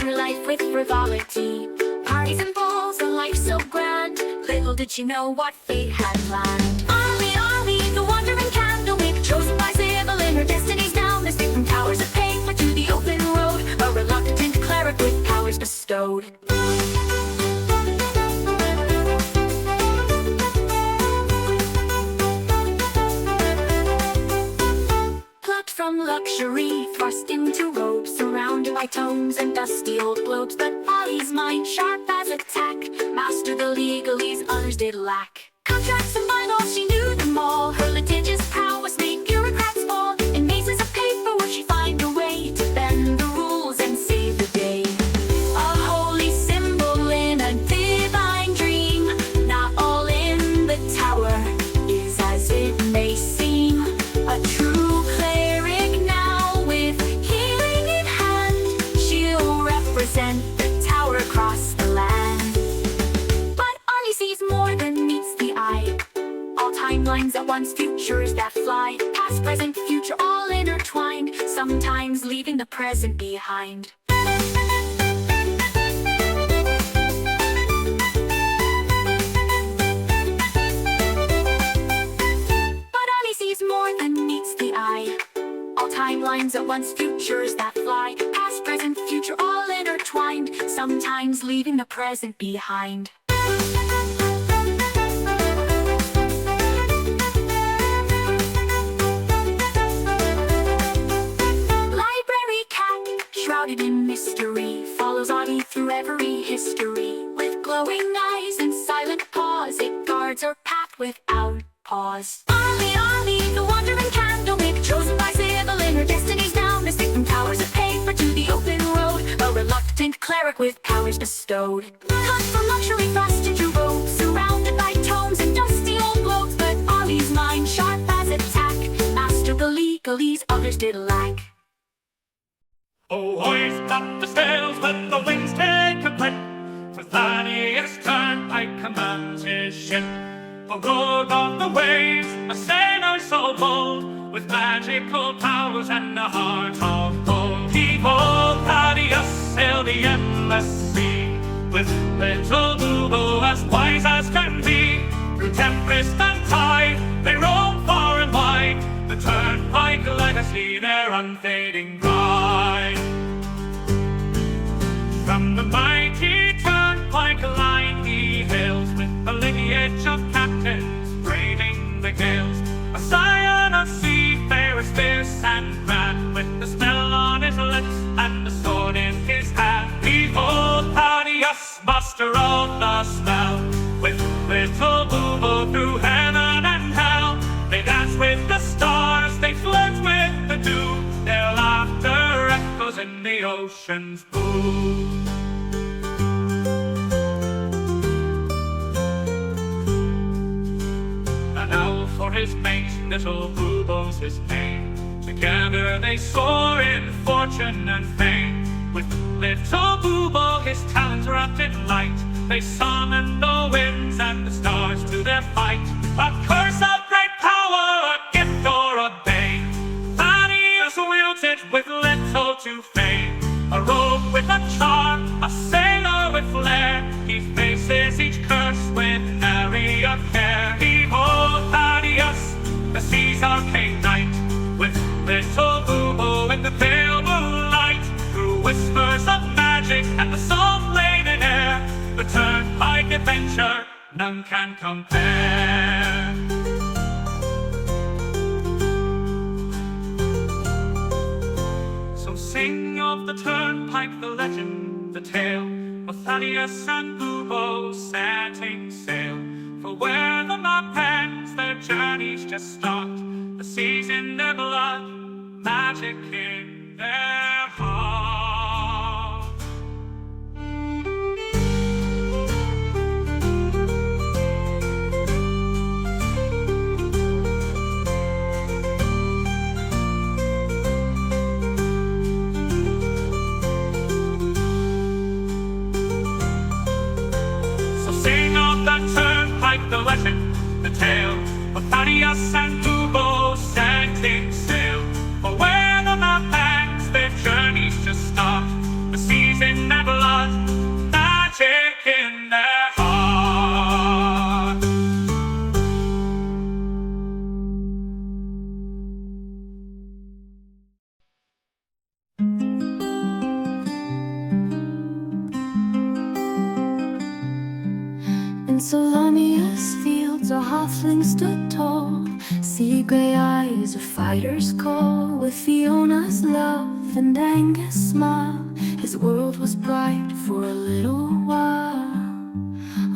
through life with frivolity. Parties and balls, a life so grand. Little did she know what fate had planned. Ollie, Ollie, the wandering candlewick, chosen by Sybil in her destiny's down. The stick from towers of paper to the open road, a reluctant cleric with powers bestowed. From luxury, thrust into robes, surrounded by tomes and dusty old globes. But Ollie's mind, sharp as a tack, mastered the legalese others did lack. Contracts and bylaws, she knew them all. Her litigious prowess made bureaucrats fall. In mazes of paper would she find a way to bend the rules and save the day. A holy symbol in a divine dream. Not all in the tower is as it may seem. A true the tower across the land. But Ollie sees more than meets the eye. All timelines at once, futures that fly. Past, present, future, all intertwined, sometimes leaving the present behind. But Ollie sees more than meets the eye. All timelines at once, futures that fly. Past, present, future, all intertwined, sometimes leaving the present behind. Library cat, shrouded in mystery, follows Ollie through every history. With glowing eyes and silent paws, it guards her path without pause. Ollie, Ollie, the wandering candlewick, chosen by Sybil in her destiny's down. The stick from towers of paper to the open road, a reluctant cleric with powers bestowed. Cut from luxury, thrust into robes, surrounded by tomes and dusty old globes. But Ollie's mind, sharp as a tack, mastered the legalese others did lack. Oh, hoist up the sails, let the winds take a grip. For Thaddeus Turnpike commands his ship. For good on the waves, a sailor so bold, with magical powers and a heart of gold. Old Thaddeus sailed the endless sea, with little Boo-Boo as wise as can be. Through tempest and tide, they roam far and wide, the Turnpike legacy, their unfading pride. From the mighty Turnpike line he hails, with the lineage of captains braving the gales. A scion of seafarers fierce and grand, with the smell on his lips and the sword in his hand. Behold Thaddeus, master of the smell, with little Boo-Boo through heaven and hell. They dance with the stars, they flirt with the dew, their laughter echoes in the ocean's blue. Now for his mate, little Boo-Boo's his name. Together they soar in fortune and fame. With little Boo-Boo, his talents wrapped in light, they summon the winds and the stars to their fight. A curse of great power, a gift or a bane, Thaddeus wields it with little to fame. A rogue with a charm, a sailor with flair, he faces each curse with nary a care. Behold Thaddeus, the sea's arcane knight, with little Boo-Boo in the pale moonlight. Through whispers of magic and the salt-laden air, the Turnpike adventure none can compare. So sing of the Turnpike, the legend, the tale, of Thaddeus and Boo-Boo setting sail. For where the map ends, their journeys just start. The sea's in their blood, magic in their heart. So sing of that Turnpike, the legend, the tale, of Thaddeus and Boo-Boo setting sail. For where the map ends, their journeys just start. The sea's in miscellaneous fields, a halfling stood tall. Sea gray eyes, a fighter's call. With Fiona's love and Angus' smile, his world was bright for a little while.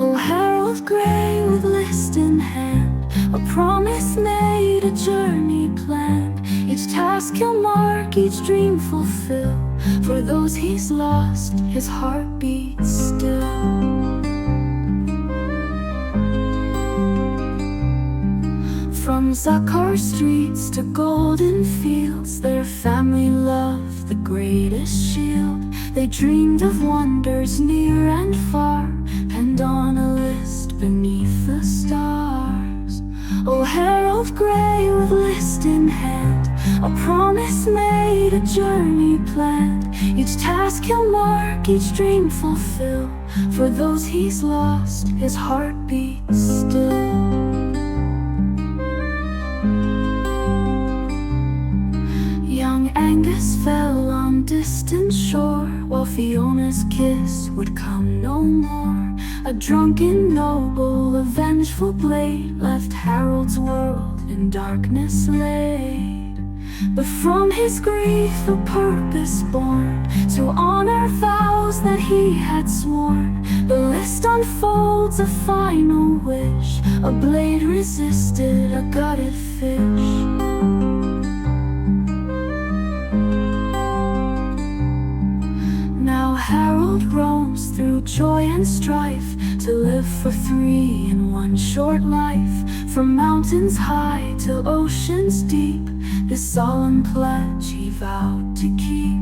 Oh, Harold Gray with list in hand, a promise made, a journey planned. Each task he'll mark, each dream fulfill. For those he's lost, his heart beats still. From Zakar streets to golden fields, their family loved the greatest shield. They dreamed of wonders near and far, penned on a list beneath the stars. Oh, Harold Gray with list in hand, a promise made, a journey planned. Each task he'll mark, each dream fulfill. For those he's lost, his heart beats still. Young Angus fell on distant shore, while Fiona's kiss would come no more. A drunken noble, a vengeful blade, left Harold's world in darkness laid. But from his grief a purpose born, to honor vows that he had sworn. The list unfolds a final wish, a blade resisted a gutted fish. Harold roams through joy and strife, to live for three in one short life. From mountains high to oceans deep, this solemn pledge he vowed to keep.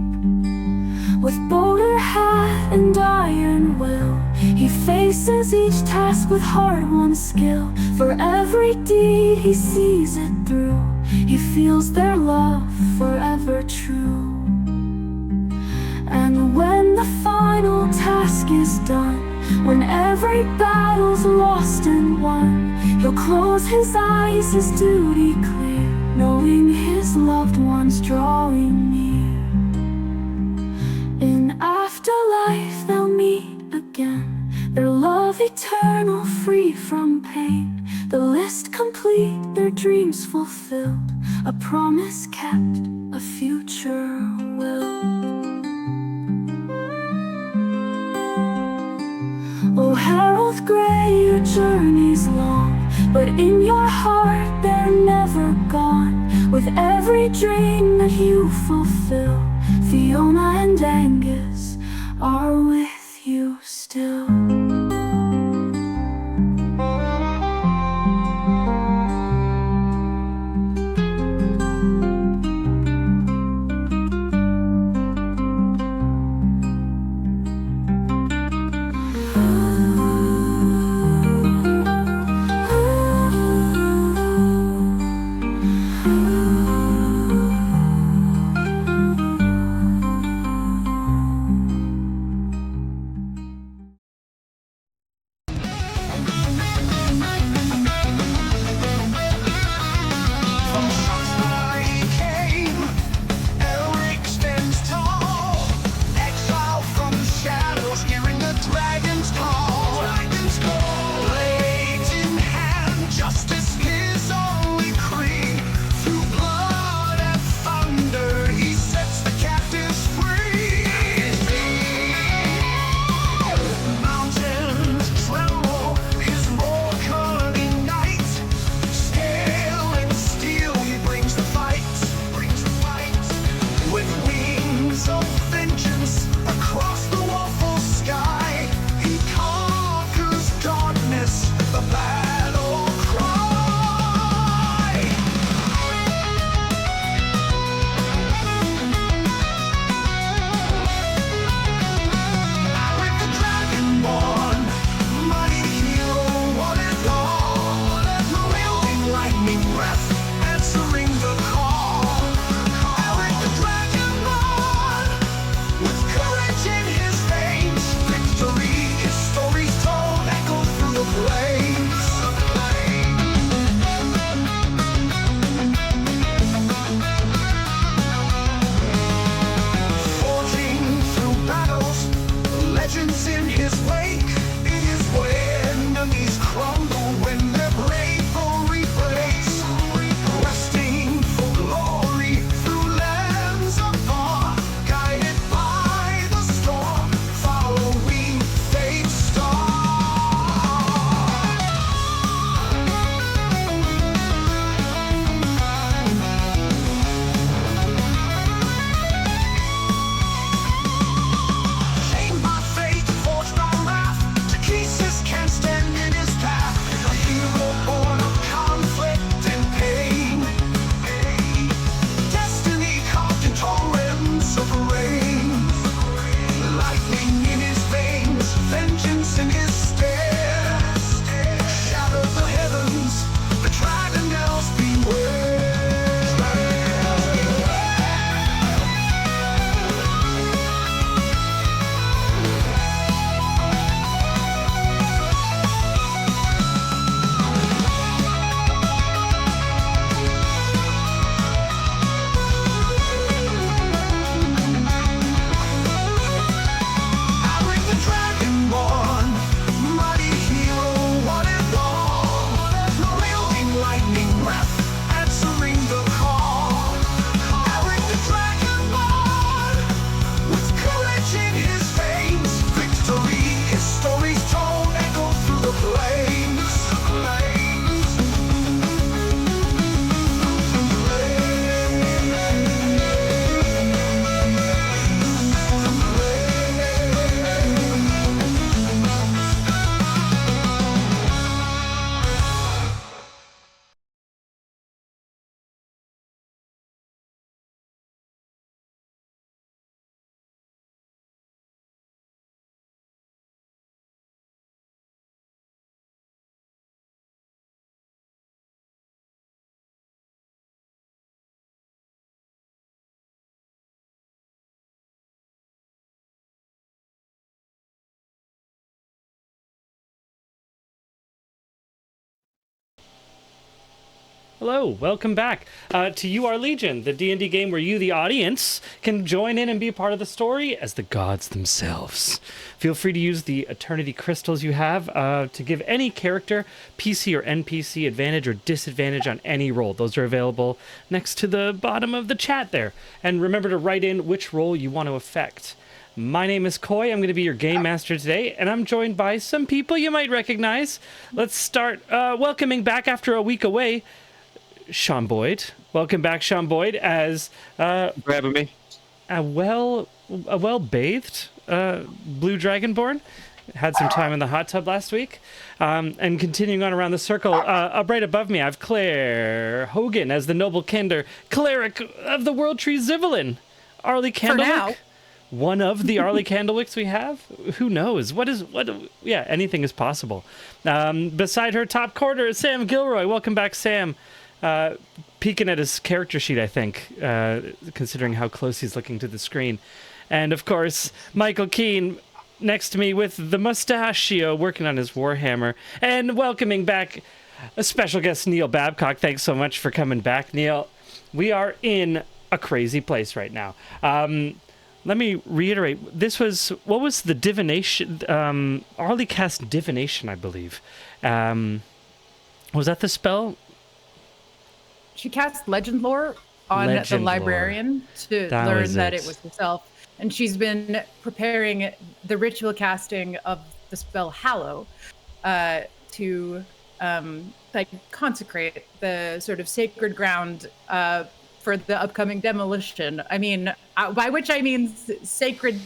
With boulder hat and iron will, he faces each task with hard-won skill. For every deed he sees it through, he feels their love forever true. And when the final task is done, when every battle's lost and won, he'll close his eyes, his duty clear, knowing his loved ones drawing near. In afterlife they'll meet again, their love eternal, free from pain. The list complete, their dreams fulfilled, a promise kept, a future will. Oh, Harold Gray, your journey's long, but in your heart they're never gone. With every dream that you fulfill, Fiona and Angus are with you still. in his wake. It is when enemies Hello, welcome back to You Are Legion, the D&D game where you, the audience, can join in and be a part of the story as the gods themselves. Feel free to use the Eternity Crystals you have to give any character, PC or NPC, advantage or disadvantage on any roll. Those are available next to the bottom of the chat there. And remember to write in which roll you want to affect. My name is Coy. I'm going to be your game master today, and I'm joined by some people you might recognize. Let's start welcoming back after a week away, Sean Boyd. Welcome back, Sean Boyd, as for having me. A well-bathed blue dragonborn. Had some time in the hot tub last week. And continuing on around the circle, up right above me, I have Claire Hogan as the noble kender cleric of the World Tree Zivelin. Arlie Candlewick. One of the Arlie Candlewicks we have? Who knows? Yeah, anything is possible. Beside her top corner is Sam Gilroy. Welcome back, Sam. Peeking at his character sheet, I think, considering how close he's looking to the screen. And, of course, Michael Keane next to me with the mustachio working on his Warhammer. And welcoming back a special guest, Neil Babcock. Thanks so much for coming back, Neil. We are in a crazy place right now. Let me reiterate. What was the divination? Arlie cast divination, I believe. Was that the spell? She cast legend lore on the librarian to learn that it was herself. And she's been preparing the ritual casting of the spell Hallow to consecrate the sort of sacred ground for the upcoming demolition. I mean, by which I mean sacred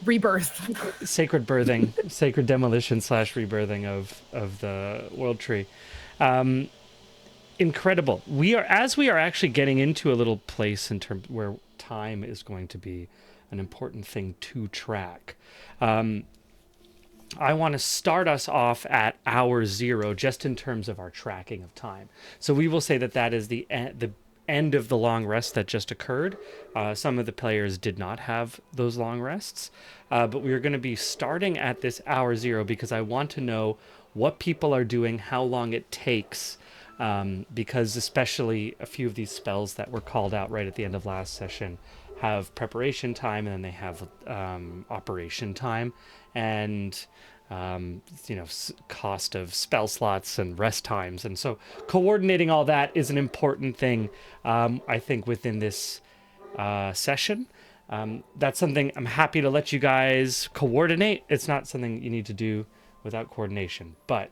rebirth. Sacred birthing, sacred demolition / rebirthing of the World Tree. Incredible. We are actually getting into a little place in terms where time is going to be an important thing to track. I want to start us off at hour 0, just in terms of our tracking of time. So we will say that is the end of the long rest that just occurred. Some of the players did not have those long rests, but we are going to be starting at this hour 0 because I want to know what people are doing, how long it takes, because especially a few of these spells that were called out right at the end of last session have preparation time, and then they have operation time, and cost of spell slots and rest times. And so coordinating all that is an important thing, I think, within this session. That's something I'm happy to let you guys coordinate. It's not something you need to do without coordination. But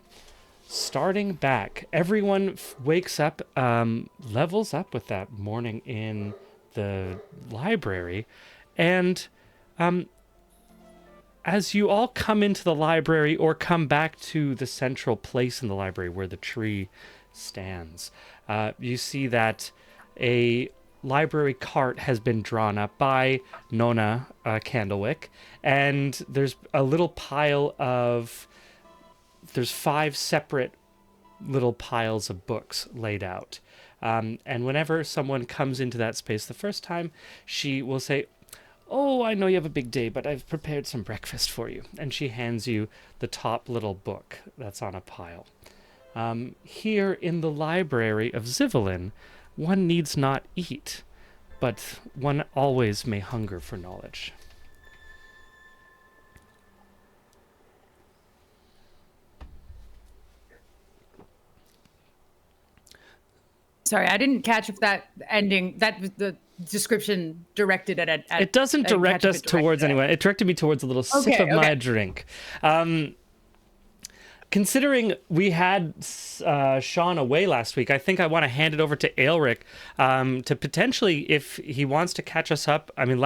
starting back, everyone wakes up, levels up with that morning in the library, and as you all come into the library or come back to the central place in the library where the tree stands, you see that a library cart has been drawn up by Nona Candlewick, and there's a little pile of... There's 5 separate little piles of books laid out. And whenever someone comes into that space the first time, she will say, "Oh, I know you have a big day, but I've prepared some breakfast for you." And she hands you the top little book that's on a pile. Here in the library of Zivelin, one needs not eat, but one always may hunger for knowledge. Sorry, I didn't catch if that ending, that was the description directed at it doesn't direct us towards anyone. It directed me towards a little sip of my drink. Considering we had Sean away last week, I think I want to hand it over to Aelric to potentially, if he wants to catch us up. I mean,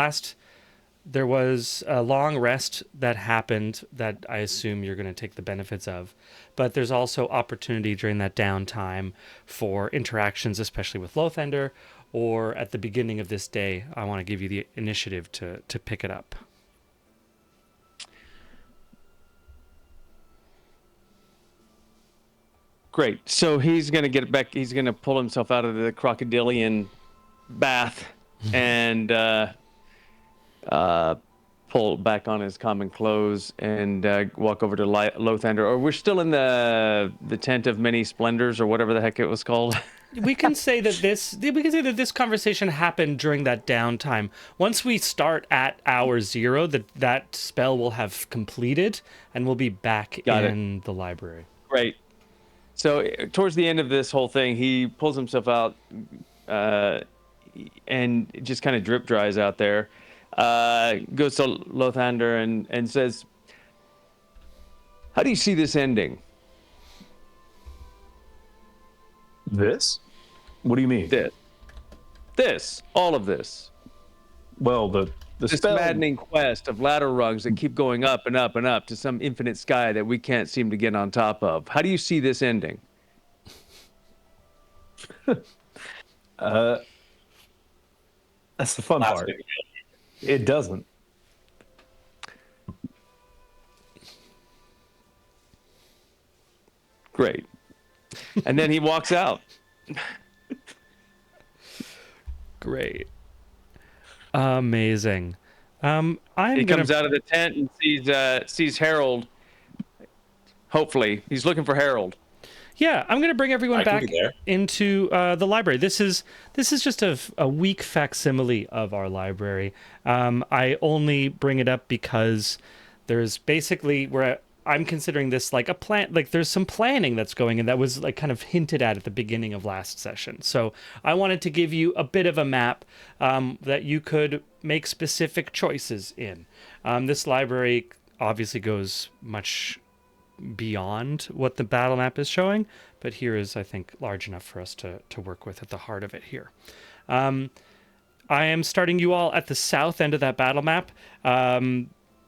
there was a long rest that happened that I assume you're going to take the benefits of. But there's also opportunity during that downtime for interactions, especially with Lothender, or at the beginning of this day, I want to give you the initiative to pick it up. Great. So he's going to get it back. He's going to pull himself out of the crocodilian bath and pull back on his common clothes and walk over to Lothander. Or we're still in the tent of many splendors, or whatever the heck it was called. We can say that this conversation happened during that downtime. Once we start at hour 0, that spell will have completed, and we'll be back in the library. Great. So towards the end of this whole thing, he pulls himself out and just kind of drip dries out there. Goes to Lothander and says, "How do you see this ending?" This? What do you mean? All of this. Well, this spell... maddening quest of ladder rungs that keep going up and up and up to some infinite sky that we can't seem to get on top of. How do you see this ending? That's the fun part. It doesn't. Great. And then he walks out. Great. Amazing. He comes out of the tent and sees Harold. Hopefully, he's looking for Harold. Yeah, I'm going to bring everyone back into the library. This is just a weak facsimile of our library. I only bring it up because there's basically I'm considering this like a plan. Like there's some planning that's going in that was like kind of hinted at the beginning of last session. So I wanted to give you a bit of a map that you could make specific choices in. This library obviously goes much beyond what the battle map is showing, but here is, I think, large enough for us to work with at the heart of it here. I am starting you all at the south end of that battle map.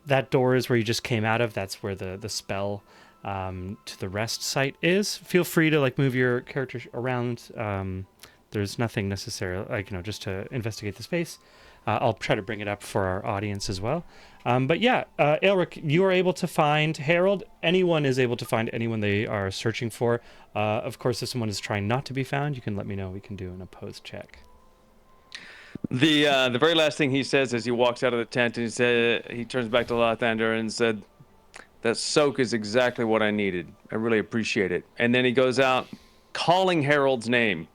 That door is where you just came out of. That's where the spell to the rest site is. Feel free to like move your character around. There's nothing necessary, like, just to investigate the space. I'll try to bring it up for our audience as well. But yeah, Aelric, you are able to find Harold. Anyone is able to find anyone they are searching for. Of course, if someone is trying not to be found, you can let me know. We can do an opposed check. The very last thing he says as he walks out of the tent, and he turns back to Lothander and said, "That soak is exactly what I needed. I really appreciate it." And then he goes out calling Harold's name.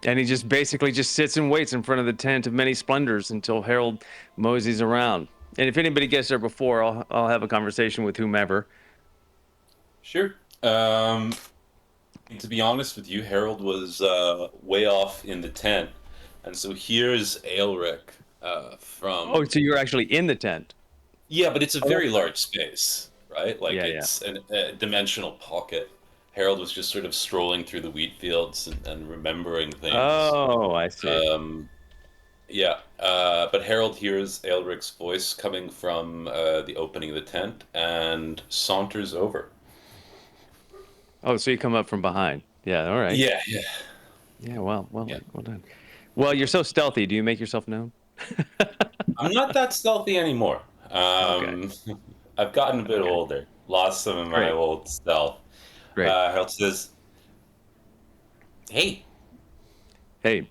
And he just basically just sits and waits in front of the tent of many splendors until Harold moseys around. And if anybody gets there before, I'll have a conversation with whomever. Sure. To be honest with you, Harold was way off in the tent. And so here's Aelric from... Oh, so you're actually in the tent? Yeah, but it's a very large space, right? Like it's a dimensional pocket. Harold was just sort of strolling through the wheat fields and remembering things. Oh, I see. But Harold hears Aelric's voice coming from the opening of the tent and saunters over. Oh, so you come up from behind. Yeah, all right. Yeah. Yeah, well done. Well, you're so stealthy. Do you make yourself known? I'm not that stealthy anymore. Okay. I've gotten a bit older. Lost some of my old stealth. Great. Harold says, Hey. I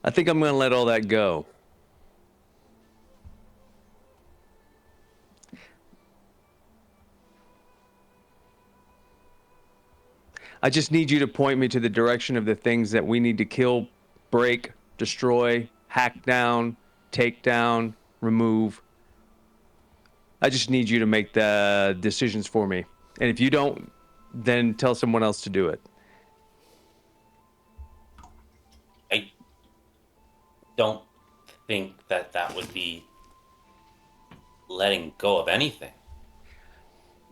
think I'm going to let all that go. I just need you to point me to the direction of the things that we need to kill, break, destroy, hack down, take down, remove. I just need you to make the decisions for me. And if you don't, then tell someone else to do it. I don't think that would be letting go of anything.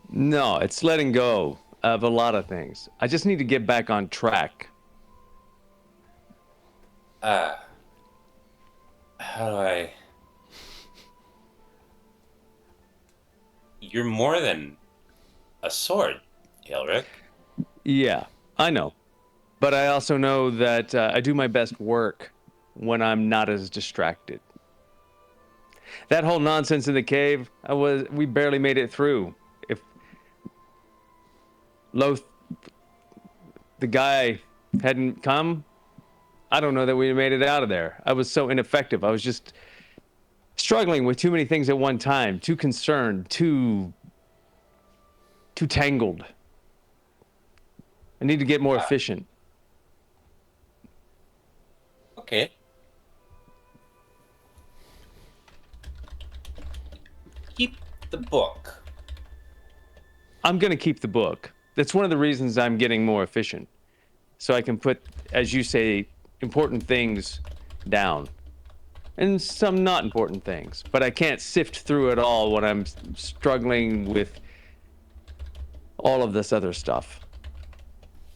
No, it's letting go of a lot of things. I just need to get back on track. How do I... You're more than a sword, Aelric. Yeah, I know. But I also know that I do my best work when I'm not as distracted. That whole nonsense in the cave, we barely made it through. If the guy hadn't come, I don't know that we made it out of there. I was so ineffective. I was just struggling with too many things at one time, too concerned, too tangled. I need to get more efficient. Okay. Keep the book. I'm going to keep the book. That's one of the reasons I'm getting more efficient. So I can put, as you say, important things down. And some not important things. But I can't sift through it all when I'm struggling with all of this other stuff.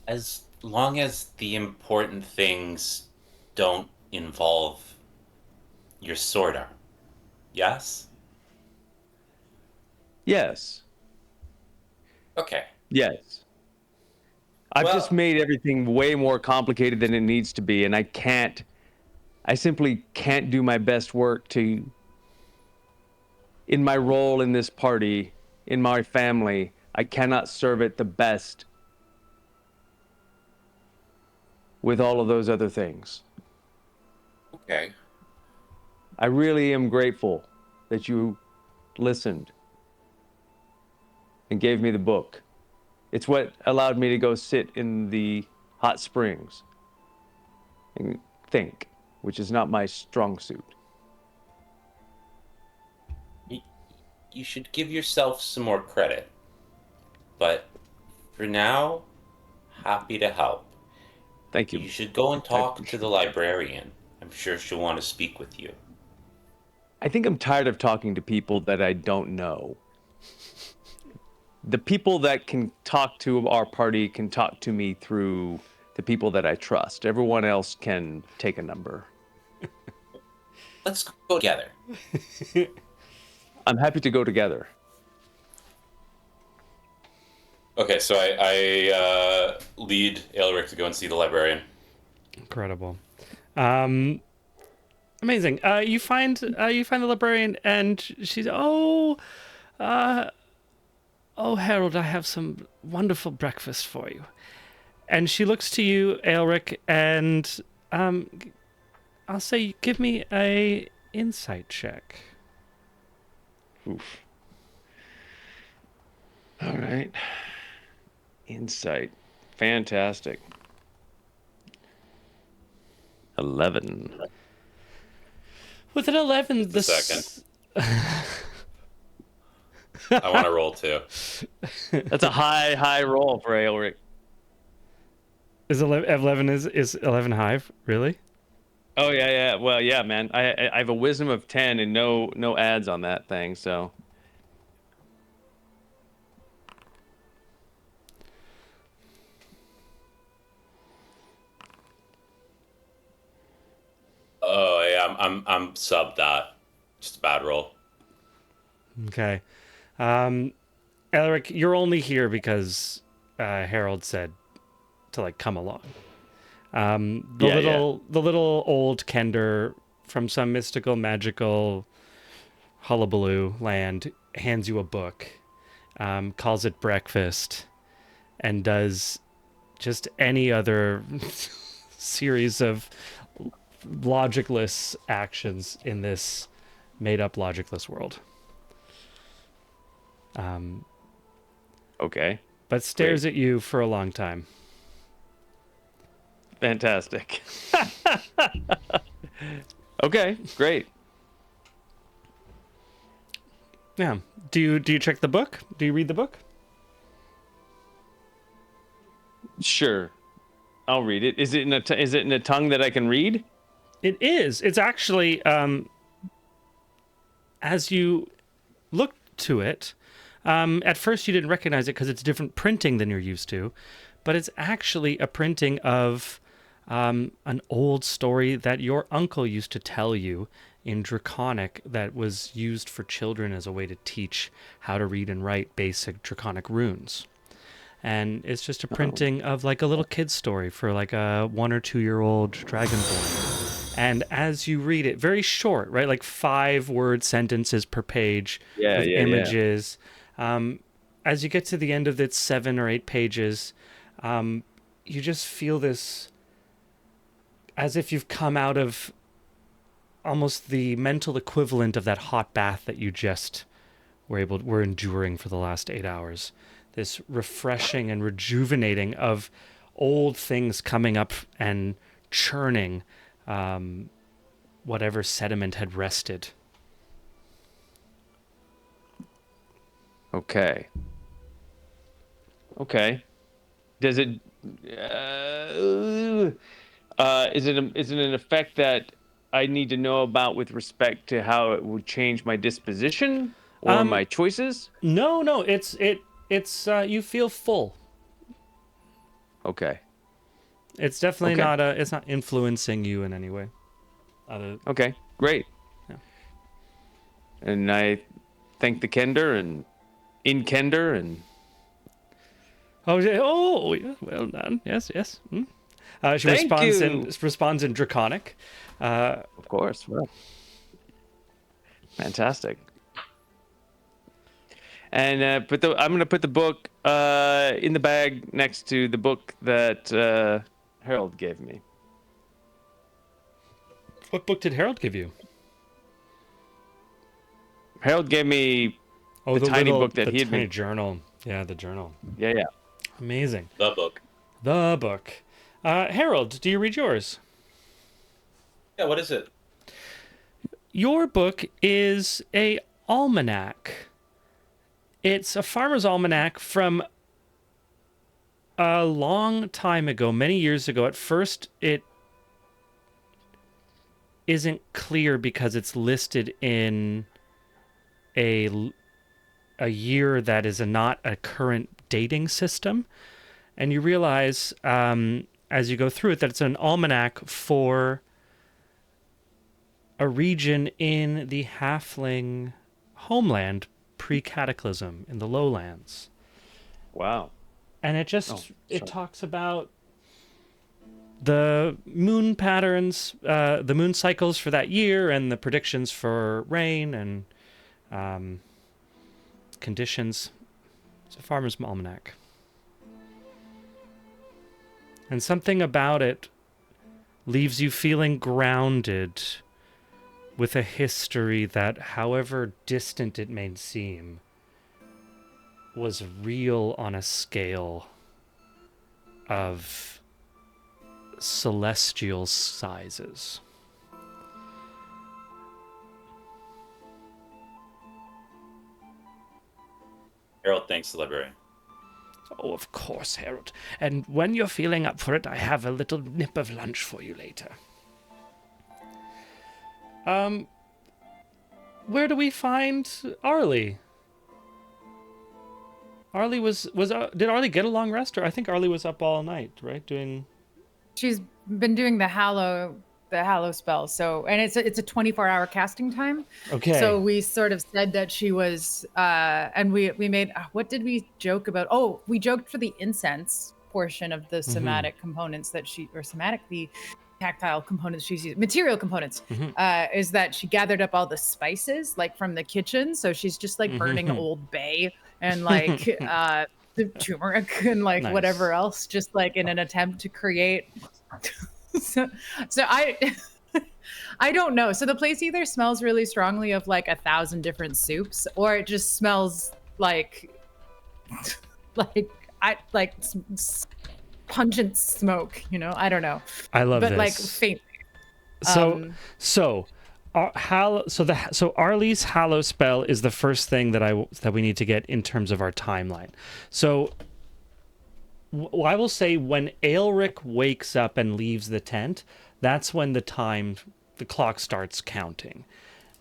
As long as the important things don't involve your sword arm. Yes? Yes. Okay. Yes. I've Well- just made everything way more complicated than it needs to be, and I simply can't do my best work in my role in this party, in my family. I cannot serve it the best with all of those other things. Okay. I really am grateful that you listened and gave me the book. It's what allowed me to go sit in the hot springs and think, which is not my strong suit. You should give yourself some more credit. But for now, happy to help. Thank you. You should go and talk to the librarian. I'm sure she'll want to speak with you. I think I'm tired of talking to people that I don't know. The people that can talk to our party can talk to me through the people that I trust. Everyone else can take a number. Let's go together. I'm happy to go together. Okay, so I lead Aelric to go and see the librarian. Incredible. Amazing. You find the librarian, and she's oh, Harold, I have some wonderful breakfast for you. And she looks to you, Aelric, and I'll say, give me a insight check. Oof. All right. Insight. Fantastic. 11. With an 11, the Second. I want to roll too. That's a high roll for Aelric. Is 11 is 11 high? Really? Oh yeah. Well, yeah, man. I have a wisdom of 10 and no ads on that thing, so. Oh yeah, I'm sub that. Just a bad roll. Okay. Elric, you're only here because Harold said to come along. The little old Kender from some mystical, magical hullabaloo land hands you a book, calls it breakfast, and does just any other series of logicless actions in this made-up logicless world. Okay. But stares at you for a long time. Fantastic. Okay, great. Yeah. Do you check the book? Do you read the book? Sure. I'll read it. Is it in a tongue that I can read? It is. It's actually as you look to it, at first you didn't recognize it because it's different printing than you're used to, but it's actually a printing of an old story that your uncle used to tell you in Draconic that was used for children as a way to teach how to read and write basic Draconic runes. And it's just a printing of a little kid's story for a 1 or 2 year old dragonborn. And as you read it, very short, right? 5-word sentences per page with images. As you get to the end of its 7 or 8 pages, you just feel this, as if you've come out of almost the mental equivalent of that hot bath that you just were enduring for the last 8 hours. This refreshing and rejuvenating of old things coming up and churning whatever sediment had rested. Okay. Does it? Is it an effect that I need to know about with respect to how it would change my disposition or my choices? No. It's you feel full. Okay. It's definitely Okay. it's not influencing you in any way. Okay. Great. Yeah. And I thank the Kender and in Kender and. Oh, yeah, well done. Yes. Mm. She Thank you. responds in Draconic. Of course. Well, fantastic. And I'm going to put the book in the bag next to the book that Harold gave me. What book did Harold give you? Harold gave me the tiny book that he had made. Journal. Yeah, the journal. Yeah. Amazing. The book. Harold, do you read yours? Yeah, what is it? Your book is a almanac. It's a farmer's almanac from a long time ago, many years ago. At first, it isn't clear because it's listed in a year that is not a current dating system. And you realize as you go through it that it's an almanac for a region in the halfling homeland pre-cataclysm in the lowlands. Wow. And it talks about the moon patterns, the moon cycles for that year, and the predictions for rain and conditions. It's a farmer's almanac. And something about it leaves you feeling grounded with a history that, however distant it may seem, was real on a scale of celestial sizes. Harold thanks the librarian. Oh, of course, Harold. And when you're feeling up for it, I have a little nip of lunch for you later. Where do we find Arlie? Arlie did Arlie get a long rest? Or I think Arlie was up all night, right? She's been doing the Hallow spell. So, and it's a 24-hour casting time. Okay. So we sort of said that she was, and we made, what did we joke about? Oh, we joked for the incense portion of the somatic components the tactile components she's using, material components, is that she gathered up all the spices like from the kitchen. So she's just like burning Old Bay and like the turmeric and like whatever else, just like in an attempt to create. So I don't know. So the place either smells really strongly of like 1,000 different soups, or it just smells like pungent smoke. You know, I don't know. I love but this. Like faint. So Arlie's Hallow spell is the first thing that we need to get in terms of our timeline. So I will say when Aelric wakes up and leaves the tent, that's when the clock starts counting.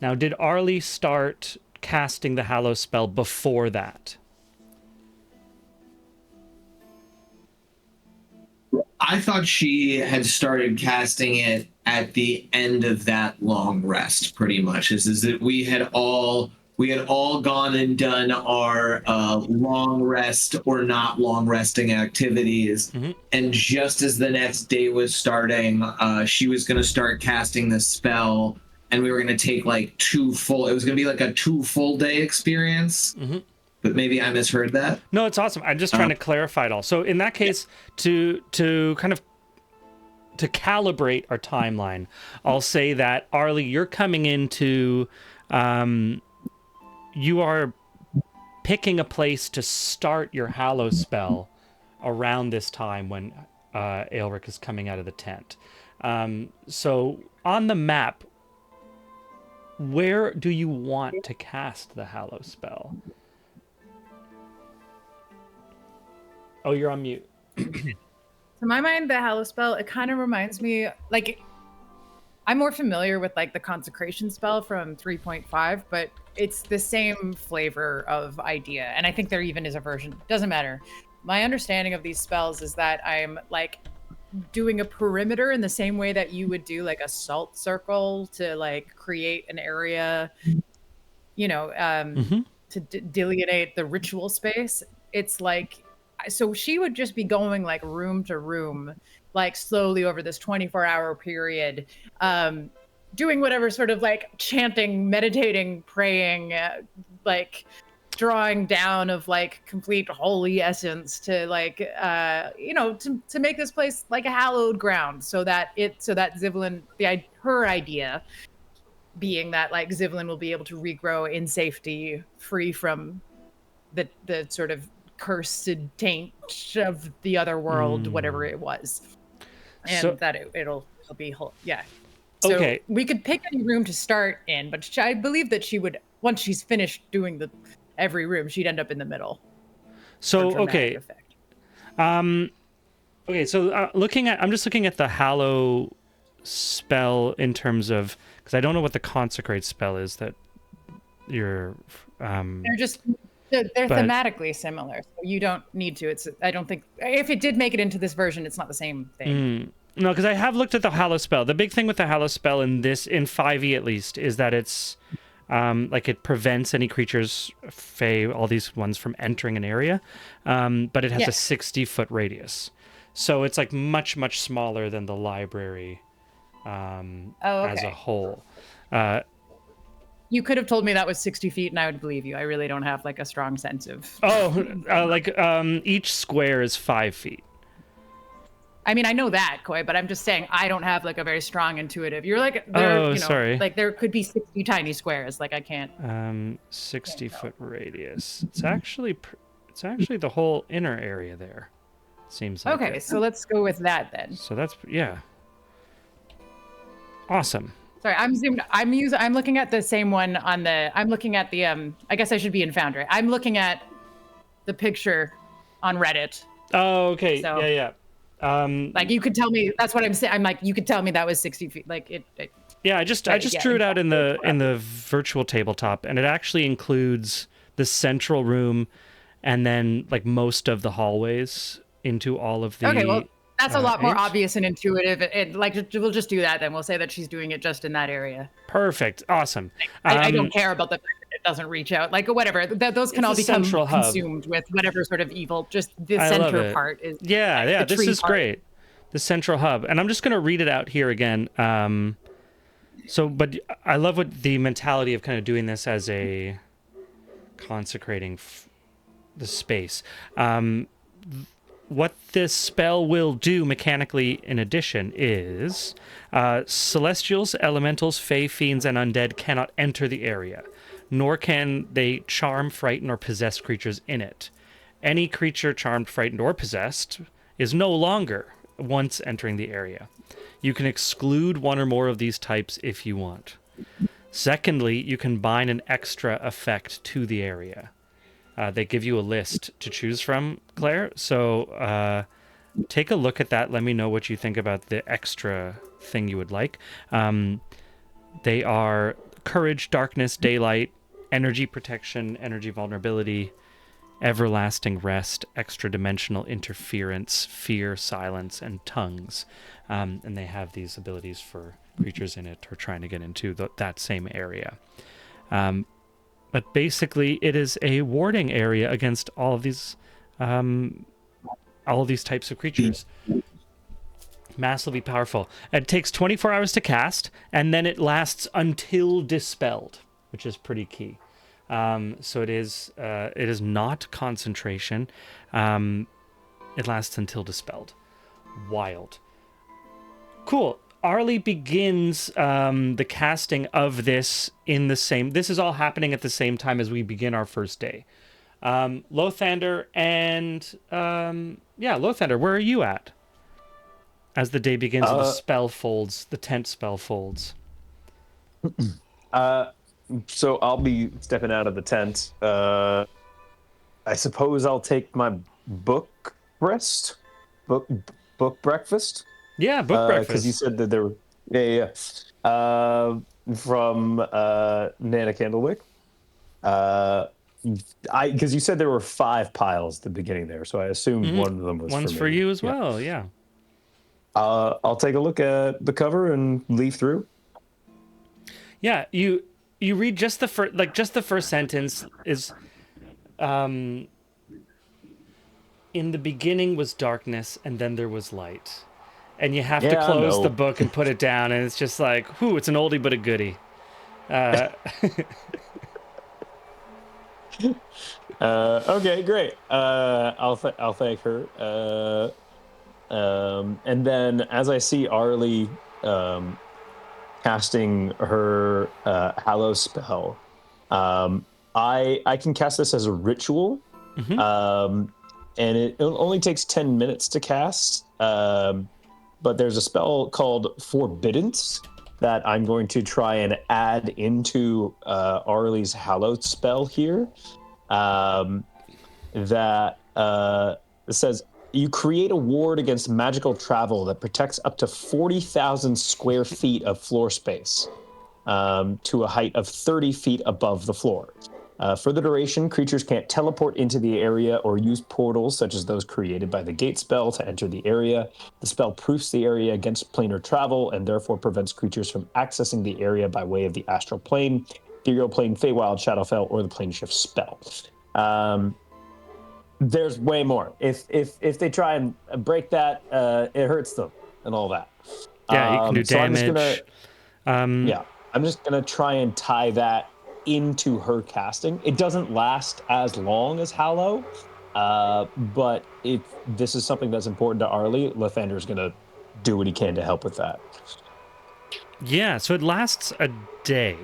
Now, did Arlie start casting the Hallow spell before that? I thought she had started casting it at the end of that long rest, pretty much. Is that we had all gone and done our long rest or not long resting activities. And just as the next day was starting, she was going to start casting the spell, and we were going to take like it was going to be like a 2 full day experience. but maybe I misheard that. No, it's awesome. I'm just trying to clarify it all. So in that case, to kind of to calibrate our timeline, I'll say that Arlie, you're coming into, you are picking a place to start your Hallow spell around this time when Aelric is coming out of the tent. So on the map, where do you want to cast the Hallow spell? Oh, you're on mute. To my mind, the Hallow spell, it kind of reminds me, like, I'm more familiar with like the consecration spell from 3.5, but it's the same flavor of idea. And I think there even is a version. Doesn't matter. My understanding of these spells is that I'm like doing a perimeter in the same way that you would do like a salt circle to like create an area, you know, to delineate the ritual space. It's like, so she would just be going like room to room, like slowly over this 24-hour period, doing whatever sort of like chanting, meditating, praying, like drawing down of like complete holy essence to like, you know, to make this place like a hallowed ground, so that Zivlin, her idea being that like Zivlin will be able to regrow in safety, free from the sort of cursed taint of the other world, whatever it was, and so, that it'll be whole. Yeah. So okay. We could pick any room to start in, but I believe that she would, once she's finished doing every room, she'd end up in the middle. So okay. Effect. Okay. So I'm just looking at the Hallow spell in terms of, because I don't know what the consecrate spell is that you're. They're thematically similar, so you don't need to. I don't think, if it did make it into this version, it's not the same thing. No, because I have looked at the Hallow spell. The big thing with the Hallow spell in 5e at least is that it's like it prevents any creatures, fae, all these ones from entering an area, but it has a 60-foot radius, so it's like much smaller than the library as a whole. You could have told me that was 60 feet and I would believe you. I really don't have like a strong sense of... each square is 5 feet. I mean, I know that, Koi, but I'm just saying I don't have like a very strong intuitive. You're like, sorry. Like there could be 60 tiny squares. Like I can't... 60-foot radius. It's actually the whole inner area there. Seems like okay, so let's go with that then. So that's, yeah. Awesome. Sorry, I'm zoomed. I'm looking at the same one on the. I'm looking at the. I guess I should be in Foundry. I'm looking at the picture on Reddit. Oh, okay. So, yeah. Like you could tell me. That's what I'm saying. I'm like, you could tell me that was 60 feet. Like it. Yeah, I just drew it out in the virtual tabletop, and it actually includes the central room, and then like most of the hallways into all of the. Okay, well. That's a lot more obvious and intuitive. We'll just do that then. We'll say that she's doing it just in that area. Perfect. Awesome. I don't care about the fact that it doesn't reach out. Like whatever. Those can all become consumed with whatever sort of evil. Just the center part is. Yeah. This is great. The central hub. And I'm just going to read it out here again. But I love what the mentality of kind of doing this as a consecrating the space. What this spell will do mechanically in addition is celestials, elementals, fae, fiends, and undead cannot enter the area, nor can they charm, frighten, or possess creatures in it. Any creature charmed, frightened, or possessed is no longer once entering the area. You can exclude one or more of these types if you want. Secondly, you can bind an extra effect to the area. They give you a list to choose from, Claire. So take a look at that. Let me know what you think about the extra thing you would like. They are courage, darkness, daylight, energy protection, energy vulnerability, everlasting rest, extra dimensional interference, fear, silence, and tongues. And they have these abilities for creatures in it or trying to get into that same area. But basically, it is a warding area against all of these types of creatures. Massively powerful. It takes 24 hours to cast, and then it lasts until dispelled, which is pretty key. So it is not concentration. It lasts until dispelled. Wild. Cool. Arlie begins the casting of this in the same... This is all happening at the same time as we begin our first day. Lothander and... Lothander, where are you at? As the day begins and the spell folds, the tent spell folds. So I'll be stepping out of the tent. I suppose I'll take my book breakfast. Yeah, book breakfast. Because you said that there were, from Nana Candlewick. Because you said there were 5 piles at the beginning there, so I assumed one of them was One's for for me. you as well. Yeah. I'll take a look at the cover and leaf through. Yeah, you read just the first sentence is, in the beginning was darkness and then there was light. And you have to close the book and put it down, and it's just like, whew, it's an oldie but a goodie. Okay, great. I'll thank her. And then as I see Arlie casting her Hallow spell, I can cast this as a ritual, and it only takes 10 minutes to cast. But there's a spell called Forbiddance that I'm going to try and add into Arlie's Hallowed spell here. That says, you create a ward against magical travel that protects up to 40,000 square feet of floor space to a height of 30 feet above the floor. For the duration, creatures can't teleport into the area or use portals such as those created by the gate spell to enter the area. The spell proofs the area against planar travel and therefore prevents creatures from accessing the area by way of the astral plane, ethereal plane, Feywild, Shadowfell, or the plane shift spell. There's way more. If they try and break that, it hurts them and all that. Yeah, you can do damage. I'm just gonna try and tie that into her casting. It doesn't last as long as Hallow, but if this is something that's important to Arlie, Lathander's gonna do what he can to help with that. Yeah, so it lasts a day,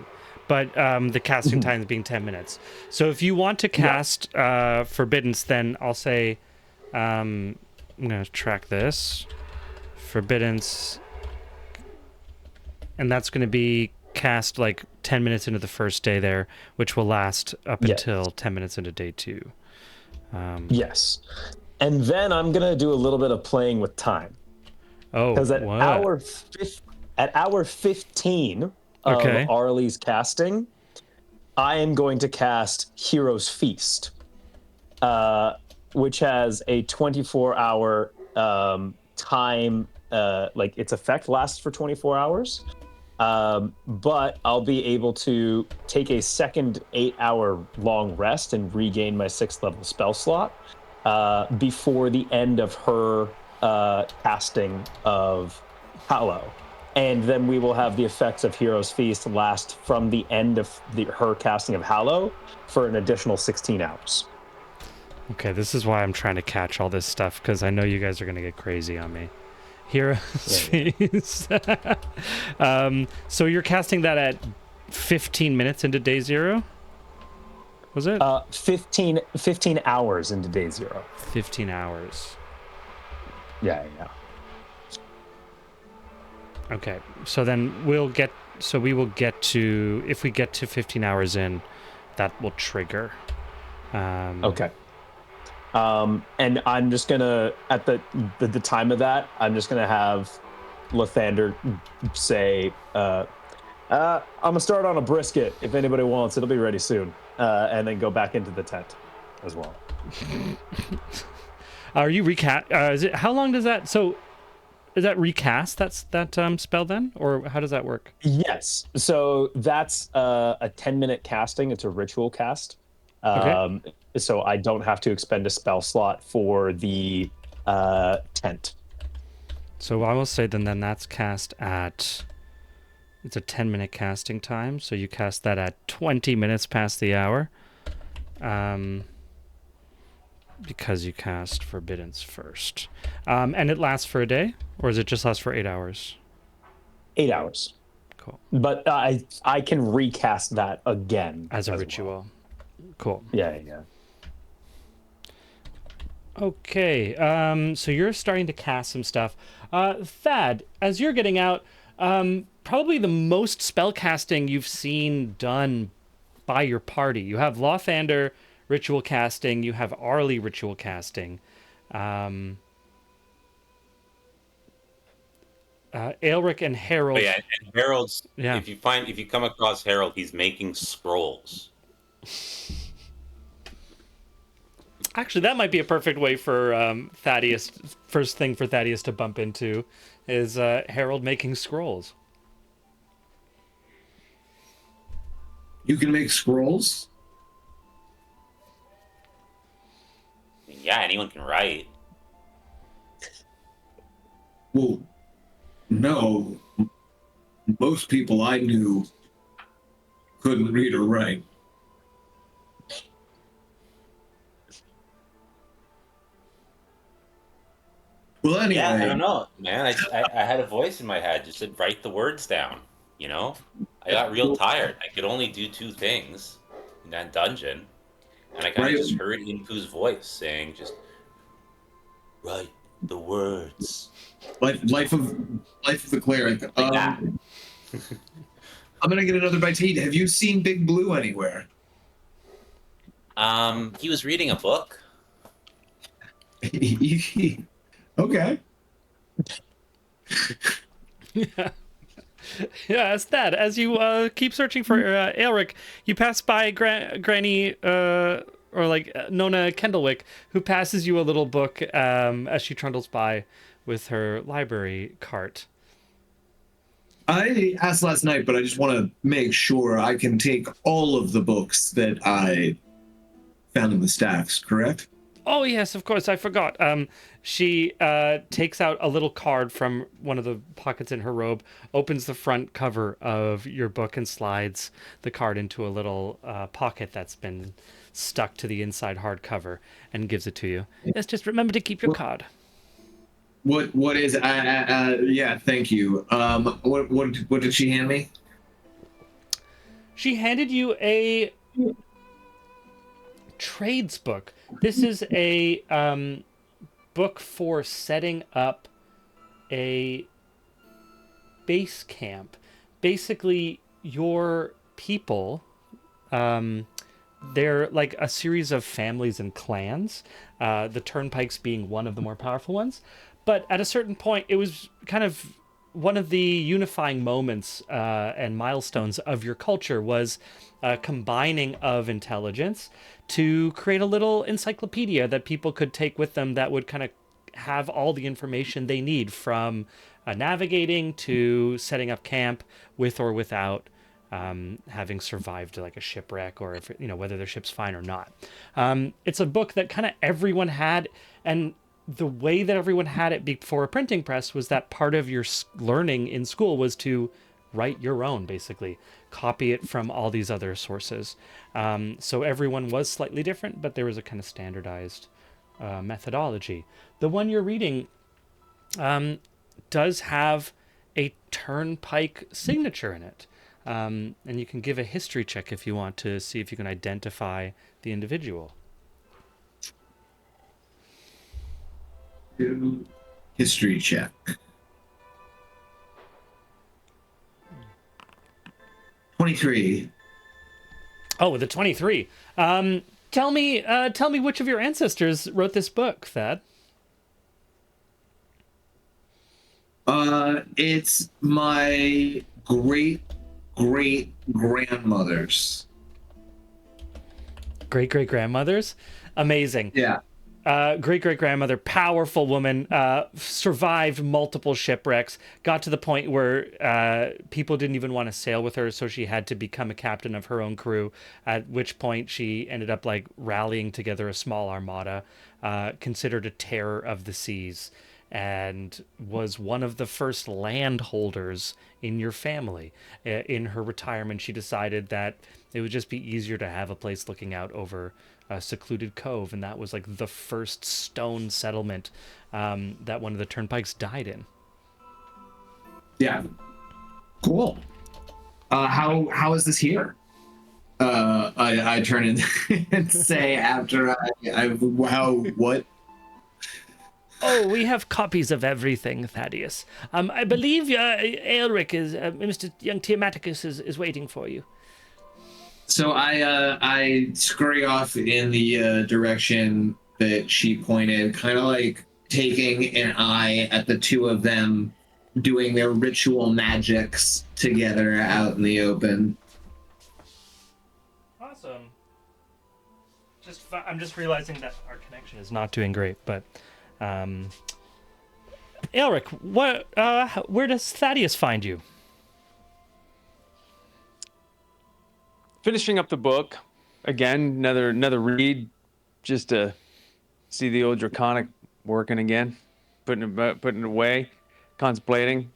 but the casting time being 10 minutes. So if you want to cast Forbiddance, then I'll say, I'm going to track this. Forbiddance. And that's going to be cast like 10 minutes into the first day there, which will last up until 10 minutes into day 2. Yes. And then I'm going to do a little bit of playing with time. Oh, because at hour 15 of Okay. Arlie's casting, I am going to cast Hero's Feast, which has a 24-hour time. Like its effect lasts for 24 hours, but I'll be able to take a second 8-hour long rest and regain my 6th level spell slot before the end of her casting of Hallow. And then we will have the effects of Hero's Feast last from the end of her casting of Hallow for an additional 16 hours. Okay, this is why I'm trying to catch all this stuff, because I know you guys are going to get crazy on me. Hero's Feast. So you're casting that at 15 minutes into day 0? Was it? 15 hours into day 0. 15 hours. Yeah. Okay, so then we will get to, if we get to 15 hours in, that will trigger. Okay. And I'm just gonna, at the time of that, I'm just gonna have Lathander say, I'm gonna start on a brisket. If anybody wants, it'll be ready soon. And then go back into the tent as well. Are you how long does that, so is that recast that spell then, or how does that work? Yes. So that's a 10-minute casting. It's a ritual cast. Okay. So I don't have to expend a spell slot for the tent. So I will say then that's cast at It's a 10-minute casting time, so you cast that at 20 minutes past the hour. Because you cast Forbiddance first. And it lasts for a day? Or does it just last for 8 hours? 8 hours. Cool. But I can recast that again. As a ritual. Well. Cool. Yeah. Okay, so you're starting to cast some stuff. Thad, as you're getting out, probably the most spell casting you've seen done by your party. You have Lothander ritual casting, you have Arlie ritual casting. Aelric and Harold. But yeah, and Harold's. Yeah. If you come across Harold, he's making scrolls. Actually, that might be a perfect way for Thaddeus. First thing for Thaddeus to bump into is Harold making scrolls. You can make scrolls? Yeah, anyone can write. Well, no. Most people I knew couldn't read or write. Well, anyway. Yeah, I don't know, man. I had a voice in my head just said, write the words down, you know? I got real tired. I could only do 2 things in that dungeon. And I kind of just heard Infu's voice saying, just, write the words. Life of the cleric. I'm gonna get another bite to eat. Have you seen Big Blue anywhere? He was reading a book. Okay. Yeah. Yeah, it's that. As you keep searching for Aelric, you pass by Granny, or like Nona Kendallwick, who passes you a little book as she trundles by with her library cart. I asked last night, but I just want to make sure I can take all of the books that I found in the stacks, correct? Oh, yes, of course. I forgot. She takes out a little card from one of the pockets in her robe, opens the front cover of your book and slides the card into a little pocket that's been stuck to the inside hardcover and gives it to you. Yes, just remember to keep your card. What is yeah, thank you. What did she hand me? She handed you a trades book. This is a book for setting up a base camp. Basically, your people, they're like a series of families and clans, the Turnpikes being one of the more powerful ones. But at a certain point, it was kind of one of the unifying moments and milestones of your culture was combining of intelligence to create a little encyclopedia that people could take with them that would kind of have all the information they need from navigating to setting up camp with or without having survived like a shipwreck or if, whether their ship's fine or not. It's a book that kind of everyone had, and the way that everyone had it before a printing press was that part of your learning in school was to write your own, basically copy it from all these other sources. So everyone was slightly different, but there was a kind of standardized methodology. The one you're reading does have a Turnpike signature in it. And you can give a history check if you want to see if you can identify the individual. History check. 23. Oh, with a 23. Tell me which of your ancestors wrote this book, Thad. It's my great grandmother's. Great grandmother's? Amazing. Yeah. Great grandmother, powerful woman, survived multiple shipwrecks, got to the point where people didn't even want to sail with her, so she had to become a captain of her own crew, at which point she ended up like rallying together a small armada, considered a terror of the seas, and was one of the first landholders in your family. In her retirement, she decided that it would just be easier to have a place looking out over a secluded cove, and that was like the first stone settlement that one of the turnpikes died in. Yeah. Cool. How is this here? I turn in and say after what? Oh, we have copies of everything, Thaddeus. I believe Aelric is Mr. Young Tiamaticus is waiting for you. So I scurry off in the direction that she pointed, kind of like taking an eye at the two of them doing their ritual magics together out in the open. Awesome. I'm just realizing that our connection is not doing great, but Aelric, where does Thaddeus find you? Finishing up the book again, another read, just to see the old draconic working again, putting it away, contemplating.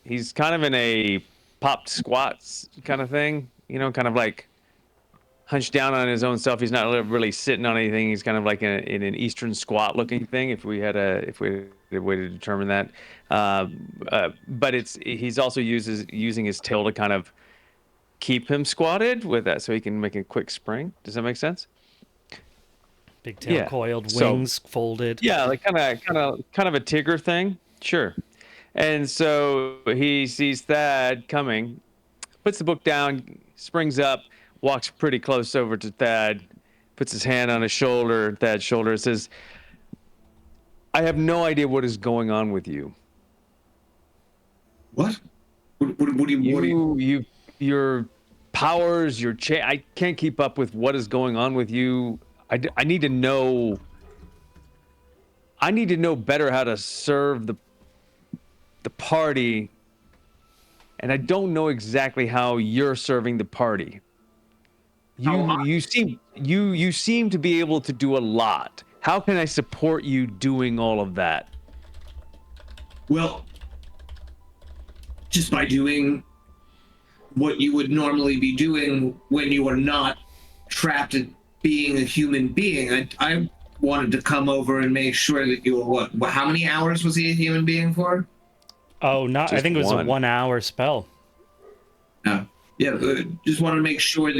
He's kind of in a popped squats kind of thing, kind of like hunched down on his own self. He's not really sitting on anything. He's kind of like in an Eastern squat looking thing. If we had a way to determine that, but he's also using his tail to kind of keep him squatted with that, so he can make a quick spring. Does that make sense? Big tail coiled, wings folded. Yeah, like kind of a Tigger thing. Sure. And so he sees Thad coming, puts the book down, springs up, walks pretty close over to Thad, puts his hand on Thad's shoulder, says, "I have no idea what is going on with you." What? What do you? Your powers, I can't keep up with what is going on with you. I need to know. I need to know better how to serve the party, and I don't know exactly how you're serving the party. You seem to be able to do a lot. How can I support you doing all of that? Well, just by doing what you would normally be doing when you are not trapped in being a human being. I wanted to come over and make sure that you were how many hours was he a human being for? Oh, I think it was a 1 hour spell. Yeah, just wanted to make sure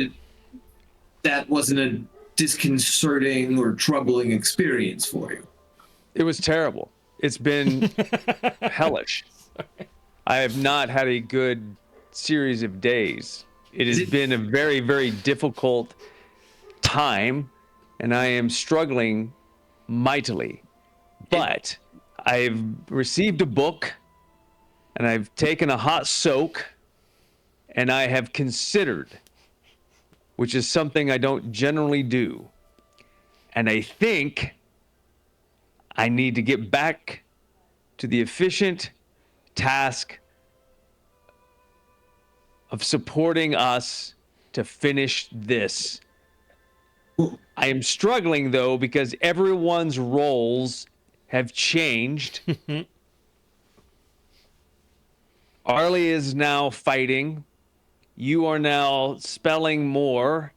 that wasn't a disconcerting or troubling experience for you. It was terrible. It's been hellish. I have not had a good series of days. It has been a very, very difficult time, and I am struggling mightily. But I've received a book, and I've taken a hot soak, and I have considered, which is something I don't generally do. And I think I need to get back to the efficient task of supporting us to finish this. I am struggling, though, because everyone's roles have changed. Arlie is now fighting. You are now spelling more.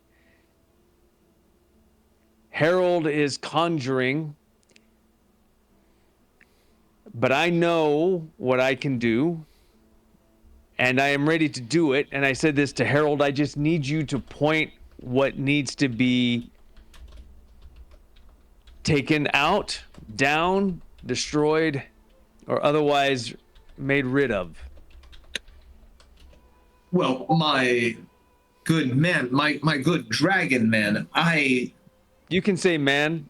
Harold is conjuring. But I know what I can do, and I am ready to do it. And I said this to Harold, I just need you to point what needs to be taken out, down, destroyed, or otherwise made rid of. Well, my good man, my good dragon man, You can say man.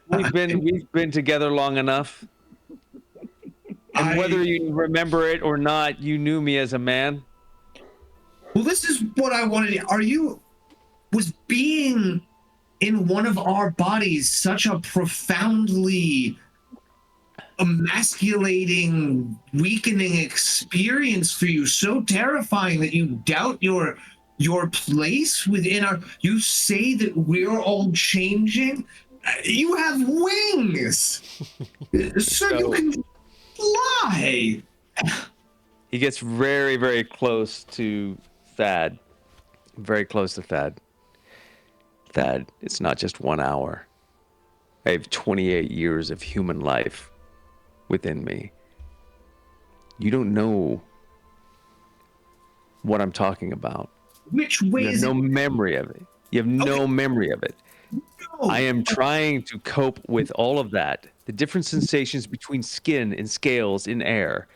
We've been together long enough. And whether you remember it or not, you knew me as a man. Well, this is what I wanted. Was being in one of our bodies such a profoundly emasculating, weakening experience for you, so terrifying that you doubt your place within our... You say that we're all changing, You have wings! So you can fly! He gets very, very close to Thad. Very close to Thad. Thad, it's not just 1 hour. I have 28 years of human life within me. You don't know what I'm talking about. Which way You have is no it? memory of it. You have no memory of it. No. I am trying to cope with all of that. The different sensations between skin and scales in air.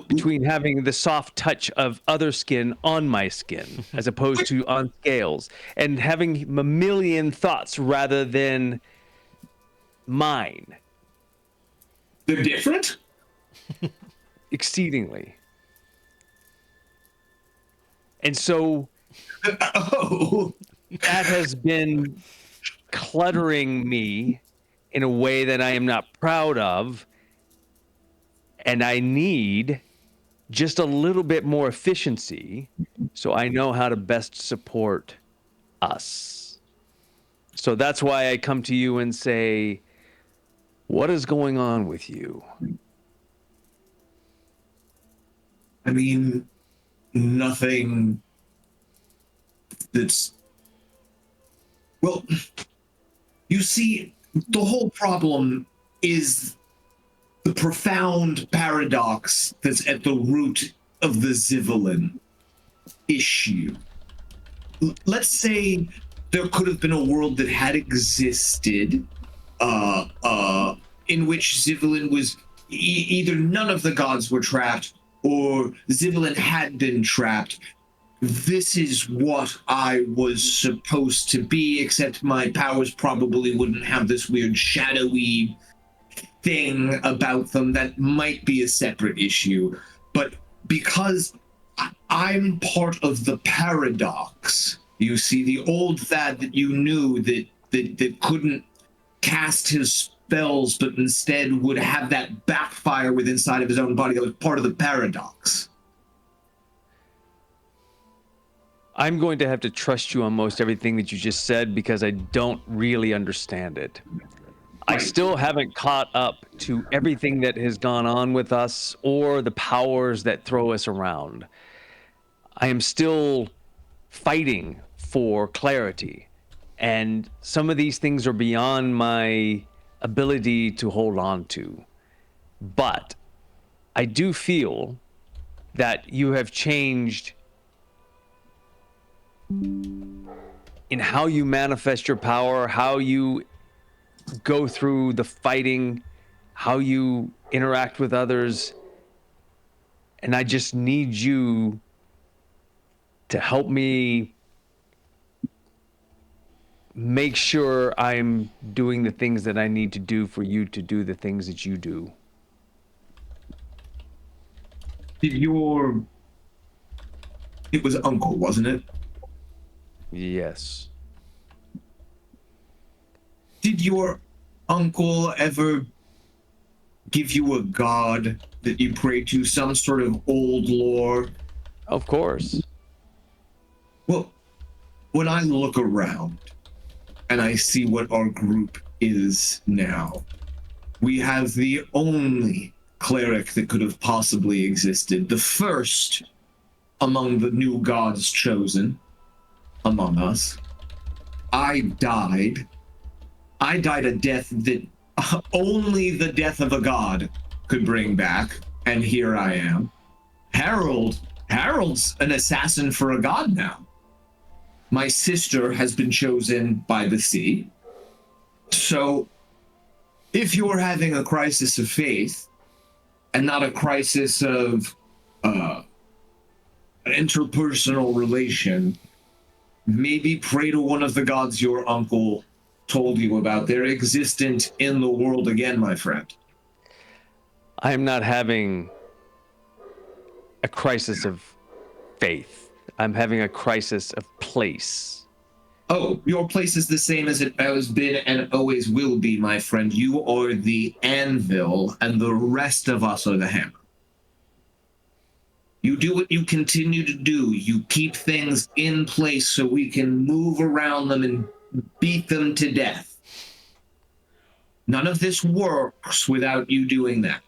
Between having the soft touch of other skin on my skin as opposed to on scales. And having mammalian thoughts rather than mine. They're different? Exceedingly. And so Oh. that has been cluttering me in a way that I am not proud of. And I need just a little bit more efficiency so I know how to best support us. So that's why I come to you and say, what is going on with you? I mean, nothing that's. Well, you see, the whole problem is the profound paradox that's at the root of the Zivelin issue. Let's say there could have been a world that had existed, in which Zivelin was either none of the gods were trapped or Zivelin had been trapped. This is what I was supposed to be, except my powers probably wouldn't have this weird shadowy thing about them. That might be a separate issue. But because I'm part of the paradox, you see, the old Thad that you knew that couldn't cast his spells, but instead would have that backfire within inside of his own body, that was part of the paradox. I'm going to have to trust you on most everything that you just said because I don't really understand it. I still haven't caught up to everything that has gone on with us or the powers that throw us around. I am still fighting for clarity, and some of these things are beyond my ability to hold on to. But I do feel that you have changed in how you manifest your power, how you go through the fighting, how you interact with others. And I just need you to help me make sure I'm doing the things that I need to do for you to do the things that you do. It was Uncle, wasn't it? Yes. Did your uncle ever give you a god that you pray to, some sort of old lore? Of course. Well, when I look around and I see what our group is now, we have the only cleric that could have possibly existed, the first among the new gods chosen among us. I died a death that only the death of a god could bring back, and here I am. Harold's an assassin for a god now. My sister has been chosen by the sea. So, if you're having a crisis of faith, and not a crisis of an interpersonal relation, maybe pray to one of the gods your uncle told you about. They're existent in the world again, my friend. I am not having a crisis of faith. I'm having a crisis of place. Oh, your place is the same as it has been and always will be, my friend. You are the anvil, and the rest of us are the hammer. You do what you continue to do. You keep things in place so we can move around them and beat them to death. None of this works without you doing that.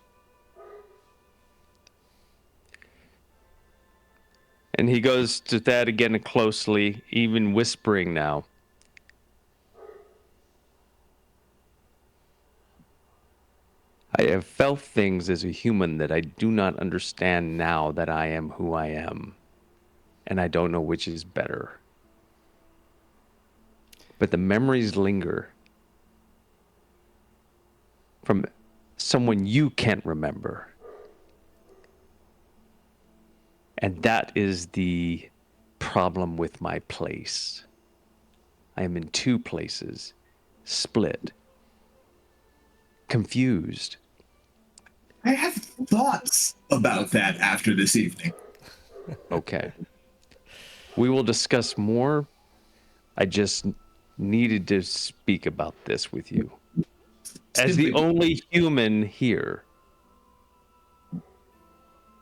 And he goes to that again closely, even whispering now. I have felt things as a human that I do not understand now that I am who I am. And I don't know which is better. But the memories linger from someone you can't remember. And that is the problem with my place. I am in two places, split, confused. I have thoughts about that after this evening. Okay. We will discuss more. I just needed to speak about this with you. As the only human here.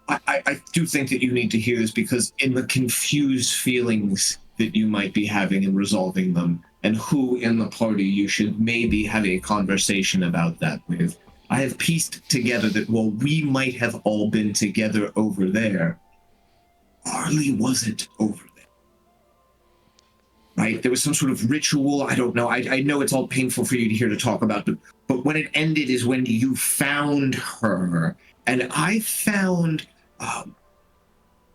I do think that you need to hear this, because in the confused feelings that you might be having in resolving them, and who in the party you should maybe have a conversation about that with, I have pieced together that while we might have all been together over there, Arlie wasn't over there. Right? There was some sort of ritual. I don't know. I know it's all painful for you to hear to talk about, but when it ended is when you found her. And I found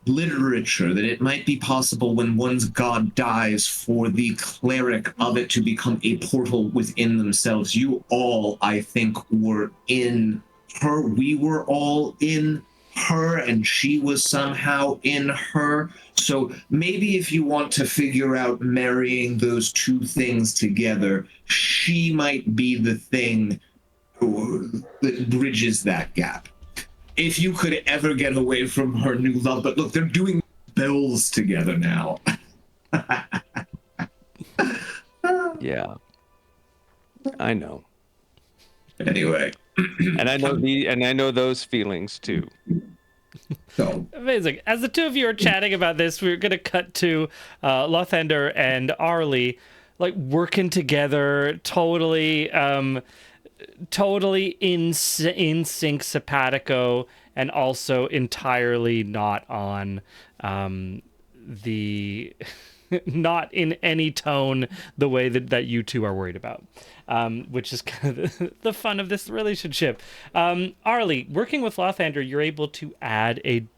literature that it might be possible when one's god dies for the cleric of it to become a portal within themselves. You all, I think, were in her. We were all in her, and she was somehow in her. So maybe if you want to figure out marrying those two things together, she might be the thing that bridges that gap. If you could ever get away from her new love, but look, they're doing bells together now. Yeah, I know. Anyway, and I know those feelings too. So amazing. As the two of you are chatting about this, we're gonna cut to Lothander and Arlie, like working together, totally in sync, simpatico, and also entirely not on the not in any tone the way that you two are worried about, which is kind of the fun of this relationship. Arlie, working with Lothander, you're able to add an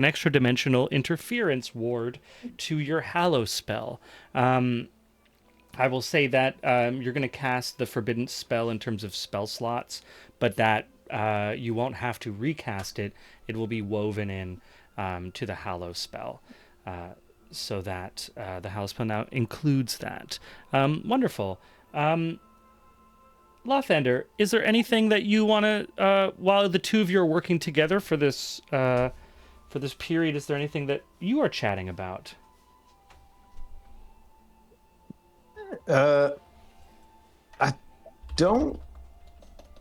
extra dimensional interference ward to your Hallow spell. I will say that you're going to cast the forbidden spell in terms of spell slots, but that you won't have to recast it. It will be woven in to the Hallow spell, so that the Hallow spell now includes that. Wonderful. Lothander, is there anything that you want to, while the two of you are working together for this period, is there anything that you are chatting about? I don't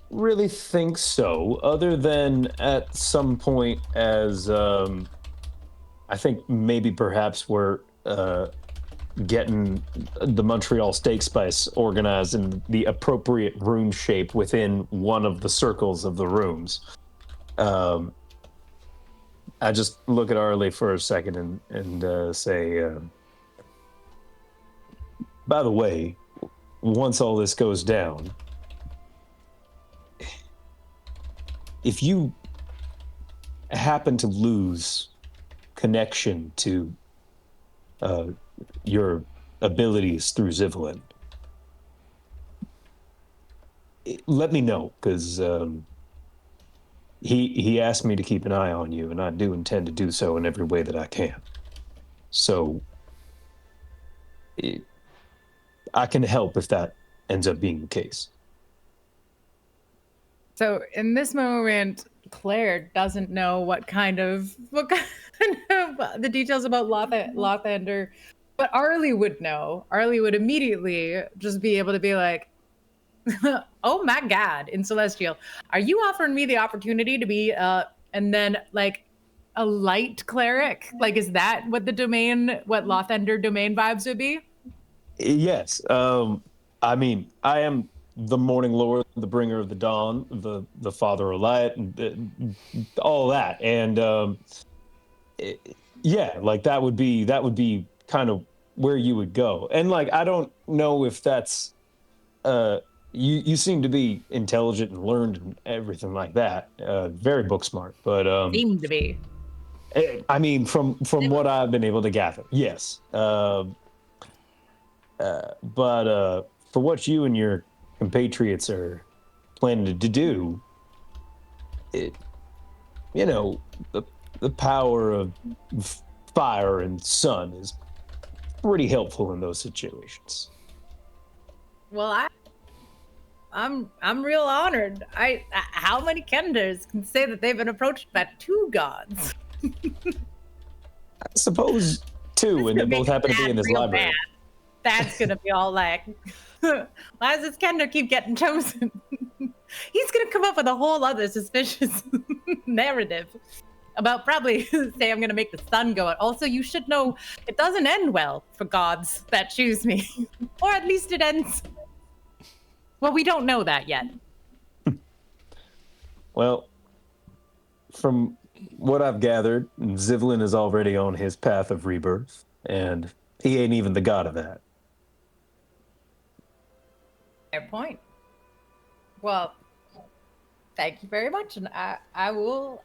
really think so, other than at some point as I think maybe perhaps we're getting the Montreal Steak Spice organized in the appropriate room shape within one of the circles of the rooms. I just look at Arlie for a second and say, by the way, once all this goes down, if you happen to lose connection to your abilities through Zivlin, let me know, because he asked me to keep an eye on you, and I do intend to do so in every way that I can. So I can help if that ends up being the case. So in this moment, Claire doesn't know what kind of the details about Lothander, but Arlie would know. Arlie would immediately just be able to be like, "Oh my God!" In Celestial, are you offering me the opportunity to be and then like a light cleric? Like, is that what Lothander domain vibes would be? Yes. I mean, I am the Morning Lord, the bringer of the dawn, the father of light, and all that. And yeah, like that would be kind of where you would go. And like I don't know if that's uh you seem to be intelligent and learned and everything like that. Very book smart. But Seem to be. I mean from what I've been able to gather, yes. But for what you and your compatriots are planning to do, it you know the power of fire and sun is pretty helpful in those situations. Well, I'm real honored. How many Kenders can say that they've been approached by two gods? I suppose two, and they Gonna make both happen to be Dad in this real library. bad. Dad's gonna be all like, "Why does this Kender keep getting chosen?" He's gonna come up with a whole other suspicious narrative about probably say I'm gonna make the sun go out. Also, you should know it doesn't end well for gods that choose me, or at least it ends. Well, we don't know that yet. Well, from what I've gathered, Zivlin is already on his path of rebirth, and he ain't even the god of that. Fair point. Well, thank you very much, and I will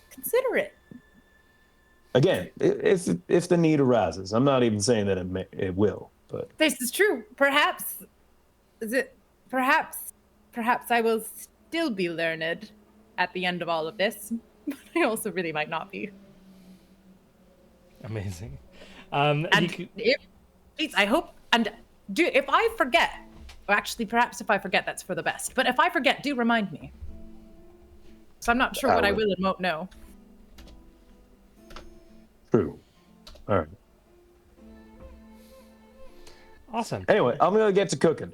consider it. Again, if the need arises, I'm not even saying that it will, but This is true. Perhaps perhaps I will still be learned at the end of all of this, but I also really might not be. Amazing. And please, I hope, and if I forget, or actually, perhaps if I forget, that's for the best. But if I forget, do remind me. So I'm not sure what I will and won't know. True. All right. Awesome. Anyway, I'm gonna get to cooking.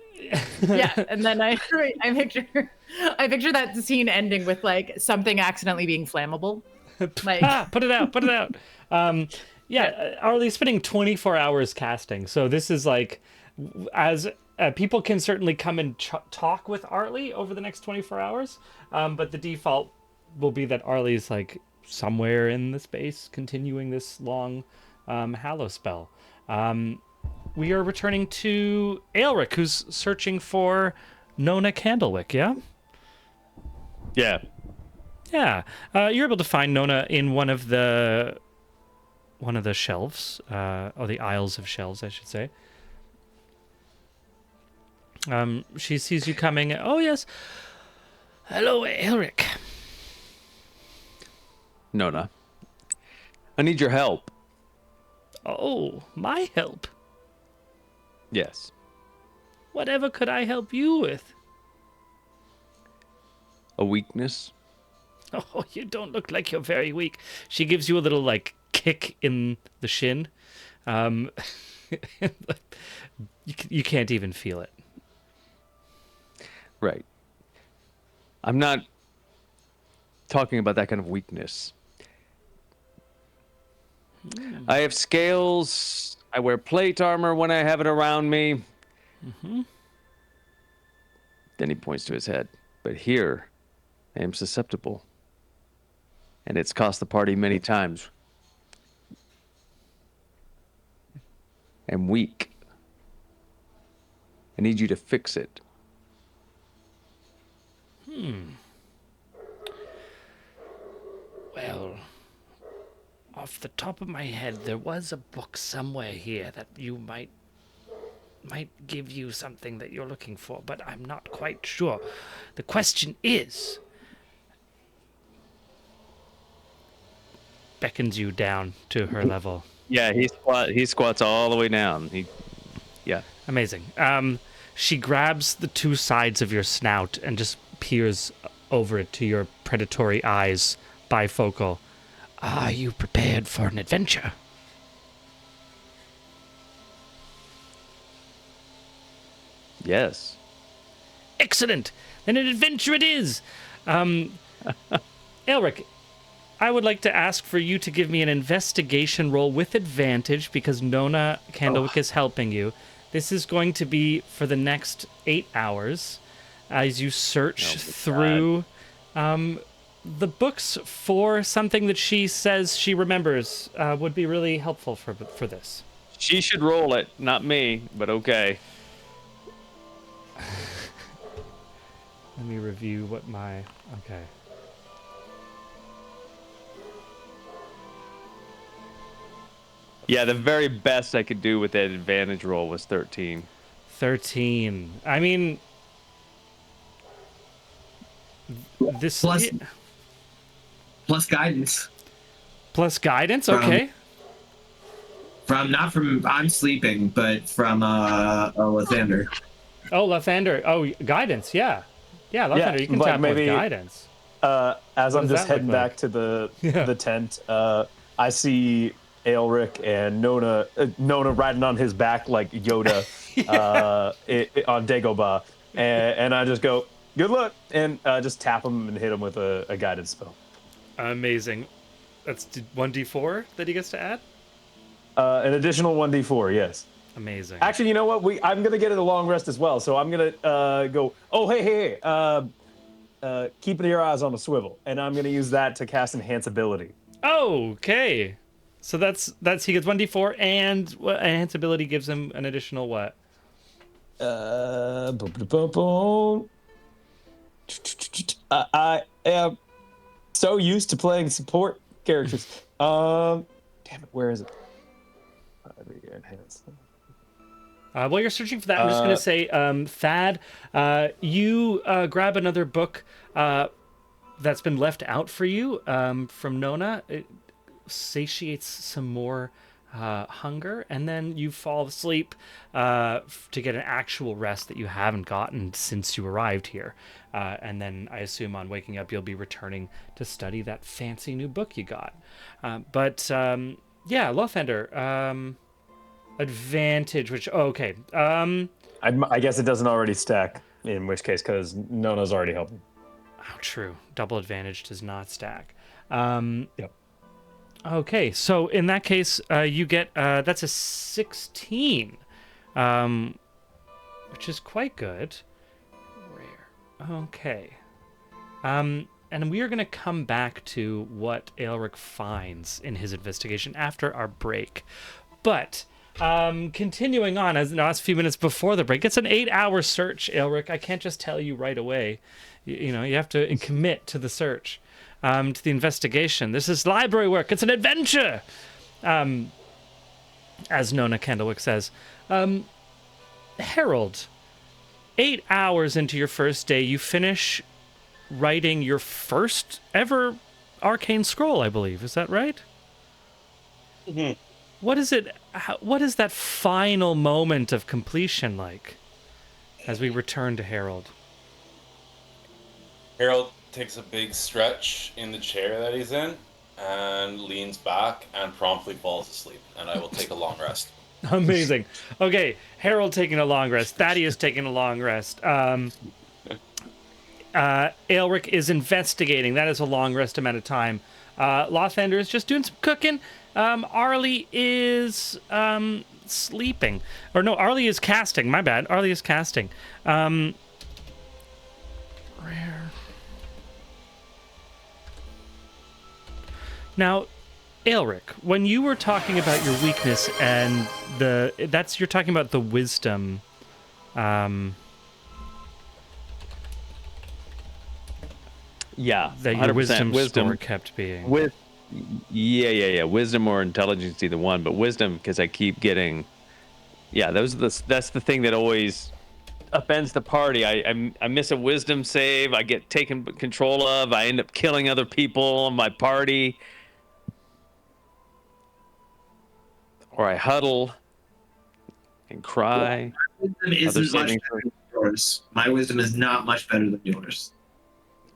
Yeah, and then I picture that scene ending with like something accidentally being flammable. Like, put it out, put it out. Yeah, Arlie's spending 24 hours casting, so this is like, as people can certainly come and talk with Arlie over the next 24 hours, but the default will be that Arlie's like somewhere in the space continuing this long Hallow spell. We are returning to Aelric, who's searching for Nona Candlewick, yeah? Yeah. Yeah. You're able to find Nona in one of the shelves, or the aisles of shelves, I should say. She sees you coming. Oh, yes. Hello, Aelric. Nona, I need your help. Oh, my help. Yes. Whatever could I help you with? A weakness? Oh, you don't look like you're very weak. She gives you a little, like, kick in the shin. You can't even feel it. Right. I'm not talking about that kind of weakness. I have scales. I wear plate armor when I have it around me. Mm-hmm. Then he points to his head. But here, I am susceptible. And it's cost the party many times. I'm weak. I need you to fix it. Well, off the top of my head, there was a book somewhere here that you might give you something that you're looking for, but I'm not quite sure. The question is, beckons you down to her level. Yeah, he squats all the way down. Yeah. Amazing. She grabs the two sides of your snout and just peers over it to your predatory eyes, bifocal. Are you prepared for an adventure? Yes. Excellent. Then an adventure it is. Elric, I would like to ask for you to give me an investigation roll with advantage because Nona Candlewick is helping you. This is going to be for the next 8 hours as you search through the books for something that she says she remembers would be really helpful for this. She should roll it, not me, but okay. Let me review what my... Okay. Yeah, the very best I could do with that advantage roll was 13. 13. I mean... This... Plus guidance. Plus guidance? Okay. Not from I'm sleeping, but from Lathander. Oh, Lathander. Oh, guidance, yeah. Yeah, Lathander, you can like tap maybe, with guidance. As I'm just heading back to Yeah. the tent, I see Aelric and Nona riding on his back like Yoda on Dagobah. And I just go, good luck, and just tap him and hit him with a guidance spell. Amazing. That's 1d4 that he gets to add? An additional 1d4, yes. Amazing. Actually, you know what? I'm gonna get it a long rest as well, so I'm gonna go. Oh, hey! Keeping your eyes on a swivel, and I'm gonna use that to cast enhance ability. Okay. So that's he gets 1d4, and enhance ability gives him an additional what? I am so used to playing support characters. Damn it, where is it? Enhance. While you're searching for that, I'm just going to say, Thad, you grab another book that's been left out for you from Nona. It satiates some more hunger, and then you fall asleep to get an actual rest that you haven't gotten since you arrived here. And then I assume on waking up, you'll be returning to study that fancy new book you got. Yeah, Lothander, advantage, which okay. I guess it doesn't already stack, in which case, because Nona's already helping. Oh, true. Double advantage does not stack. Yep. Okay, so in that case, you get that's a 16, which is quite good. Rare. Okay. And we are going to come back to what Aelric finds in his investigation after our break. But continuing on, as the last few minutes before the break, it's an 8-hour search, Aelric. I can't just tell you right away. You have to commit to the search, to the investigation. This is library work. It's an adventure, as Nona Candlewick says. Harold, 8 hours into your first day, you finish writing your first ever arcane scroll, I believe. Is that right? Mm-hmm. What is it? What is that final moment of completion like as we return to Harold? Harold takes a big stretch in the chair that he's in and leans back and promptly falls asleep, and I will take a long rest. Amazing. Okay, Harold taking a long rest. Thaddeus taking a long rest. Aelric is investigating. That is a long rest amount of time. Lothander is just doing some cooking. Arlie is sleeping. Or no, Arlie is casting. My bad. Arlie is casting. Rare. Now, Aelric, when you were talking about your weakness and you're talking about the wisdom. Yeah, that your 100%. wisdom score kept being. Yeah. Wisdom or intelligence, either one. But wisdom, because I keep getting. Yeah, that's the thing that always upends the party. I miss a wisdom save. I get taken control of. I end up killing other people in my party. Or I huddle and cry. My wisdom isn't much better than yours. My wisdom is not much better than yours.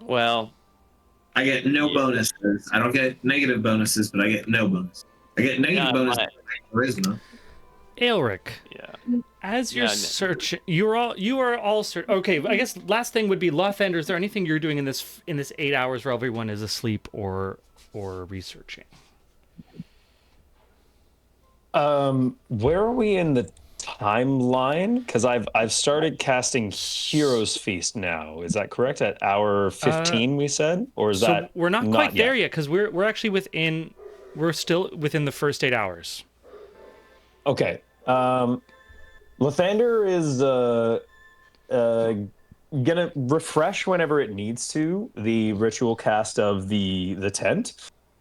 Well, I get no bonuses. I don't get negative bonuses, but I get no bonus. I get negative bonuses for charisma. Aelric, Yeah. as you're Yeah, searching, you are all okay. I guess last thing would be Lothander. Is there anything you're doing in this 8 hours where everyone is asleep or researching? Where are we in the timeline? Because I've started casting Heroes Feast now. Is that correct? At hour 15, we said, or is So that we're not not quite there yet? yet because we're actually within. We're still within the first 8 hours. Okay. Lathander is gonna refresh whenever it needs to the ritual cast of the tent.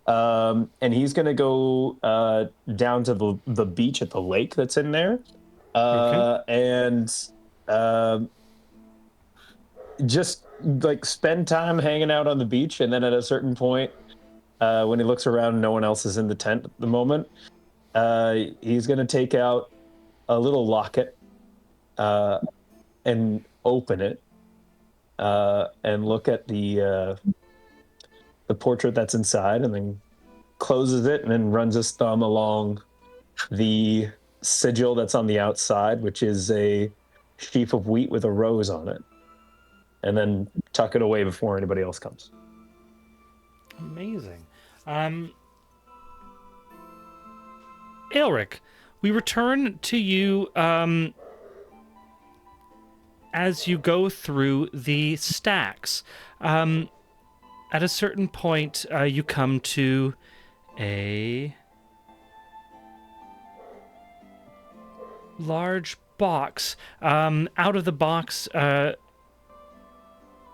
And he's gonna go down to the beach at the lake that's in there. Okay. And just like spend time hanging out on the beach, and then at a certain point, when he looks around, no one else is in the tent at the moment. He's gonna take out a little locket and open it and look at the portrait that's inside, and then closes it, and then runs his thumb along the sigil that's on the outside, which is a sheaf of wheat with a rose on it, and then tuck it away before anybody else comes. Amazing. Aelric, we return to you as you go through the stacks. At a certain point, you come to a large box. Out of the box,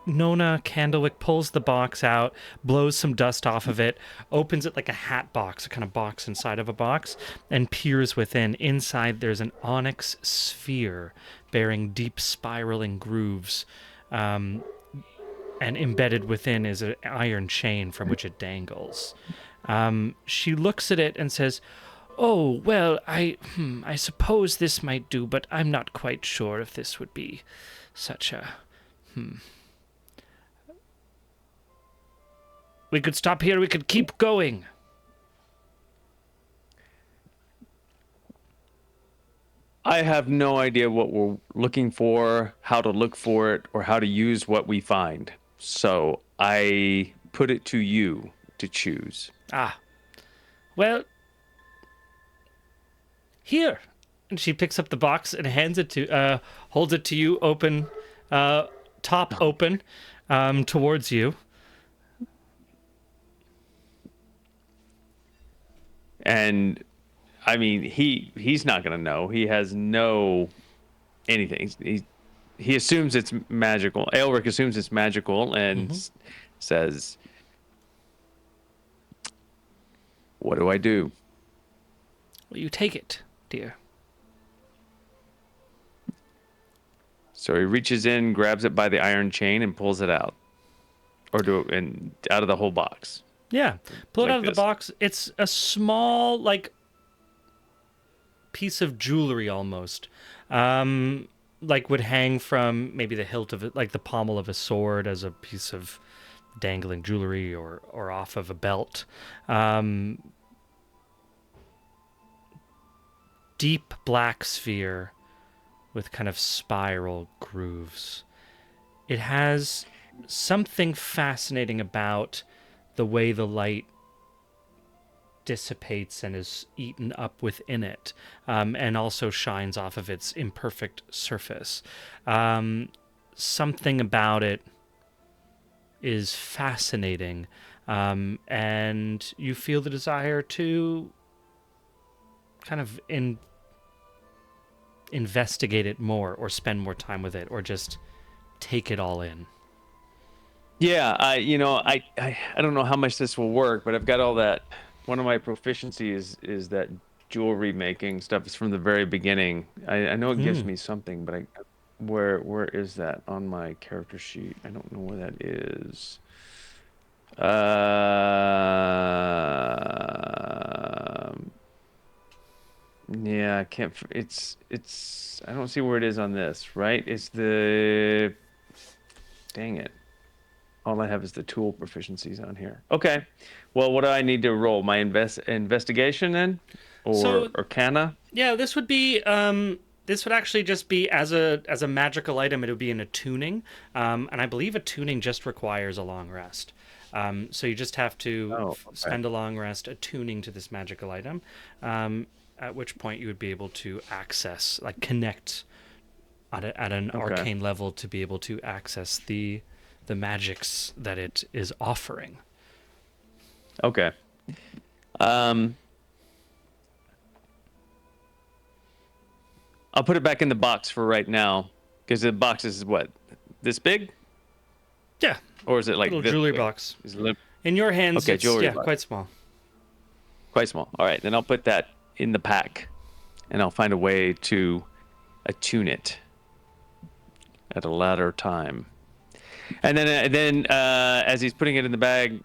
Nona Candlewick pulls the box out, blows some dust off of it, opens it like a hat box, a kind of box inside of a box, and peers within. Inside, there's an onyx sphere bearing deep spiraling grooves, and embedded within is an iron chain from which it dangles. She looks at it and says, "Oh, well, I suppose this might do, but I'm not quite sure if this would be such a... We could stop here, we could keep going." I have no idea what we're looking for, how to look for it, or how to use what we find. So I put it to you to choose. Ah. Well, here. And she picks up the box and hands it to, holds it to you, open, top open, towards you. And I mean, he's not gonna know. He has no anything. He assumes it's magical. Aelric assumes it's magical and says, "What do I do?" Well, you take it, dear. So he reaches in, grabs it by the iron chain, and pulls it out, out of the whole box. Yeah, pull it Like out of the this. box. It's a small, like, piece of jewelry almost. Like would hang from maybe the hilt of it, like the pommel of a sword as a piece of dangling jewelry or off of a belt. Deep black sphere with kind of spiral grooves. It has something fascinating about the way the light dissipates and is eaten up within it, and also shines off of its imperfect surface. Something about it is fascinating, and you feel the desire to kind of investigate it more, or spend more time with it, or just take it all in. Yeah, I don't know how much this will work, but I've got all that. One of my proficiencies is that jewelry making stuff. Is from the very beginning. I know it gives me something, but where is that on my character sheet? I don't know where that is. Yeah, I can't. It's. I don't see where it is on this. Right? It's the. Dang it. All I have is the tool proficiencies on here. Okay. Well, what do I need to roll? My investigation then? or arcana? Yeah, this would be this would actually just be as a magical item. It would be in attuning, and I believe attuning just requires a long rest. So you just have to spend a long rest attuning to this magical item, at which point you would be able to access, like connect at an arcane level to be able to access the magics that it is offering. Okay. I'll put it back in the box for right now, because the box is what, this big? Yeah. Or is it like little this jewelry big? box? Is it In your hands, Okay, it's jewelry box. quite small. Quite small. All right, then I'll put that in the pack, and I'll find a way to attune it at a later time. And then as he's putting it in the bag,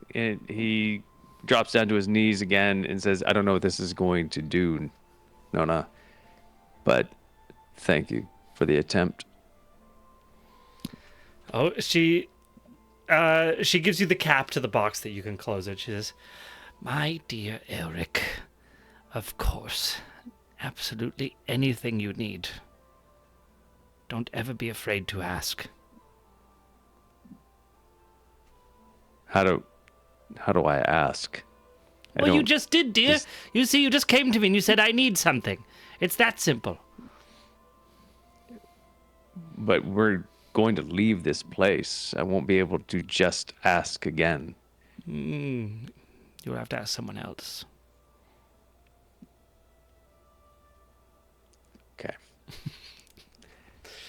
he drops down to his knees again and says, "I don't know what this is going to do, Nona, but thank you for the attempt." Oh, she gives you the cap to the box that you can close it. She says, "My dear Elric, of course, absolutely anything you need. Don't ever be afraid to ask." How do I ask? Well, you just did, dear. You see, you just came to me and you said, "I need something." It's that simple. But we're going to leave this place. I won't be able to just ask again. You'll have to ask someone else. Okay.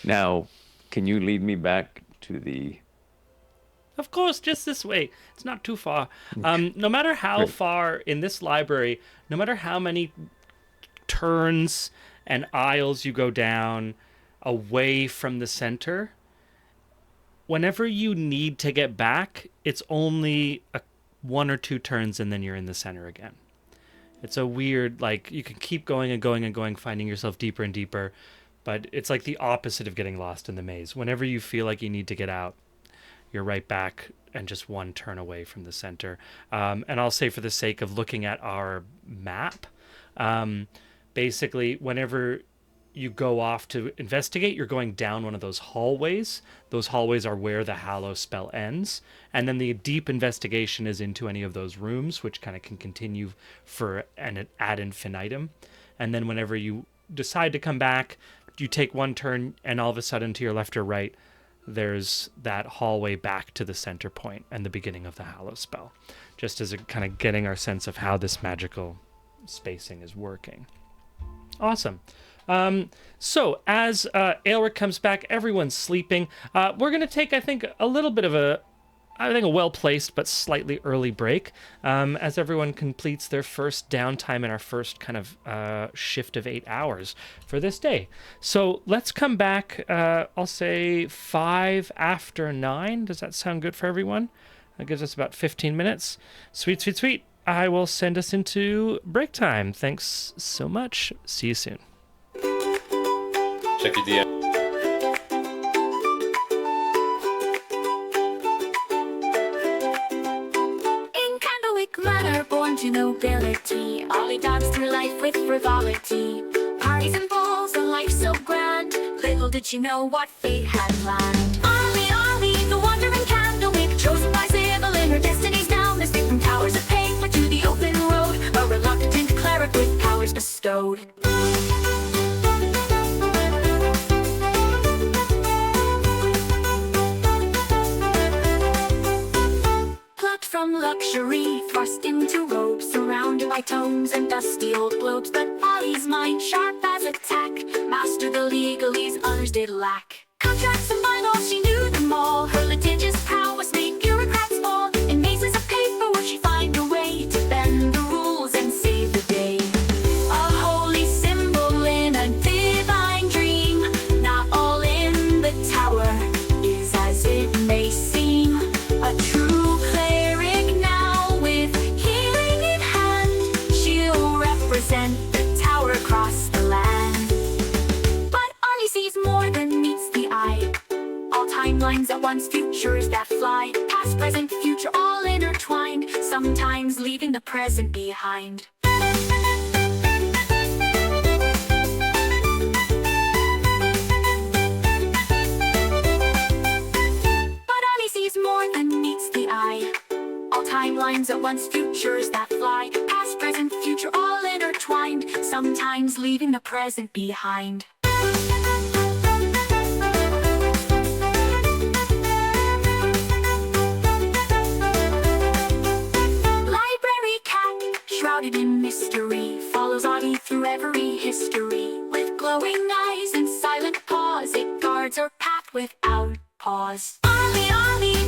Now, can you lead me back to the... Of course, just this way. It's not too far. No matter how far in this library, no matter how many turns and aisles you go down away from the center, whenever you need to get back, it's only one or two turns and then you're in the center again. It's a weird, like, you can keep going and going and going, finding yourself deeper and deeper, but it's like the opposite of getting lost in the maze. Whenever you feel like you need to get out, you're right back and just one turn away from the center. And I'll say, for the sake of looking at our map, basically, whenever you go off to investigate, you're going down one of those hallways. Those hallways are where the Hallow spell ends. And then the deep investigation is into any of those rooms, which kind of can continue for an ad infinitum. And then whenever you decide to come back, you take one turn, and all of a sudden, to your left or right, there's that hallway back to the center point and the beginning of the Hallow spell, just as a kind of getting our sense of how this magical spacing is working. Awesome. So as Aelric comes back, everyone's sleeping. We're going to take, I think, a little bit of a well-placed but slightly early break as everyone completes their first downtime in our first kind of shift of 8 hours for this day. So let's come back, I'll say 5 after 9. Does that sound good for everyone? That gives us about 15 minutes. Sweet, sweet, sweet. I will send us into break time. Thanks so much. See you soon. Check your DM. Manor, born to nobility, Ollie danced through life with frivolity. Parties and balls, a life so grand. Little did she know what fate had planned. Ollie, the wandering candlemaker, chosen by Sybil in her destiny's down. Escaped from towers of paper to the open road, a reluctant cleric with powers bestowed. From luxury, thrust into robes, surrounded by tomes and dusty old globes. But Ollie's mind, sharp as a tack, mastered the legalese others did lack. Contracts and bylaws, she knew them all. Her litigious prowess made bureaucrats fall. In mazes of paper would she find a way to bend the rules and save the day. A holy symbol in a divine dream. Not all in the tower is as it may seem. A true the tower across the land. But Arnie sees more than meets the eye. All timelines at once, futures that fly. Past, present, future, all intertwined. Sometimes leaving the present behind. timelines at once, futures that fly, past, present, future, all intertwined, sometimes leaving the present behind. Library cat, shrouded in mystery, follows Audie through every history. With glowing eyes and silent paws, it guards her path without pause. Ollie,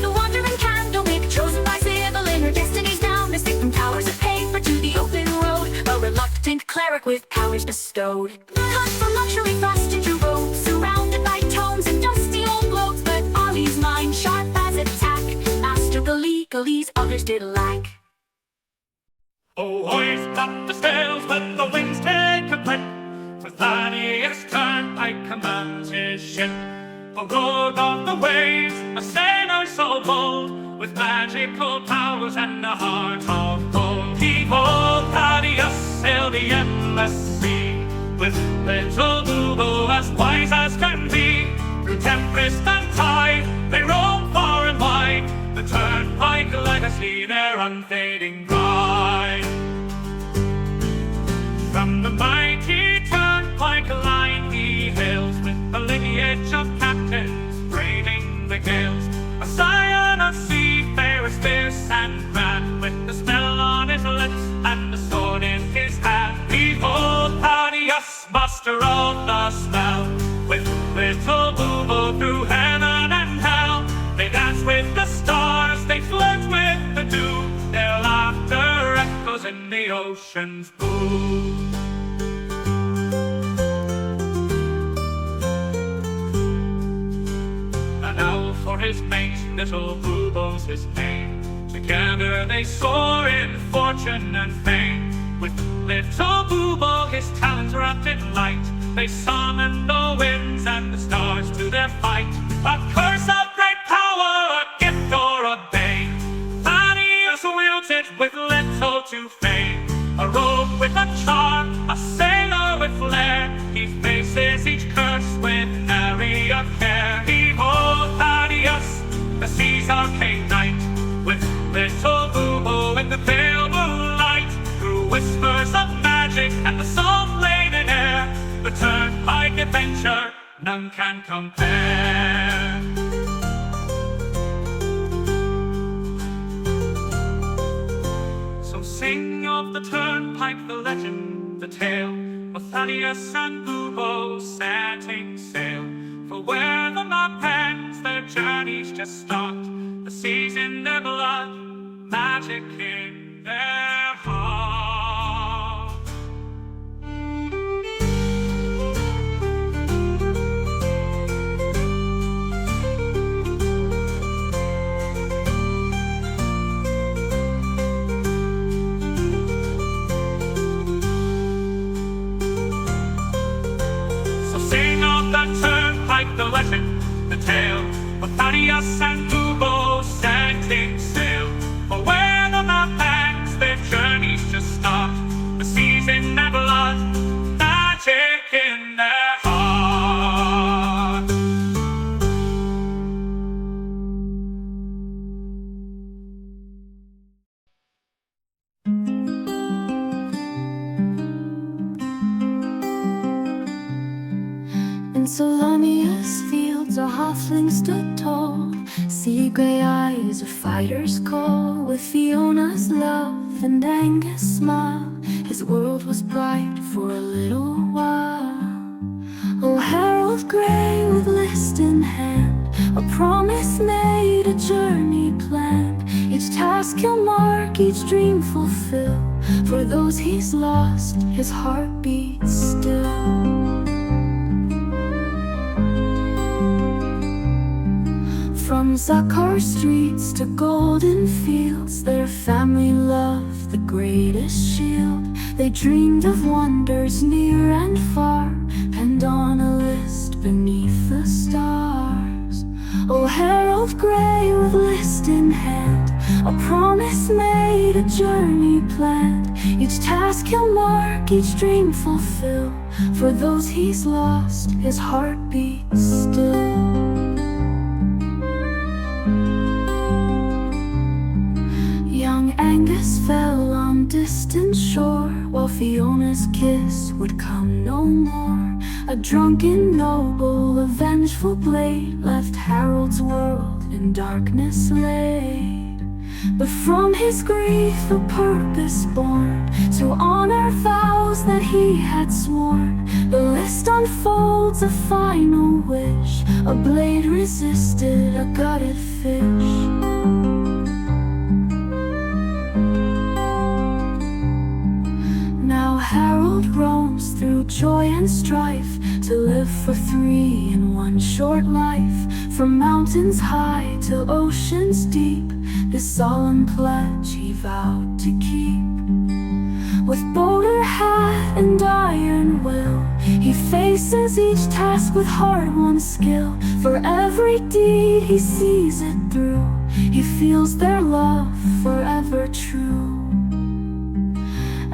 the wandering candlemaker, chosen by Sybil in her destiny's now, mystic from towers of paper to the open road, a reluctant cleric with powers bestowed. Cut from luxury frost into robes, surrounded by tomes and dusty old globes, but Ollie's mind sharp as a tack, mastered the legalese others did lack. Oh, hoist up the sails, let the winds take a breath. For Thaddeus Turnpike commands his ship. A lord of the waves, a sailor so bold, with magical powers and a heart of gold. Behold, Thaddeus sailed the endless sea, with little Lubo as wise as can be. Through tempest and tide, they roam far and wide, the Turnpike legacy, their unfading pride. From the mighty Turnpike line he hails, with a lineage of captains braving the gales. A scion of seafarers fierce and grand, with the smell on his lips and the sword in his hand. Behold Thaddeus, master of the spell, with little Lubo through heaven and hell. They dance with the stars, they flirt with the dew, their laughter echoes in the ocean's blue. And now for his mate, little Lubo's his name. Together they soar in fortune and fame. With little Lubo, his talons wrapped in light, they summon the winds and the stars to their fight. A curse of great power, a gift or a bane, Thaddeus wields it with little to fame. A rogue with a charm, a sailor with flair, he faces each curse with nary a care. Behold Thaddeus, the sea's arcane knight, with little Lubo in the pale moonlight. Through whispers of magic and the salt-laden air, the Turnpike adventure none can compare. So sing of the Turnpike, the legend, the tale, of Thaddeus and Lubo setting sail. For where the map ends, their journeys just start. The seas in their blood, magic in their heart. So sing of the Turnpike, the legend, the tale, of Thaddeus and Lubo setting sail. For where the map ends, their journeys just start. The seas in their blood, magic in their heart. In Salonia's fields a halfling stood tall, sea grey eyes, a fighter's call. With Fiona's love and Angus' smile, his world was bright for a little while. Oh, Harold Grey with list in hand, a promise made, a journey planned. Each task he'll mark, each dream fulfill. For those he's lost, his heart beats still. From Zakar streets to golden fields, their family loved the greatest shield. They dreamed of wonders near and far, and on a list beneath the stars. Oh, Harold Grey with list in hand, a promise made, a journey planned. Each task he'll mark, each dream fulfill. For those he's lost, his heart beats still. Young darkness fell on distant shore, while Fiona's kiss would come no more. A drunken noble, a vengeful blade, left Harold's world in darkness laid. But from his grief a purpose born, to honor vows that he had sworn. The list unfolds a final wish, a blade resisted a gutted fish. Now Harold roams through joy and strife, to live for three in one short life. From mountains high to oceans deep, this solemn pledge he vowed to keep. With bolder hat and iron will, he faces each task with hard-won skill. For every deed he sees it through, he feels their love forever true.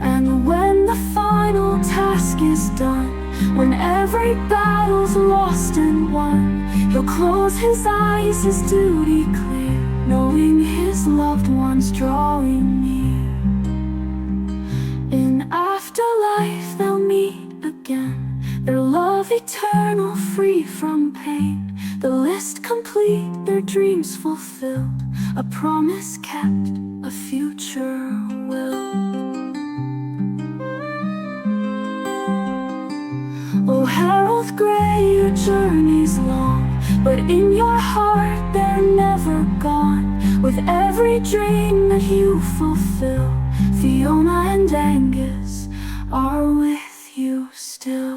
And when the final task is done, when every battle's lost and won, he'll close his eyes, his duty clear, knowing his loved ones drawing near. In afterlife they'll meet again, their love eternal, free from pain. The list complete, their dreams fulfilled, a promise kept, a future will. Oh, Harold Gray, your journey's long, but in your heart they're never gone. With every dream that you fulfill, Fiona and Angus are with you still.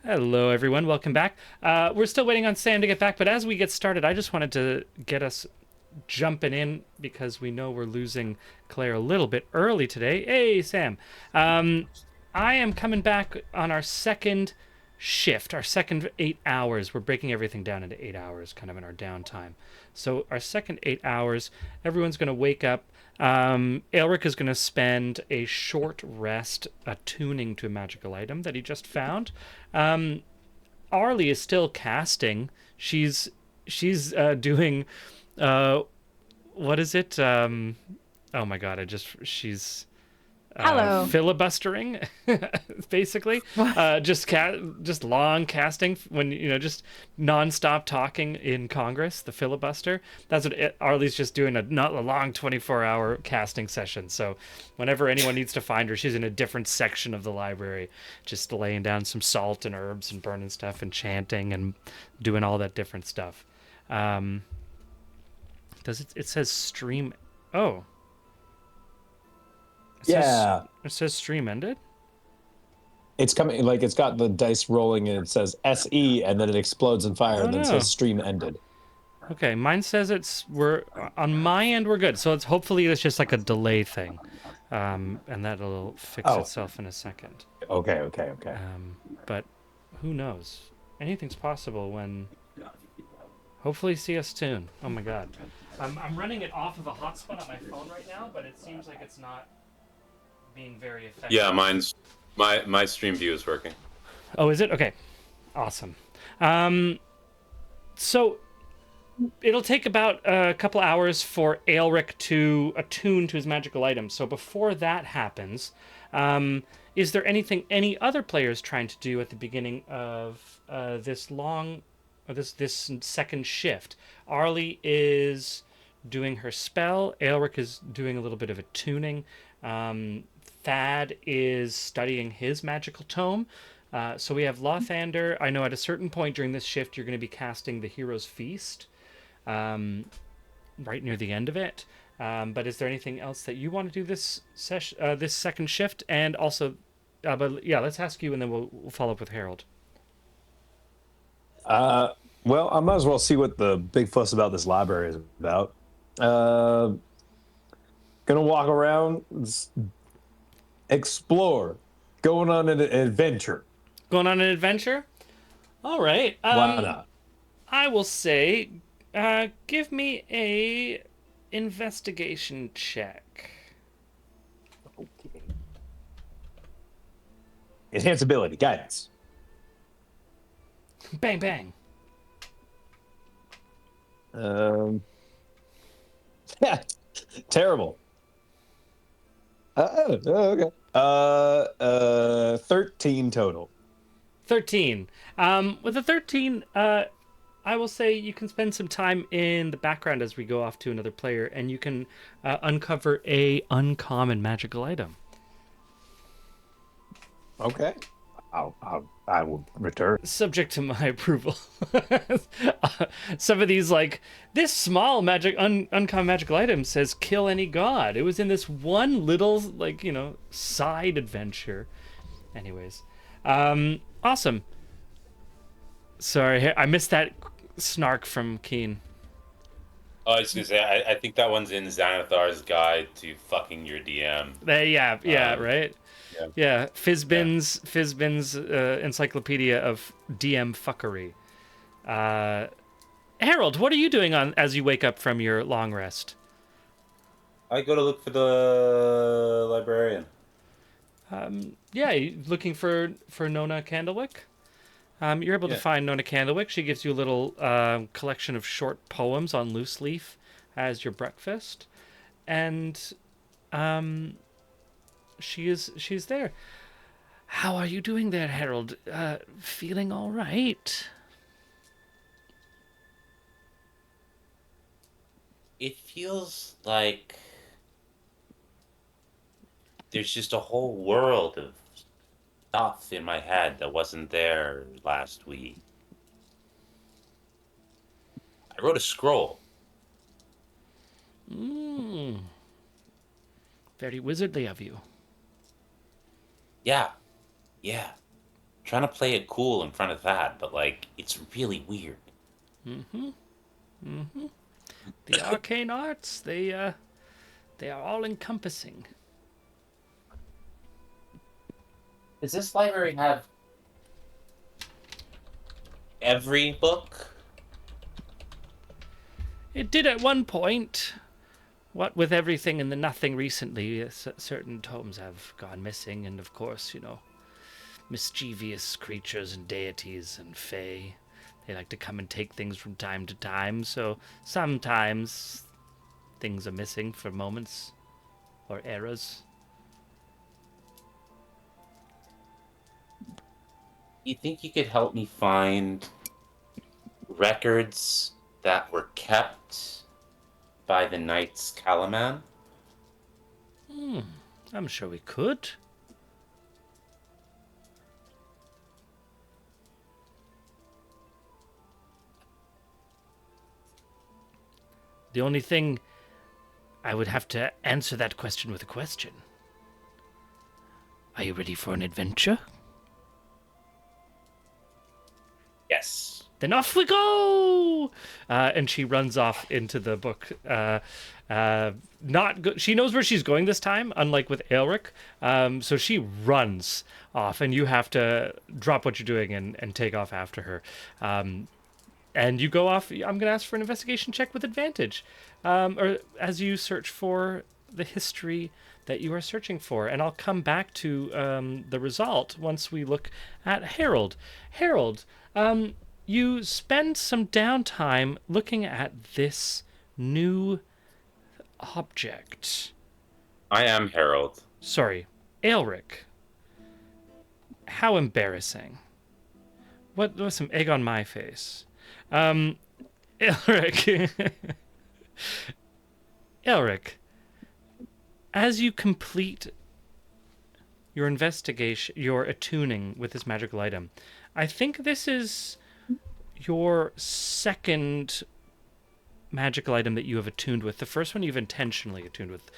Hello, everyone. Welcome back. We're still waiting on Sam to get back, but as we get started, I just wanted to get us jumping in because we know we're losing Claire a little bit early today. Hey, Sam. I am coming back on our second shift, our second 8 hours. We're breaking everything down into 8 hours, kind of in our downtime. So our second 8 hours, everyone's going to wake up. Aelric is going to spend a short rest attuning to a magical item that he just found. Arlie is still casting. She's doing what is it? Oh my god! she's Hello. filibustering, basically. Just long casting when just nonstop talking in Congress. The filibuster. That's what Arlie's just doing. Not a long 24-hour casting session. So whenever anyone needs to find her, she's in a different section of the library, just laying down some salt and herbs and burning stuff and chanting and doing all that different stuff. Does it says stream? Oh. It says stream ended? It's coming, like it's got the dice rolling and it says SE and then it explodes in fire and then says stream ended. Okay, mine says we're on my end we're good. So hopefully it's just like a delay thing. And that'll fix itself in a second. Okay. But who knows? Anything's possible when hopefully see us soon. Oh my god. I'm running it off of a hotspot on my phone right now, but it seems like it's not being very effective. Yeah, my stream view is working. Oh, is it? Okay. Awesome. So it'll take about a couple hours for Aelric to attune to his magical items. So before that happens, is there anything any other players trying to do at the beginning of this second shift? Arlie is doing her spell. Aelric is doing a little bit of a tuning. Thad is studying his magical tome. So we have Lothander. I know at a certain point during this shift, you're going to be casting the Hero's Feast right near the end of it. But is there anything else that you want to do this second shift? And also, but yeah, let's ask you and then we'll follow up with Harold. Well, I might as well see what the big fuss about this library is about. Gonna walk around, explore, going on an adventure. Going on an adventure? All right. Why not? I will say, give me a investigation check. Okay. Enhance ability, guidance. Bang bang. Yeah, terrible. Okay. 13 total. 13. With a 13, I will say you can spend some time in the background as we go off to another player, and you can uncover a uncommon magical item. Okay. I will return. Subject to my approval. Some of these, like, this small uncommon magical item says kill any god. It was in this one little, like, side adventure. Anyways. Awesome. Sorry, I missed that snark from Keen. Oh, I was gonna say, I think that one's in Xanathar's Guide to Fucking Your DM. Yeah, right? Yeah, Fizbin's Encyclopedia of DM Fuckery. Harold, what are you doing as you wake up from your long rest? I go to look for the librarian. Yeah, looking for Nona Candlewick. You're able to find Nona Candlewick. She gives you a little collection of short poems on loose leaf as your breakfast, and she's there. How are you doing there, Harold? Feeling all right? It feels like there's just a whole world of stuff in my head that wasn't there last week. I wrote a scroll. Very wizardly of you. Yeah. trying to play it cool in front of that, but like it's really weird. The arcane arts, they are all encompassing. Does this library have every book? It did at one point. What with everything and the nothing recently, certain tomes have gone missing, and of course, mischievous creatures and deities and fae. They like to come and take things from time to time, so sometimes things are missing for moments or eras. You think you could help me find records that were kept by the Knights Calaman? I'm sure we could. The only thing, I would have to answer that question with a question. Are you ready for an adventure? Yes. Then off we go! And she runs off into the book. She knows where she's going this time, unlike with Aelric. So she runs off, and you have to drop what you're doing and take off after her. And you go off. I'm going to ask for an investigation check with advantage, or as you search for the history that you are searching for. And I'll come back to the result once we look at Harold. Harold, you spend some downtime looking at this new object. I am Harold. Sorry, Aelric. How embarrassing. What was some egg on my face? Aelric. Aelric, as you complete your investigation, your attuning with this magical item, I think this is your second magical item that you have attuned with. The first one you've intentionally attuned with.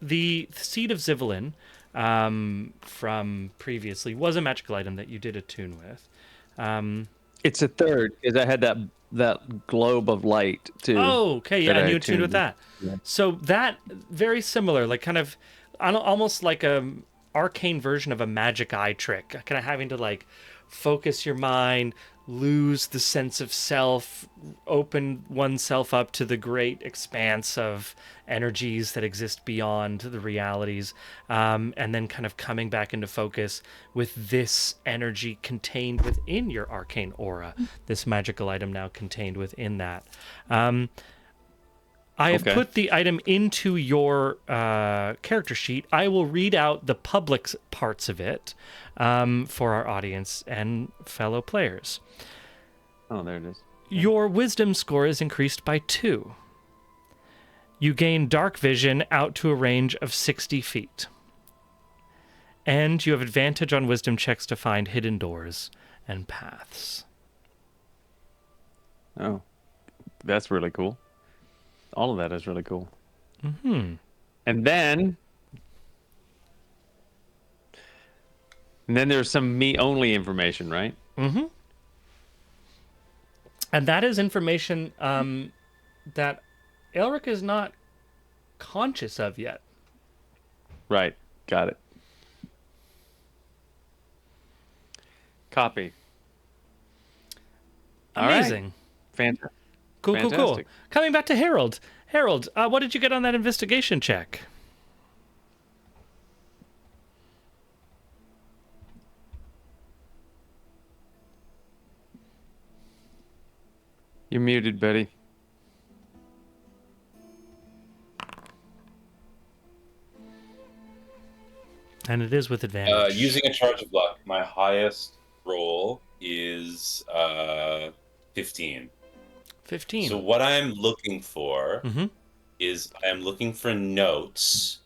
The Seed of Zivelin from previously was a magical item that you did attune with. It's a third because I had that globe of light too. Oh, okay, yeah, and you attuned with that. Yeah. So that very similar, like kind of almost like a arcane version of a magic eye trick, kind of having to like focus your mind, lose the sense of self, open oneself up to the great expanse of energies that exist beyond the realities, and then kind of coming back into focus with this energy contained within your arcane aura, this magical item now contained within that. I have put the item into your character sheet. I will read out the public parts of it for our audience and fellow players. Oh, there it is. Your wisdom score is increased by 2. You gain dark vision out to a range of 60 feet. And you have advantage on wisdom checks to find hidden doors and paths. Oh, that's really cool. All of that is really cool. Mm-hmm. And then there's some me-only information, right? Mm-hmm. And that is information that Aelric is not conscious of yet. Right. Got it. Copy. Amazing. All right. Fantastic. Cool. Coming back to Harold. Harold, what did you get on that investigation check? You're muted, buddy. And it is with advantage. Using a charge of luck, my highest roll is 15. 15. So what I'm looking for Mm-hmm. is I am looking for notes.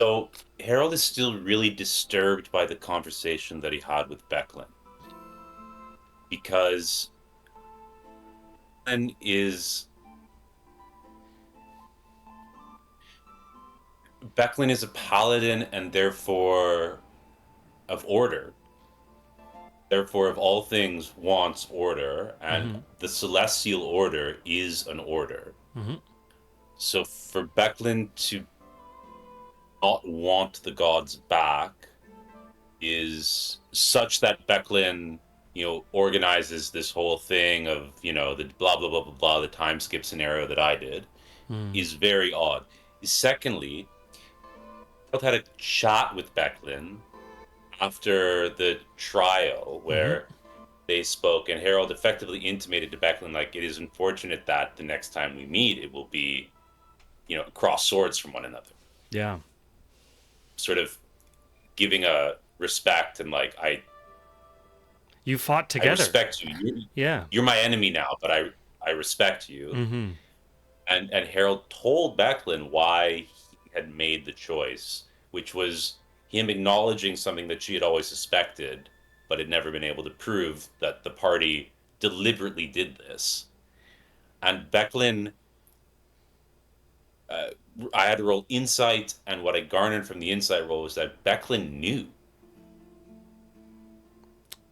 So Harold is still really disturbed by the conversation that he had with Becklin. Because Becklin is a paladin and therefore of order. Therefore, of all things, wants order, and the celestial order is an order. So for Becklin to not want the gods back is such that Becklin, organizes this whole thing of, the blah, blah, blah, blah, blah, the time skip scenario that I did, is very odd. Secondly, Harold had a chat with Becklin after the trial where they spoke, and Harold effectively intimated to Becklin, like, it is unfortunate that the next time we meet, it will be, cross swords from one another. Yeah. Sort of giving a respect and like, You fought together. I respect you. You're my enemy now, but I respect you. And Harold told Becklin why he had made the choice, which was him acknowledging something that she had always suspected, but had never been able to prove, that the party deliberately did this. And Becklin, I had to roll insight, and what I garnered from the insight roll was that Becklin knew.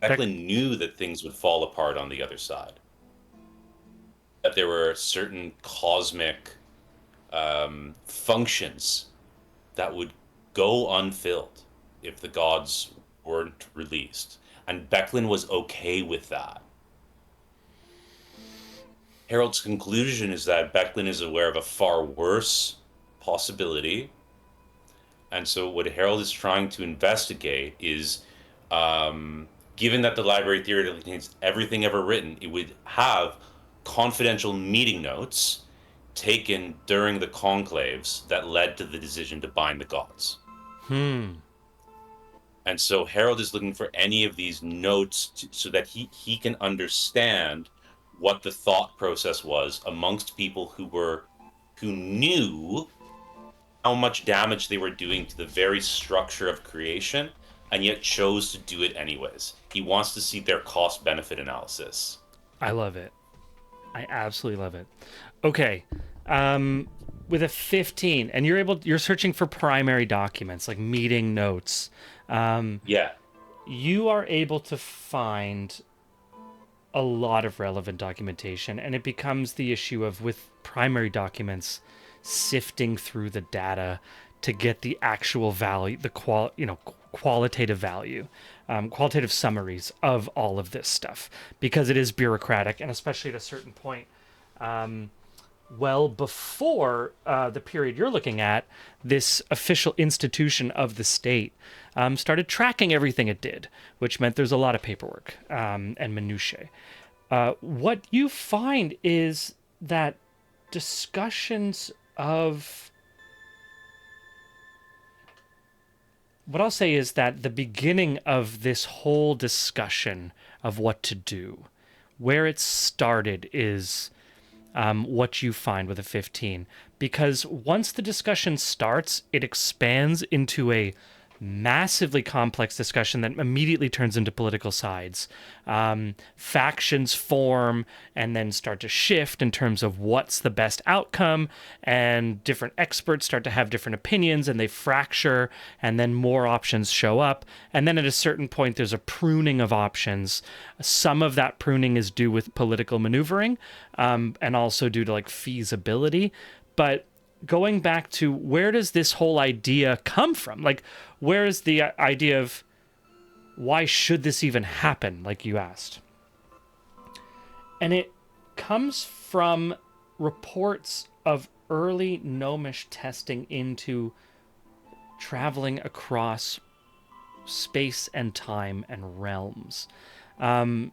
Becklin knew that things would fall apart on the other side. That there were certain cosmic functions that would go unfilled if the gods weren't released. And Becklin was okay with that. Harold's conclusion is that Becklin is aware of a far worse possibility. And so what Harold is trying to investigate is, given that the library theoretically contains everything ever written, it would have confidential meeting notes taken during the conclaves that led to the decision to bind the gods. And so Harold is looking for any of these notes so that he can understand what the thought process was amongst people who knew how much damage they were doing to the very structure of creation, and yet chose to do it anyways. He wants to see their cost-benefit analysis. I love it. I absolutely love it. Okay. With a 15, and you're searching for primary documents, like meeting notes. You are able to find a lot of relevant documentation, and it becomes the issue of, with primary documents, sifting through the data to get the actual value, the qualitative value, qualitative summaries of all of this stuff, because it is bureaucratic, and especially at a certain point, well before the period you're looking at, this official institution of the state started tracking everything it did, which meant there's a lot of paperwork and minutiae. What you find is that discussions of... What I'll say is that the beginning of this whole discussion of what to do, where it started, is what you find with a 15. Because once the discussion starts, it expands into a massively complex discussion that immediately turns into political sides. Factions form and then start to shift in terms of what's the best outcome, and different experts start to have different opinions, and they fracture, and then more options show up. And then at a certain point, there's a pruning of options. Some of that pruning is due with political maneuvering, and also due to like feasibility. But going back to, where does this whole idea come from? Like, where is the idea of why should this even happen, like you asked? And it comes from reports of early gnomish testing into traveling across space and time and realms. Time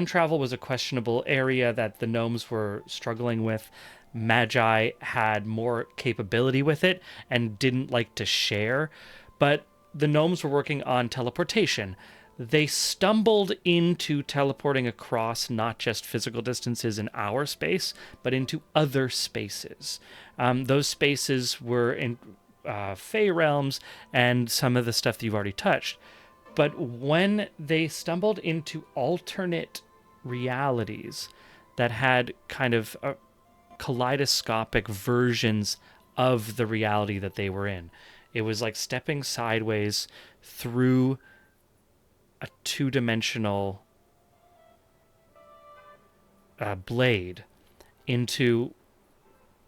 travel was a questionable area that the gnomes were struggling with. Magi had more capability with it and didn't like to share, but the gnomes were working on teleportation. They stumbled into teleporting across not just physical distances in our space, but into other spaces. Those spaces were in Fey realms and some of the stuff that you've already touched. But when they stumbled into alternate realities that had kind of kaleidoscopic versions of the reality that they were in, it was like stepping sideways through a two-dimensional blade into,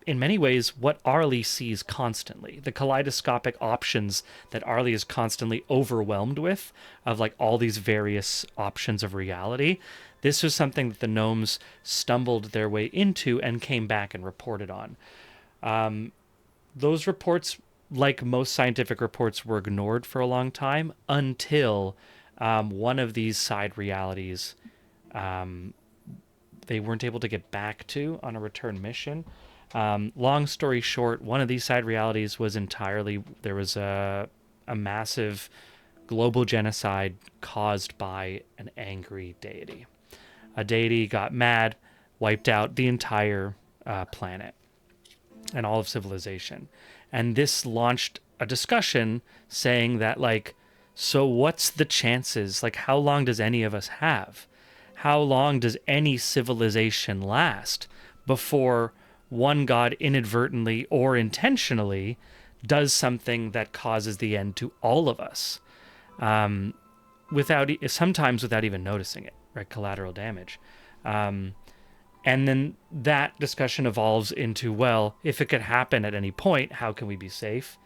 in many ways, what Arlie sees constantly. The kaleidoscopic options that Arlie is constantly overwhelmed with, of like all these various options of reality. This was something that the gnomes stumbled their way into and came back and reported on. Those reports, like most scientific reports, were ignored for a long time until one of these side realities they weren't able to get back to on a return mission. Long story short, one of these side realities was there was a massive global genocide caused by an angry deity. A deity got mad, wiped out the entire planet and all of civilization. And this launched a discussion saying that, like, so what's the chances? Like, how long does any of us have? How long does any civilization last before one god inadvertently or intentionally does something that causes the end to all of us, sometimes without even noticing it, right? Collateral damage. And then that discussion evolves into, well, if it could happen at any point, how can we be safe?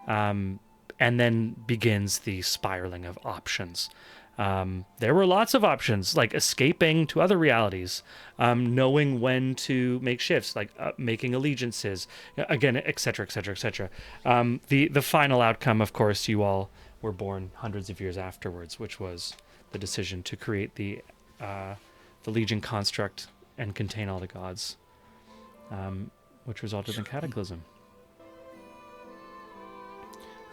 And then begins the spiraling of options. There were lots of options, like escaping to other realities, knowing when to make shifts, like making allegiances, again, et cetera, et cetera, et cetera. The final outcome, of course, you all were born hundreds of years afterwards, which was the decision to create the Legion construct and contain all the gods, which resulted in Cataclysm.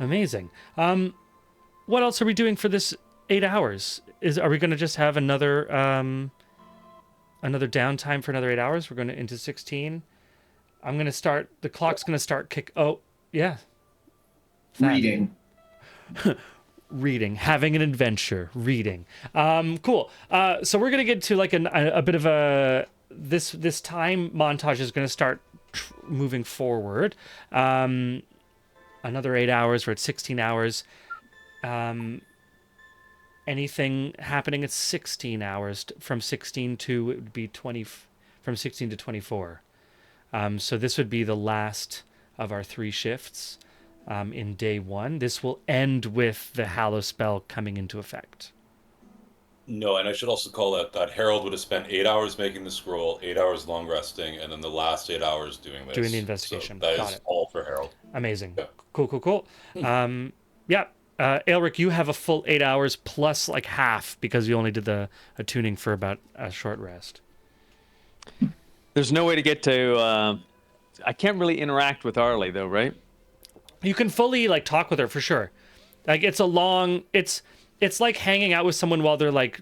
Amazing. What else are we doing for this 8 hours? Are we going to just have another downtime for another 8 hours? We're going to into 16. I'm going to start. The clock's going to start kick. Oh, yeah. Reading. Reading, having an adventure, reading. Cool. So we're going to get to like a bit of a this time montage is going to start moving forward. Another 8 hours. We're at 16 hours. Anything happening at 16 hours from 16 to, it would be 20, from 16 to 24. So this would be the last of our 3 shifts in day 1. This will end with the Hallow spell coming into effect. No, and I should also call out that Harold would have spent 8 hours making the scroll, 8 hours long resting, and then the last 8 hours doing this. Doing the investigation. So that Got is it. all for Harold. Amazing. Yeah. Cool. Yeah. Aelric, you have a full 8 hours plus like half because you only did the attuning for about a short rest. There's no way to get to. I can't really interact with Arlie though, right? You can fully like talk with her for sure. Like it's a long. It's like hanging out with someone while they're like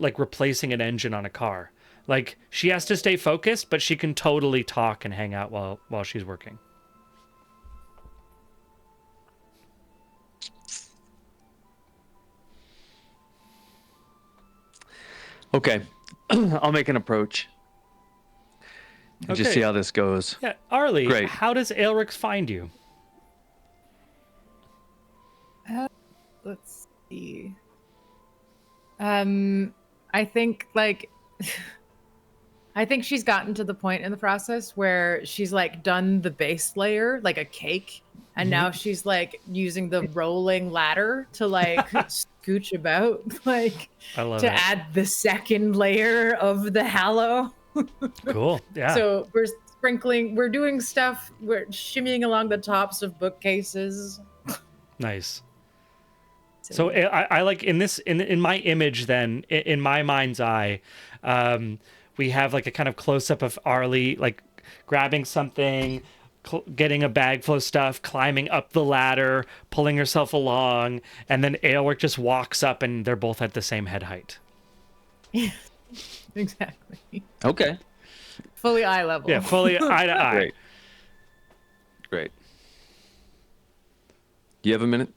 replacing an engine on a car. Like she has to stay focused, but she can totally talk and hang out while she's working. Okay, I'll make an approach. And just see how this goes. Yeah, Arlie, Great. How does Aelric find you? Let's see. I think like I think she's gotten to the point in the process where she's like done the base layer like a cake, and now she's like using the rolling ladder to like scooch about, like to add the second layer of the Hallow. Cool. Yeah. So we're sprinkling, we're doing stuff, we're shimmying along the tops of bookcases. Nice. So I like in my image then, in my mind's eye, we have like a kind of close up of Arlie like grabbing something, getting a bag full of stuff, climbing up the ladder, pulling herself along, and then Aelric just walks up and they're both at the same head height. Yeah, exactly. Okay. Fully eye level. Yeah, fully eye to eye. Great. Do you have a minute?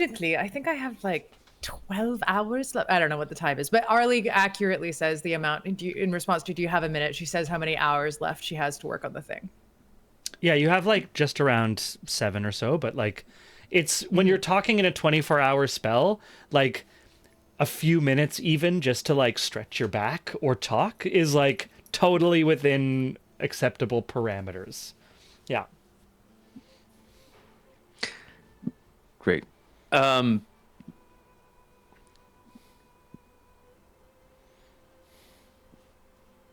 I think I have like 12 hours left. I don't know what the time is, but Arlie accurately says the amount. In response to, do you have a minute? She says how many hours left she has to work on the thing. Yeah, you have like just around 7 or so, but like it's when you're talking in a 24-hour spell, like a few minutes even just to like stretch your back or talk is like totally within acceptable parameters. Yeah. Great.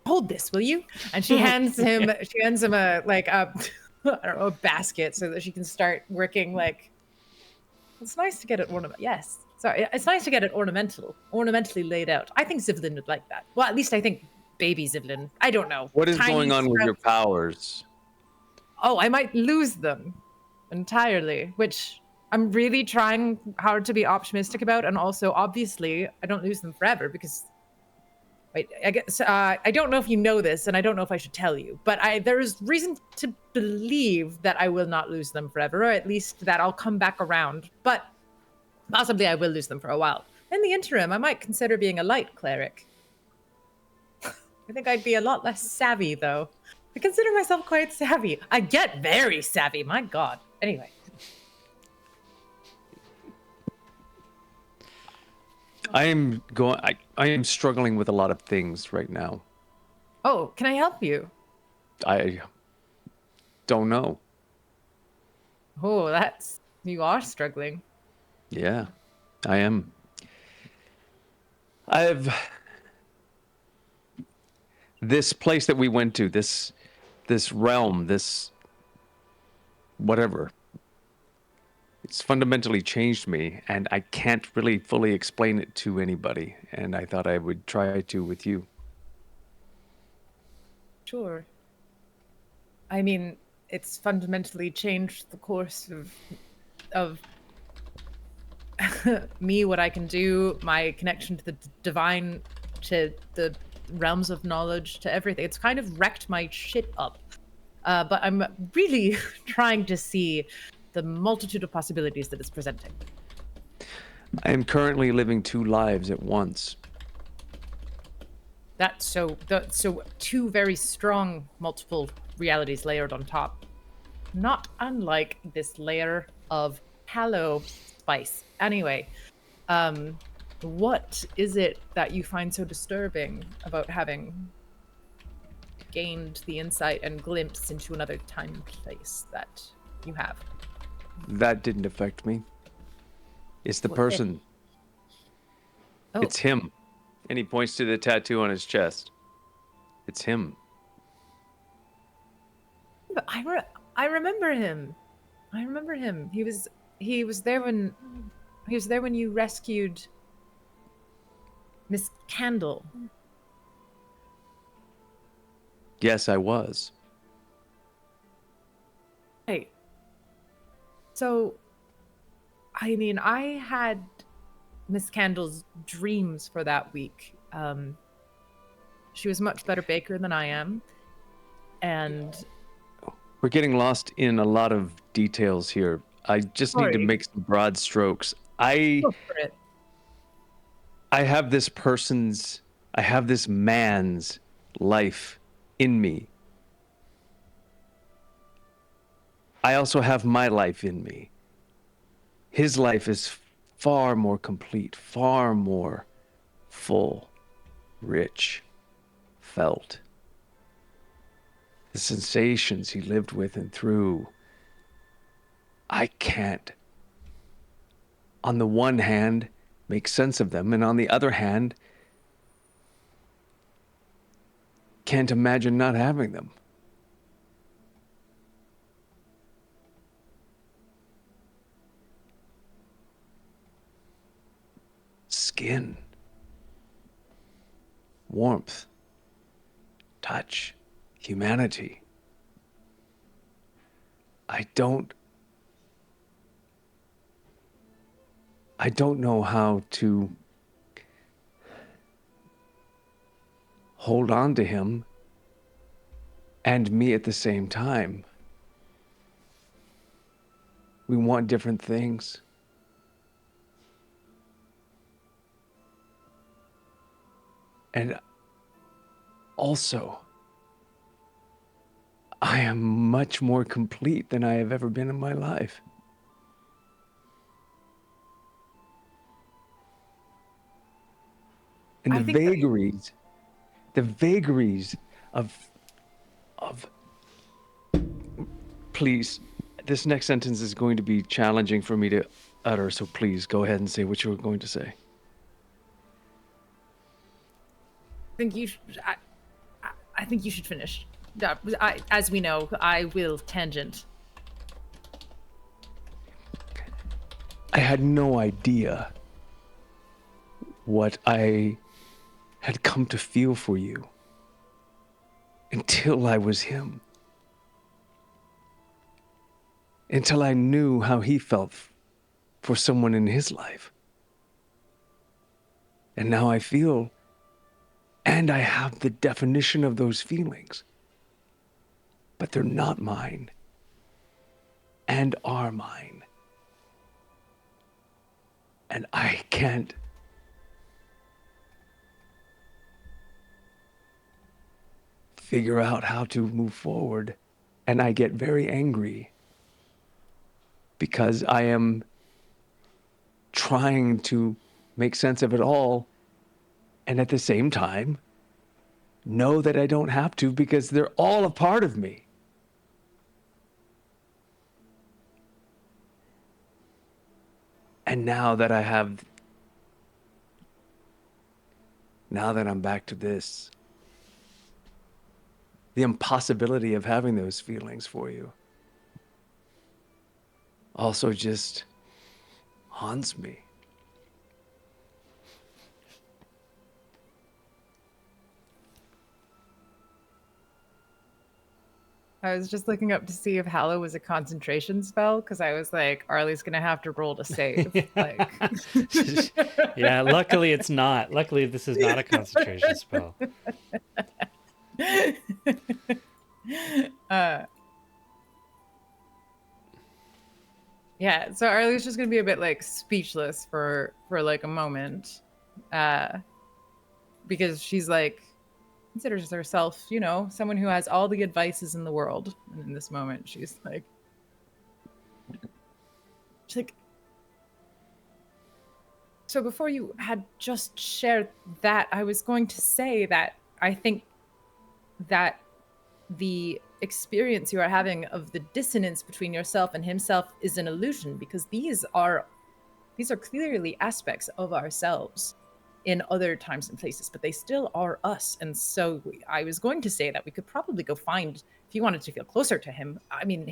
Hold this, will you? And she hands him a like a I don't know, a basket so that she can start working. Like, it's nice to get it Yes, sorry, it's nice to get it ornamentally laid out. I think Zivlin would like that. Well, at least I think baby Zivlin. I don't know. What is Tiny going on with your sprouts. powers? Oh, I might lose them entirely, which I'm really trying hard to be optimistic about. And also, obviously, I don't lose them forever because. Wait, I guess I don't know if you know this, and I don't know if I should tell you, but there is reason to believe that I will not lose them forever, or at least that I'll come back around. But possibly I will lose them for a while. In the interim, I might consider being a light cleric. I think I'd be a lot less savvy, though. I consider myself quite savvy. I get very savvy, my god. Anyway. I am struggling with a lot of things right now. Oh, can I help you? I don't know. Oh, you are struggling. Yeah, I am. This place that we went to, this realm, this whatever. It's fundamentally changed me, and I can't really fully explain it to anybody, and I thought I would try to with you. Sure. I mean, it's fundamentally changed the course of me, what I can do, my connection to the divine, to the realms of knowledge, to everything. It's kind of wrecked my shit up. But I'm really trying to see the multitude of possibilities that it's presenting. I am currently living 2 lives at once. That's so two very strong multiple realities layered on top. Not unlike this layer of tallow spice. Anyway, what is it that you find so disturbing about having gained the insight and glimpse into another time and place that you have? That didn't affect me. It's the person. Oh. It's him. And he points to the tattoo on his chest. It's him. But I remember him. I remember him. He was there when you rescued Miss Candle. Yes, I was. Hey. So, I mean, I had Miss Candle's dreams for that week. She was a much better baker than I am. And We're getting lost in a lot of details here. I just need to make some broad strokes. Go for it. I have this man's life in me. I also have my life in me. His life is far more complete, far more full, rich, felt. The sensations he lived with and through. I can't, on the one hand, make sense of them, and on the other hand, can't imagine not having them. Skin, warmth, touch, humanity. I don't know how to hold on to him and me at the same time. We want different things. And also, I am much more complete than I have ever been in my life. And I the think that- vagaries of please, this next sentence is going to be challenging for me to utter, so please go ahead and say what you were going to say. I think you should, I think you should finish. As we know, I will tangent. I had no idea what I had come to feel for you until I was him. Until I knew how he felt for someone in his life. And now I feel, and I have the definition of those feelings, but they're not mine and are mine. And I can't figure out how to move forward. And I get very angry because I am trying to make sense of it all, and at the same time know that I don't have to because they're all a part of me. And now that I'm back to this, the impossibility of having those feelings for you also just haunts me. I was just looking up to see if Hallow was a concentration spell, because I was like, Arlie's gonna have to roll to save. Like, Yeah, luckily it's not. Luckily this is not a concentration spell. Yeah, so Arlie's just gonna be a bit like speechless for like a moment, because she's like considers herself, you know, someone who has all the advices in the world, and in this moment she's like, so before you had just shared that, I was going to say that I think that the experience you are having of the dissonance between yourself and himself is an illusion, because these are clearly aspects of ourselves in other times and places, but they still are us. And so I was going to say that we could probably go find, if you wanted to feel closer to him, I mean,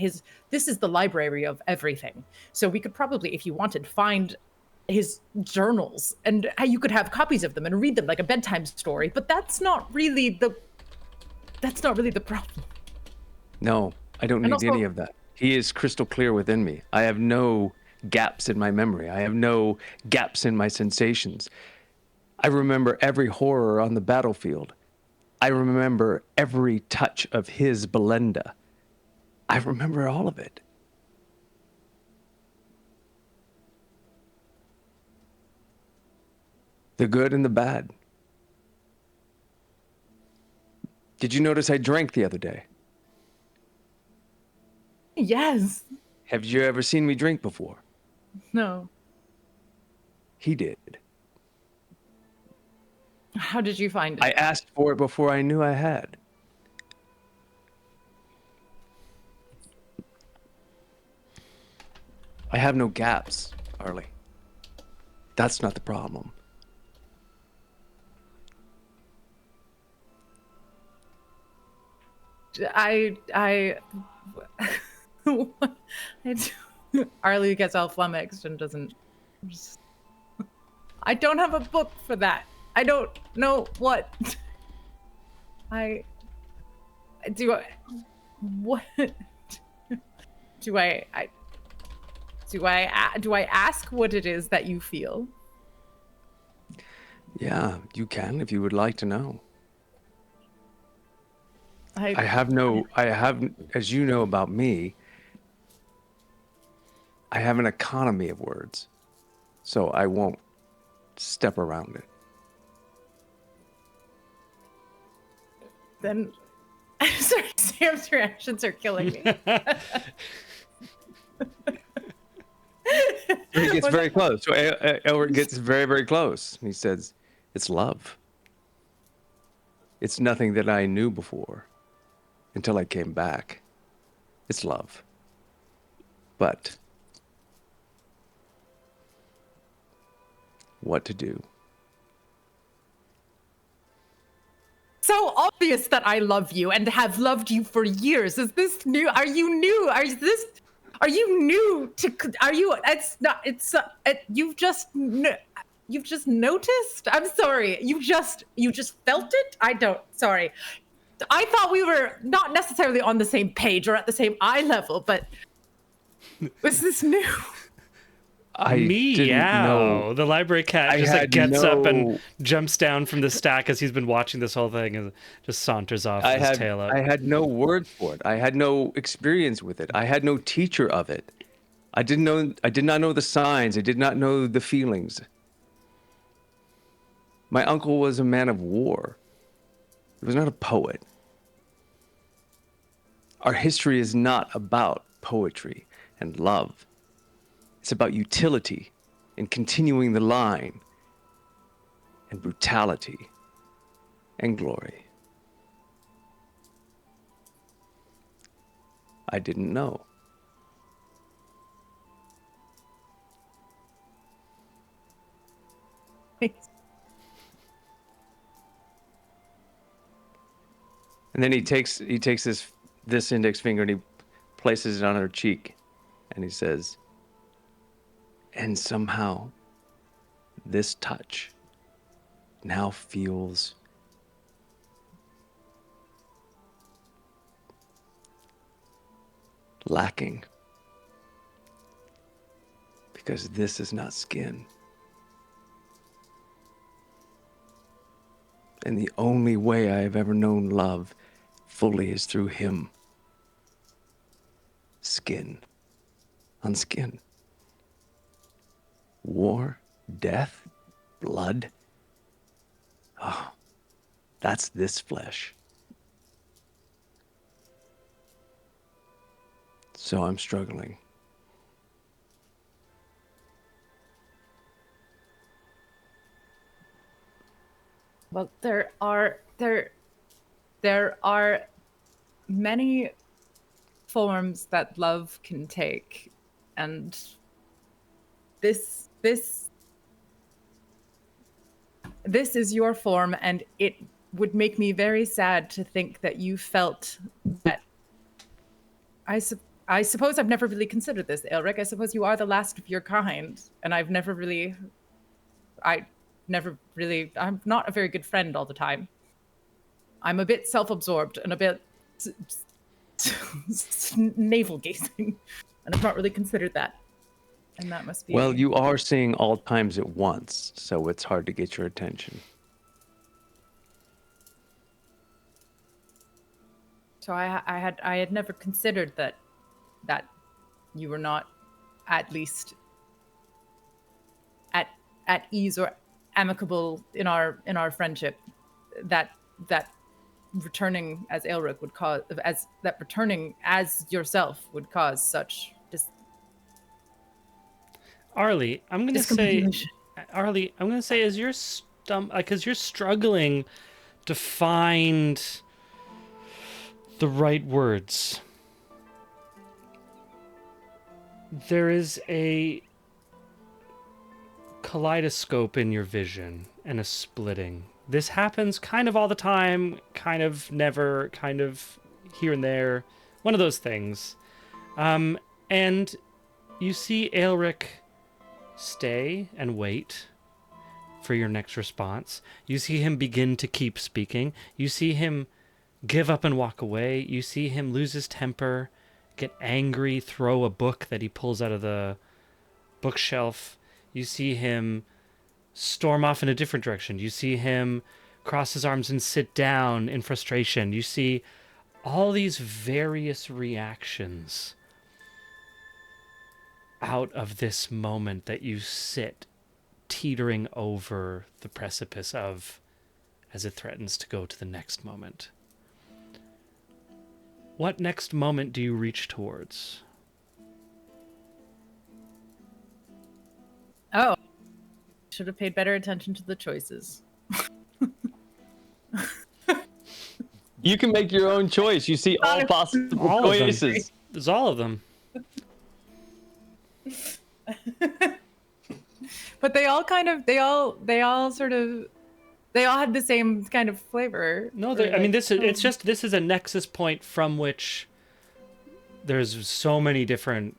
this is the library of everything. So we could probably, if you wanted, find his journals, and you could have copies of them and read them like a bedtime story, but that's not really the problem. No, I don't need any of that. He is crystal clear within me. I have no gaps in my memory. I have no gaps in my sensations. I remember every horror on the battlefield. I remember every touch of his Belinda. I remember all of it. The good and the bad. Did you notice I drank the other day? Yes. Have you ever seen me drink before? No. He did. How did you find it? I asked for it before I knew I had. I have no gaps, Arlie. That's not the problem. Arlie gets all flummoxed and doesn't. I don't have a book for that. I don't know what. Do I ask what it is that you feel? Yeah, you can if you would like to know. I have, as you know about me, I have an economy of words, so I won't step around it. Then, sorry, Sam's reactions are killing me. He gets very close. So Elric gets very, very close. He says, "It's love." It's nothing that I knew before until I came back. It's love. But what to do? So obvious that I love you and have loved you for years. Is this new? Are you new? Are you new to? Are you? It's not. It's. You've just. You've just noticed. I'm sorry. You just felt it. I don't. Sorry. I thought we were not necessarily on the same page or at the same eye level, but was this new? Know. The library cat just like gets up and jumps down from the stack as he's been watching this whole thing and just saunters off with his tail up. I had no word for it. I had no experience with it. I had no teacher of it. I did not know the signs. I did not know the feelings. My uncle was a man of war. He was not a poet. Our history is not about poetry and love. It's about utility and continuing the line, and brutality and glory. I didn't know. And then he takes this index finger and he places it on her cheek, and he says, and somehow this touch now feels lacking, because this is not skin. And the only way I have ever known love fully is through him. Skin on skin. War, death, blood. Oh, that's this flesh. So I'm struggling. Well, there are many forms that love can take, and this is your form, and it would make me very sad to think that you felt that. I suppose I've never really considered this, Elric. I suppose you are the last of your kind, and I'm not a very good friend all the time. I'm a bit self-absorbed and a bit navel-gazing, and I've not really considered that. And that must be... Well, you are seeing all times at once, so it's hard to get your attention. So I had never considered that you were not at least at ease or amicable in our friendship. That returning as Elric would cause, returning as yourself would cause such Arlie, I'm gonna say, as you're because you're struggling to find the right words. There is a kaleidoscope in your vision and a splitting. This happens kind of all the time, kind of never, kind of here and there. One of those things. And you see Aelric stay and wait for your next response. You see him begin to keep speaking. You see him give up and walk away. You see him lose his temper, get angry, throw a book that he pulls out of the bookshelf. You see him storm off in a different direction. You see him cross his arms and sit down in frustration. You see all these various reactions out of this moment that you sit teetering over the precipice of as it threatens to go to the next moment. What next moment do you reach towards? Oh, should have paid better attention to the choices. You can make your own choice. You see all possible All of them. choices. There's all of them. But they all had the same kind of flavor. No, or I mean, like, this is a nexus point from which there's so many different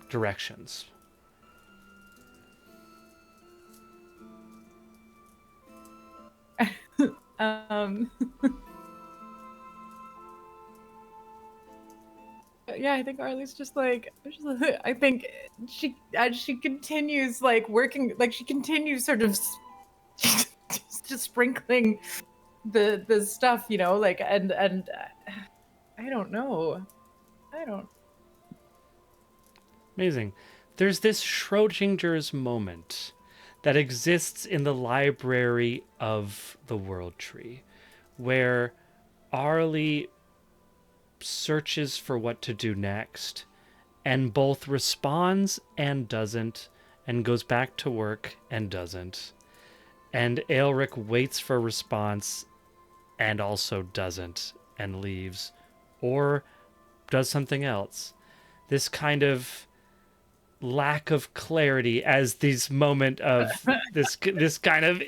directions. Yeah, I think Arlie's just like, I think she continues like working, like she continues sort of just sprinkling the stuff, you know, like and I don't know. Amazing. There's this Schrodinger's moment that exists in the library of the World Tree, where Arlie searches for what to do next, and both responds and doesn't, and goes back to work and doesn't. And Aelric waits for a response and also doesn't, and leaves, or does something else. This kind of lack of clarity as this moment of this kind of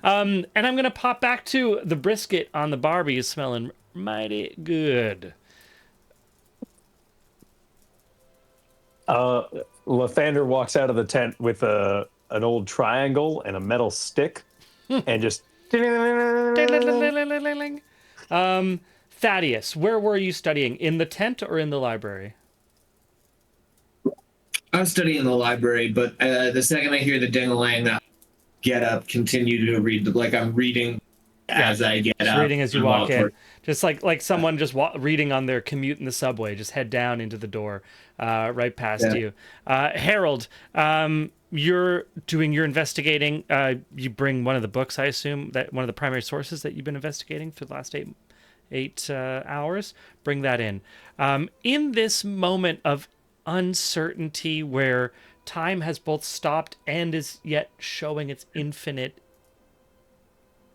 and I'm gonna pop back to the brisket on the Barbie is smelling mighty good. Lathander walks out of the tent with an old triangle and a metal stick, and just. Thaddeus, where were you studying? In the tent or in the library? I was studying in the library, but the second I hear the ding-a-lang, I get up, continue to read. Like I'm reading as I get up. Reading as you walk in. Just like someone just reading on their commute in the subway. Just head down into the door, right past you. Harold, you're doing your investigating. You bring one of the books, I assume, that one of the primary sources that you've been investigating for the last eight hours. Bring that in. In this moment of uncertainty where time has both stopped and is yet showing its infinite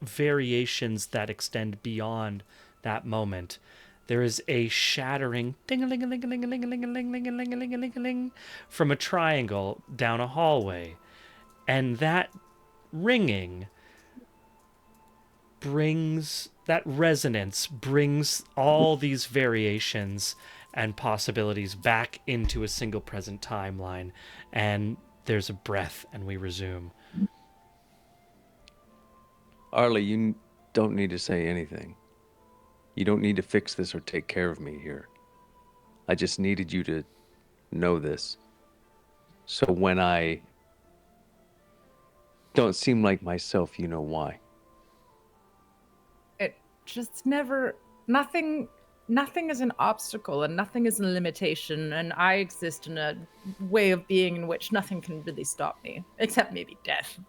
variations that extend beyond that moment, there is a shattering ding-a-ling-a-ling-a-ling-a-ling-a-ling-a-ling-a-ling from a triangle down a hallway, and that ringing brings that resonance, brings all these variations and possibilities back into a single present timeline, and there's a breath and we resume. Arlie, you don't need to say anything. You don't need to fix this or take care of me here. I just needed you to know this. So when I don't seem like myself, you know why. It just nothing is an obstacle and nothing is a limitation, and I exist in a way of being in which nothing can really stop me, except maybe death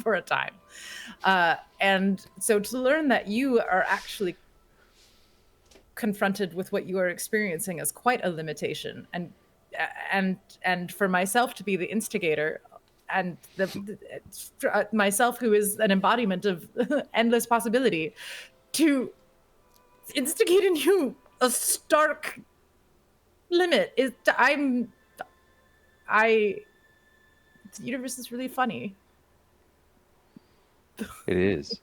for a time. And so to learn that you are actually confronted with what you are experiencing as quite a limitation, and for myself to be the instigator, and myself who is an embodiment of endless possibility, to instigate in you a stark limit is the universe is really funny. It is.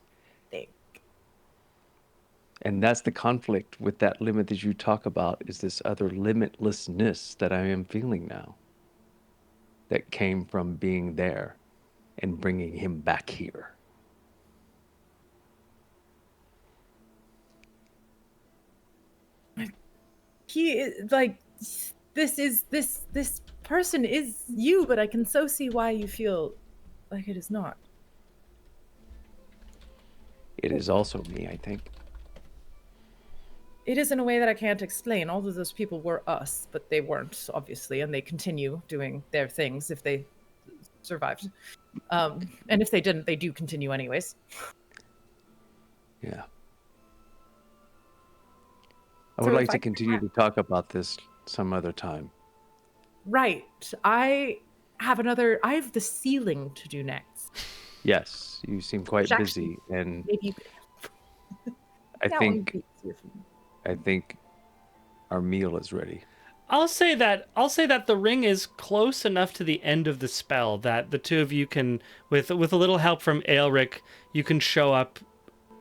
And that's the conflict with that limit that you talk about, is this other limitlessness that I am feeling now, that came from being there and bringing him back here. He is like, this person is you, but I can so see why you feel like it is not. It is also me, I think. It is in a way that I can't explain. All of those people were us, but they weren't, obviously, and they continue doing their things if they survived. And if they didn't, they do continue anyways. Yeah. I would like to continue to talk about this some other time. Right. I have the sealing to do next. Yes, you seem quite busy, and maybe I Yeah, think we see your food. I think our meal is ready. I'll say that the ring is close enough to the end of the spell that the two of you can, with a little help from Aelric, you can show up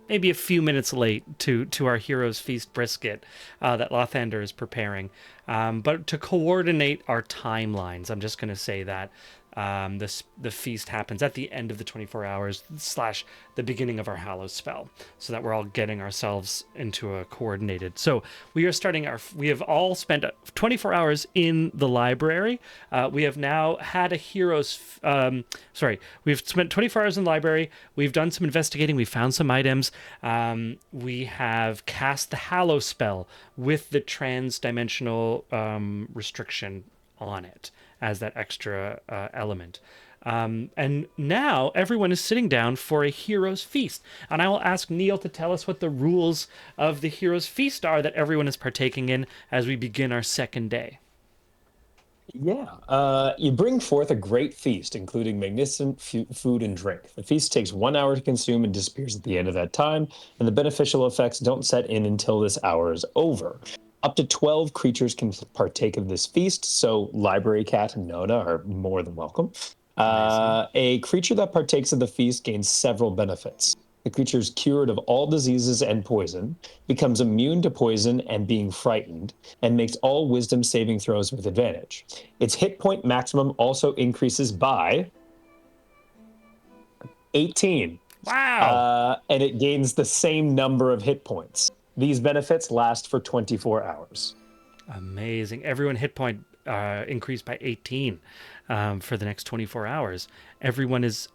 maybe a few minutes late to our hero's feast brisket that Lothander is preparing. But to coordinate our timelines, I'm just going to say that the feast happens at the end of the 24 hours / the beginning of our Hallow spell, so that we're all getting ourselves into a coordinated. So we are starting we have all spent 24 hours in the library. We have now had a hero's, we've spent 24 hours in the library. We've done some investigating. We found some items. We have cast the Hallow spell with the trans-dimensional restriction on it as that extra element. And now everyone is sitting down for a hero's feast. And I will ask Neil to tell us what the rules of the hero's feast are that everyone is partaking in as we begin our second day. Yeah. You bring forth a great feast, including magnificent food and drink. The feast takes 1 hour to consume and disappears at the end of that time, and the beneficial effects don't set in until this hour is over. Up to 12 creatures can partake of this feast, so Library Cat and Nona are more than welcome. A creature that partakes of the feast gains several benefits. The creature is cured of all diseases and poison, becomes immune to poison and being frightened, and makes all wisdom saving throws with advantage. Its hit point maximum also increases by 18. Wow. And it gains the same number of hit points. These benefits last for 24 hours. Amazing. Everyone hit point increased by 18 for the next 24 hours. Everyone is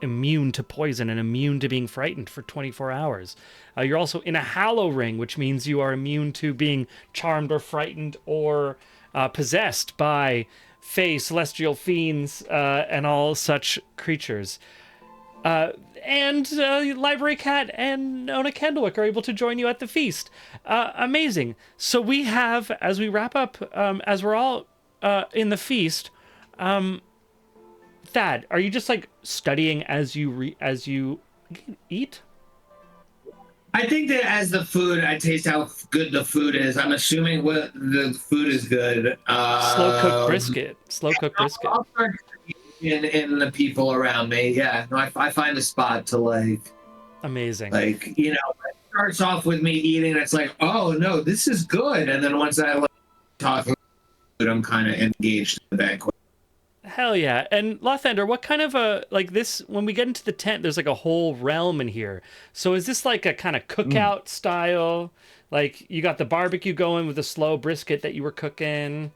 immune to poison and immune to being frightened for 24 hours. You're also in a Hallow ring, which means you are immune to being charmed or frightened or possessed by fae, celestial fiends, and all such creatures. And Library Cat and Nona Candlewick are able to join you at the feast. Amazing. So we have, as we wrap up, as we're all in the feast, Thad, are you just like studying as you eat? I think that as the food, I taste how good the food is. I'm assuming what the food is good. Slow cooked brisket. I'll start in the people around me. Yeah, no, I find a spot to like. Amazing. Like, it starts off with me eating. It's like, oh no, this is good. And then once I like talking, I'm kind of engaged in the banquet. Hell yeah. And Lothander, what kind of this, when we get into the tent, there's like a whole realm in here. So is this like a kind of cookout style? Like you got the barbecue going with the slow brisket that you were cooking.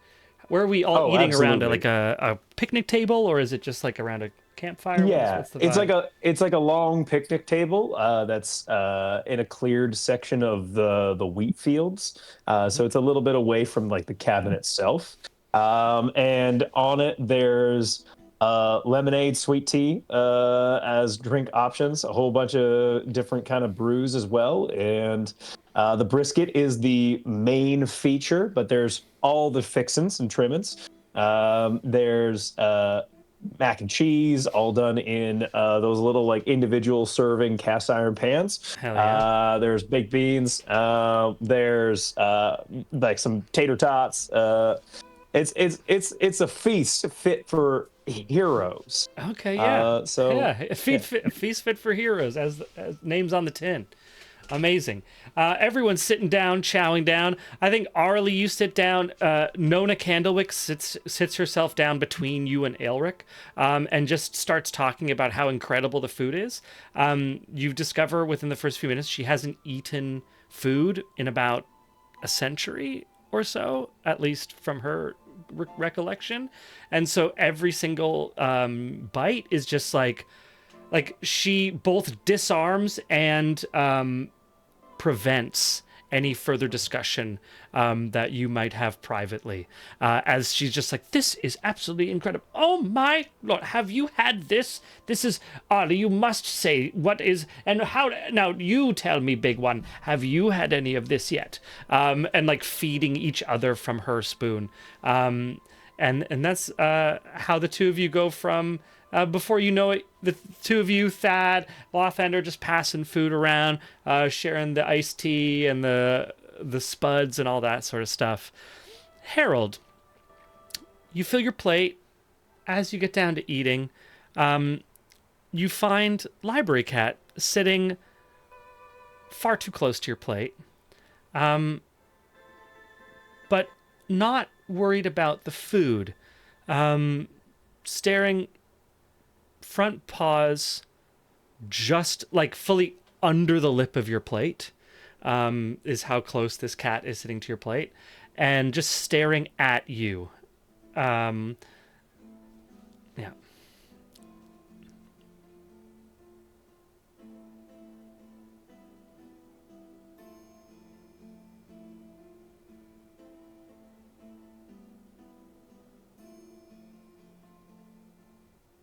Where are we all eating around like a picnic table, or is it just like around a campfire? Yeah, What's the vibe? it's like a long picnic table that's in a cleared section of the wheat fields. So it's a little bit away from like the cabin itself. And on it there's lemonade, sweet tea as drink options, a whole bunch of different kind of brews as well, and the brisket is the main feature, but there's all the fixins and trimmings. There's mac and cheese, all done in those little like individual serving cast iron pans. Hell yeah. There's baked beans. There's like some tater tots. It's a feast fit for heroes. Okay, yeah. A feast fit for heroes, as names on the tin. Amazing. Everyone's sitting down, chowing down. I think Arlie, you sit down. Nona Candlewick sits herself down between you and Aelric, and just starts talking about how incredible the food is. You discover within the first few minutes she hasn't eaten food in about a century or so, at least from her recollection. And so every single bite is just like she both disarms and prevents any further discussion that you might have privately, as she's just like, this is absolutely incredible. Oh my lord, have you had this? This is Arlie, you must say what is, and how, now you tell me, big one, have you had any of this yet? And like feeding each other from her spoon. And that's how the two of you go from Before you know it, the two of you, Thad, Lothander, just passing food around, sharing the iced tea and the spuds and all that sort of stuff. Harold, you fill your plate. As you get down to eating, you find Library Cat sitting far too close to your plate, but not worried about the food. Staring, front paws just like fully under the lip of your plate, is how close this cat is sitting to your plate, and just staring at you. Yeah.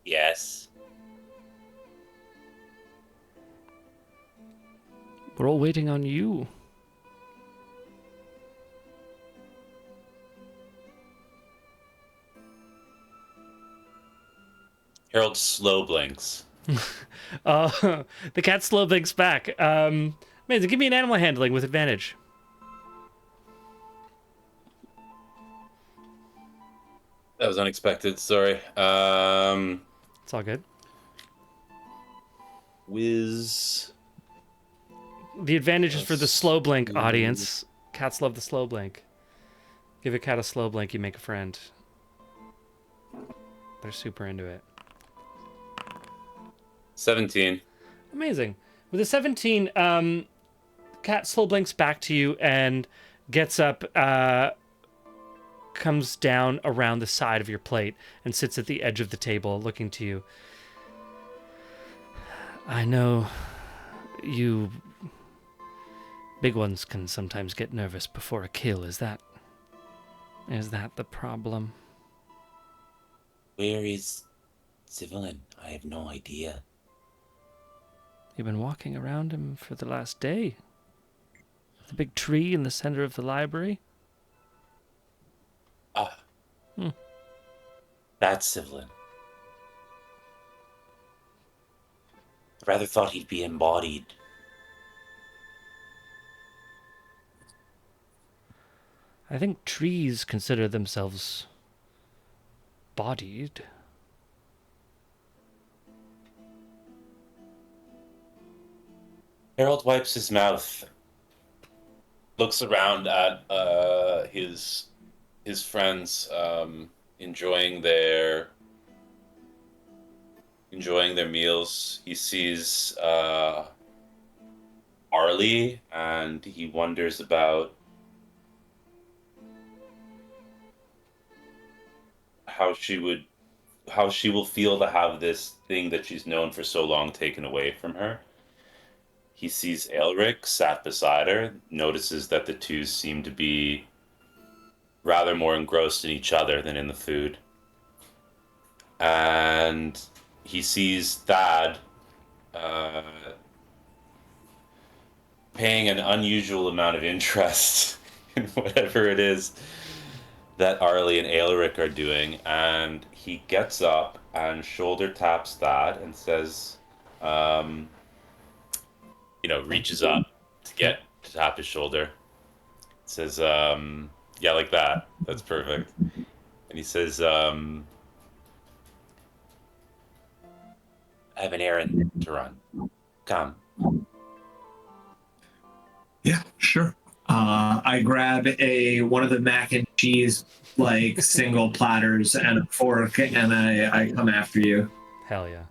Yes. We're all waiting on you. Harold slow blinks. The cat slow blinks back. Amazing. Give me an animal handling with advantage. That was unexpected. Sorry. It's all good. Whiz. The advantage is for the slow blink audience. Cats love the slow blink. Give a cat a slow blink, you make a friend. They're super into it. 17. Amazing. With a 17, cat slow blinks back to you and gets up, comes down around the side of your plate and sits at the edge of the table looking to you. I know you big ones can sometimes get nervous before a kill. Is that the problem? Where is Civilian? I have no idea. You've been walking around him for the last day. The big tree in the center of the library. Ah. That's Civilian. Rather thought he'd be embodied. I think trees consider themselves bodied. Harold wipes his mouth, looks around at his friends, enjoying their meals. He sees Arlie, and he wonders about how she will feel to have this thing that she's known for so long taken away from her. He sees Aelric sat beside her, notices that the two seem to be rather more engrossed in each other than in the food. And he sees Thad paying an unusual amount of interest in whatever it is that Arlie and Aelric are doing. And he gets up and shoulder taps Thad and says, reaches up to tap his shoulder. Says, yeah, like that. That's perfect. And he says, I have an errand to run. Come. Yeah, sure. I grab one of the mac and cheese single platters and a fork, and I come after you. Hell yeah.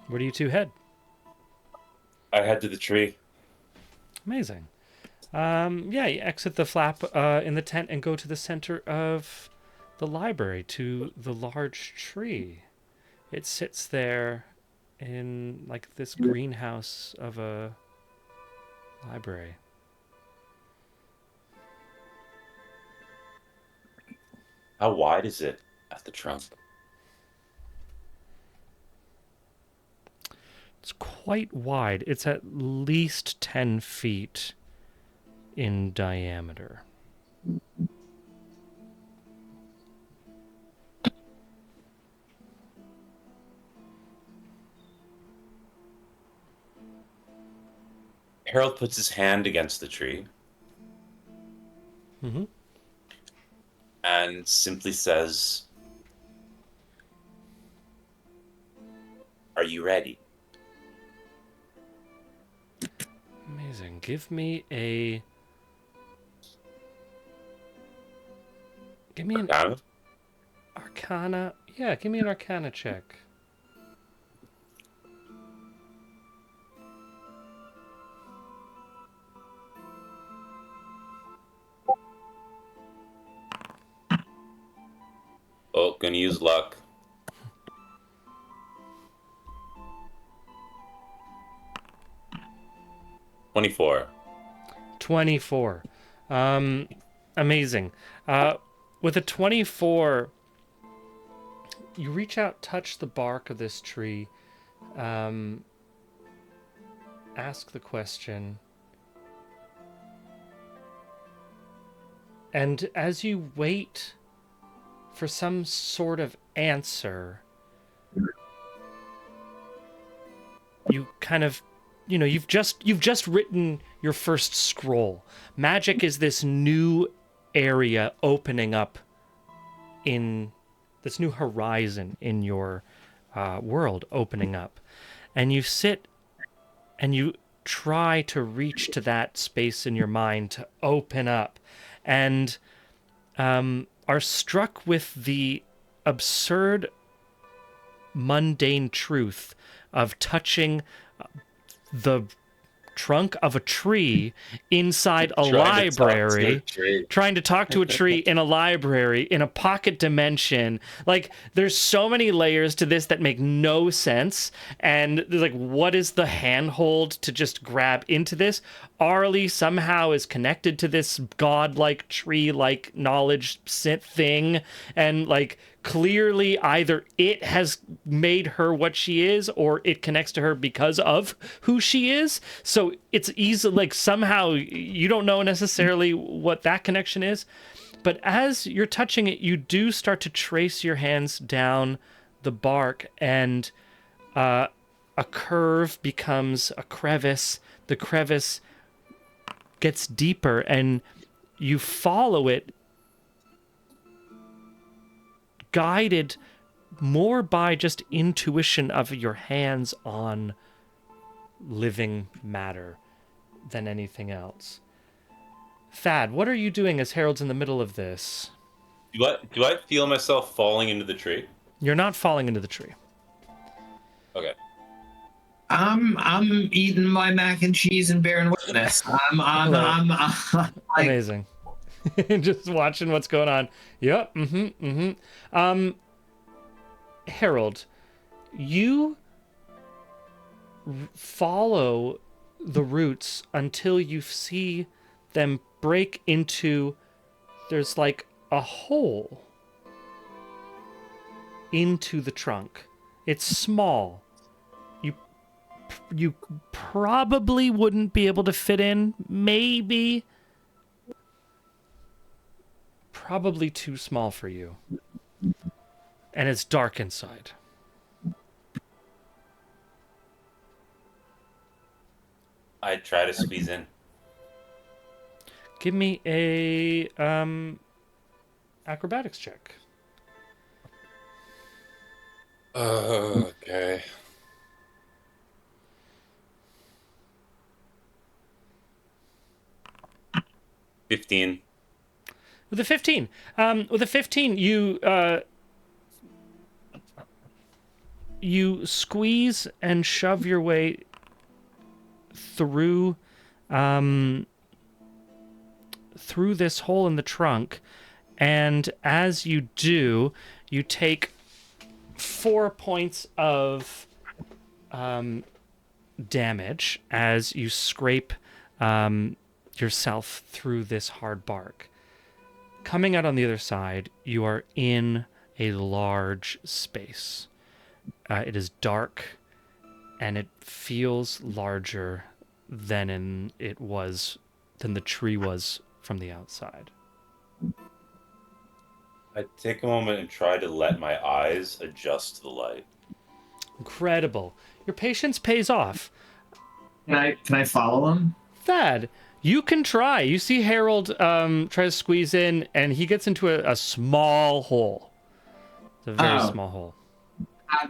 Where do you two head? I head to the tree. Amazing. Yeah, you exit the flap in the tent and go to the center of the library to the large tree. It sits there in this greenhouse of a library. How wide is it at the trunk? It's quite wide. It's at least 10 feet in diameter. Harold puts his hand against the tree Mm-hmm. and simply says, "Are you ready?" Amazing. Give me an Arcana? Arcana. Yeah, give me an Arcana check. Oh, gonna use luck. 24. 24. Amazing. With a 24, you reach out, touch the bark of this tree, ask the question, and as you wait for some sort of answer, you kind of, you've just written your first scroll. Magic is this new area opening up in this new horizon in your world opening up, and you sit and you try to reach to that space in your mind to open up, and are struck with the absurd mundane truth of touching the trunk of a tree inside a library, trying to talk to a tree in a library in a pocket dimension. Like, there's so many layers to this that make no sense, and there's like, what is the handhold to just grab into this? Arlie somehow is connected to this godlike tree-like knowledge thing, and like, clearly either it has made her what she is, or it connects to her because of who she is. So it's easy, like, somehow you don't know necessarily what that connection is, but as you're touching it, you do start to trace your hands down the bark, and a curve becomes a crevice. The crevice gets deeper, and you follow it, guided more by just intuition of your hands on living matter than anything else. Thad, what are you doing as Harold's in the middle of this? Do I feel myself falling into the tree? You're not falling into the tree. Okay. I'm eating my mac and cheese and bearing witness. I'm like, amazing. Just watching what's going on. Yep. Harold, you follow the roots until you see them break into, there's like a hole into the trunk. It's small. You probably wouldn't be able to fit in, maybe. Probably too small for you. And it's dark inside. I try to squeeze in. Give me a acrobatics check. Okay. $15. With a 15, you squeeze and shove your way through through this hole in the trunk, and as you do, you take 4 points of damage as you scrape yourself through this hard bark. Coming out on the other side, you are in a large space. It is dark, and it feels larger than the tree was from the outside. I take a moment and try to let my eyes adjust to the light. Incredible. Your patience pays off. Can I follow him? Thad, you can try. You see Harold try to squeeze in, and he gets into a small hole. It's a very small hole.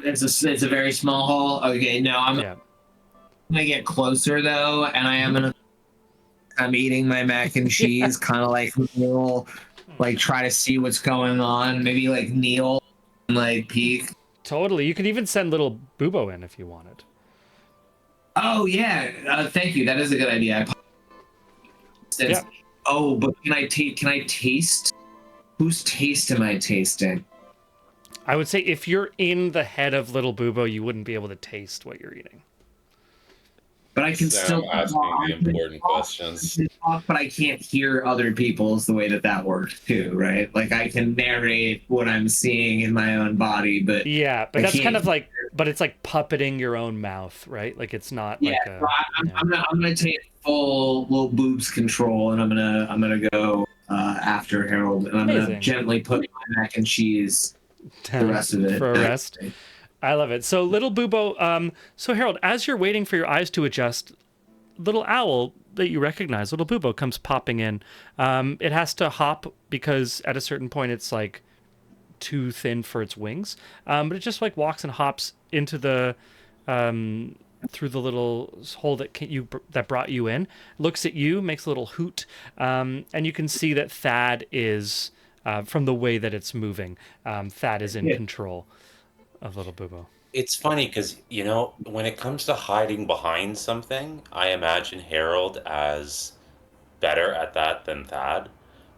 It's a very small hole. Okay, no, I'm gonna get closer though, and I'm eating my mac and cheese, kind of like kneel, like try to see what's going on. Maybe like kneel, and like peek. Totally. You could even send little Bubo in if you wanted. Oh yeah, thank you. That is a good idea. Yeah. Oh, but can I taste? Whose taste am I tasting? I would say if you're in the head of little Bubo, you wouldn't be able to taste what you're eating. But I can still asking the important questions. But I can't hear other people's the way that works too, right? Like I can narrate what I'm seeing in my own body, but yeah, but that's kind of like, but it's like puppeting your own mouth, right? Like it's not. Yeah, like I'm gonna take full little boobs control, and I'm gonna go after Harold, and I'm gonna gently put my mac and cheese the rest of it for a rest. I love it. So little Bubo, so Harold, as you're waiting for your eyes to adjust, little owl that you recognize, little Bubo, comes popping in. It has to hop because at a certain point it's like too thin for its wings. But it just like walks and hops into the through the little hole that brought you in, looks at you, makes a little hoot, and you can see that Thad is from the way that it's moving. Thad is in control of little Bubo. It's funny because, you know, when it comes to hiding behind something, I imagine Harold as better at that than Thad.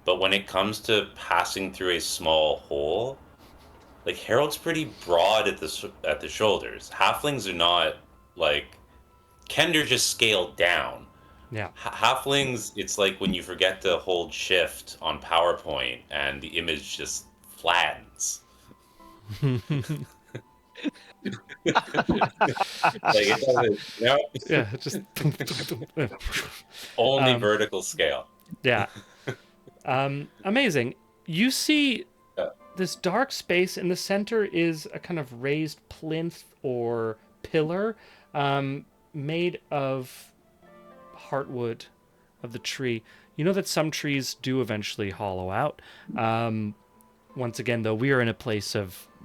But when it comes to passing through a small hole, like Harold's pretty broad at the shoulders. Halflings are not like Kender just scaled down. Yeah. Halflings, it's like when you forget to hold shift on PowerPoint and the image just flattens. Like it doesn't, you know? Yeah, just only vertical scale. Yeah. Amazing. You see this dark space in the center is a kind of raised plinth or pillar made of heartwood of the tree. You know that some trees do eventually hollow out. Once again, though, we are in a place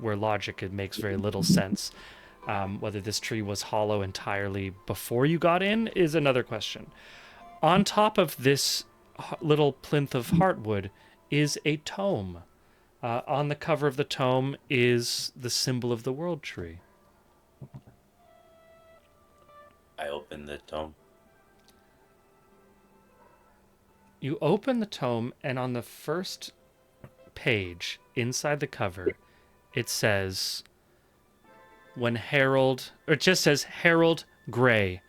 where logic makes very little sense. Whether this tree was hollow entirely before you got in is another question. On top of this little plinth of heartwood is a tome. On the cover of the tome is the symbol of the world tree. I open the tome. You open the tome, and on the first page, inside the cover, it says, it just says Harold Gray,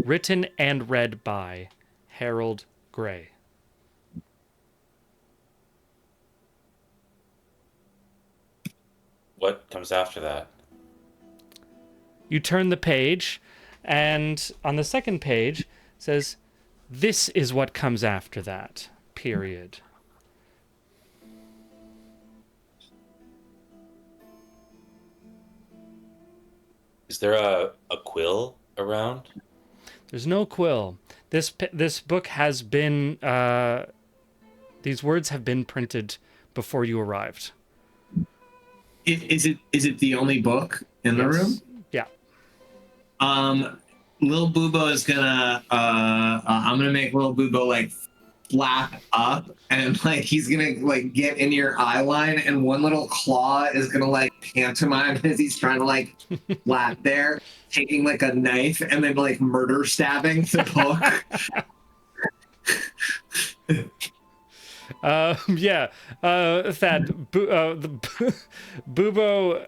written and read by Harold Gray. What comes after that? You turn the page, and on the second page it says, "This is what comes after that, period." Is there a quill around? There's no quill. This book has been, these words have been printed before you arrived. Is it the only book in the room? Yeah. Lil Bubo is gonna I'm gonna make Lil Bubo like flap up, and like he's gonna like get in your eye line, and one little claw is gonna like pantomime as he's trying to like flap there, taking like a knife and then like murder stabbing the book. Yeah, Thad, Bubo,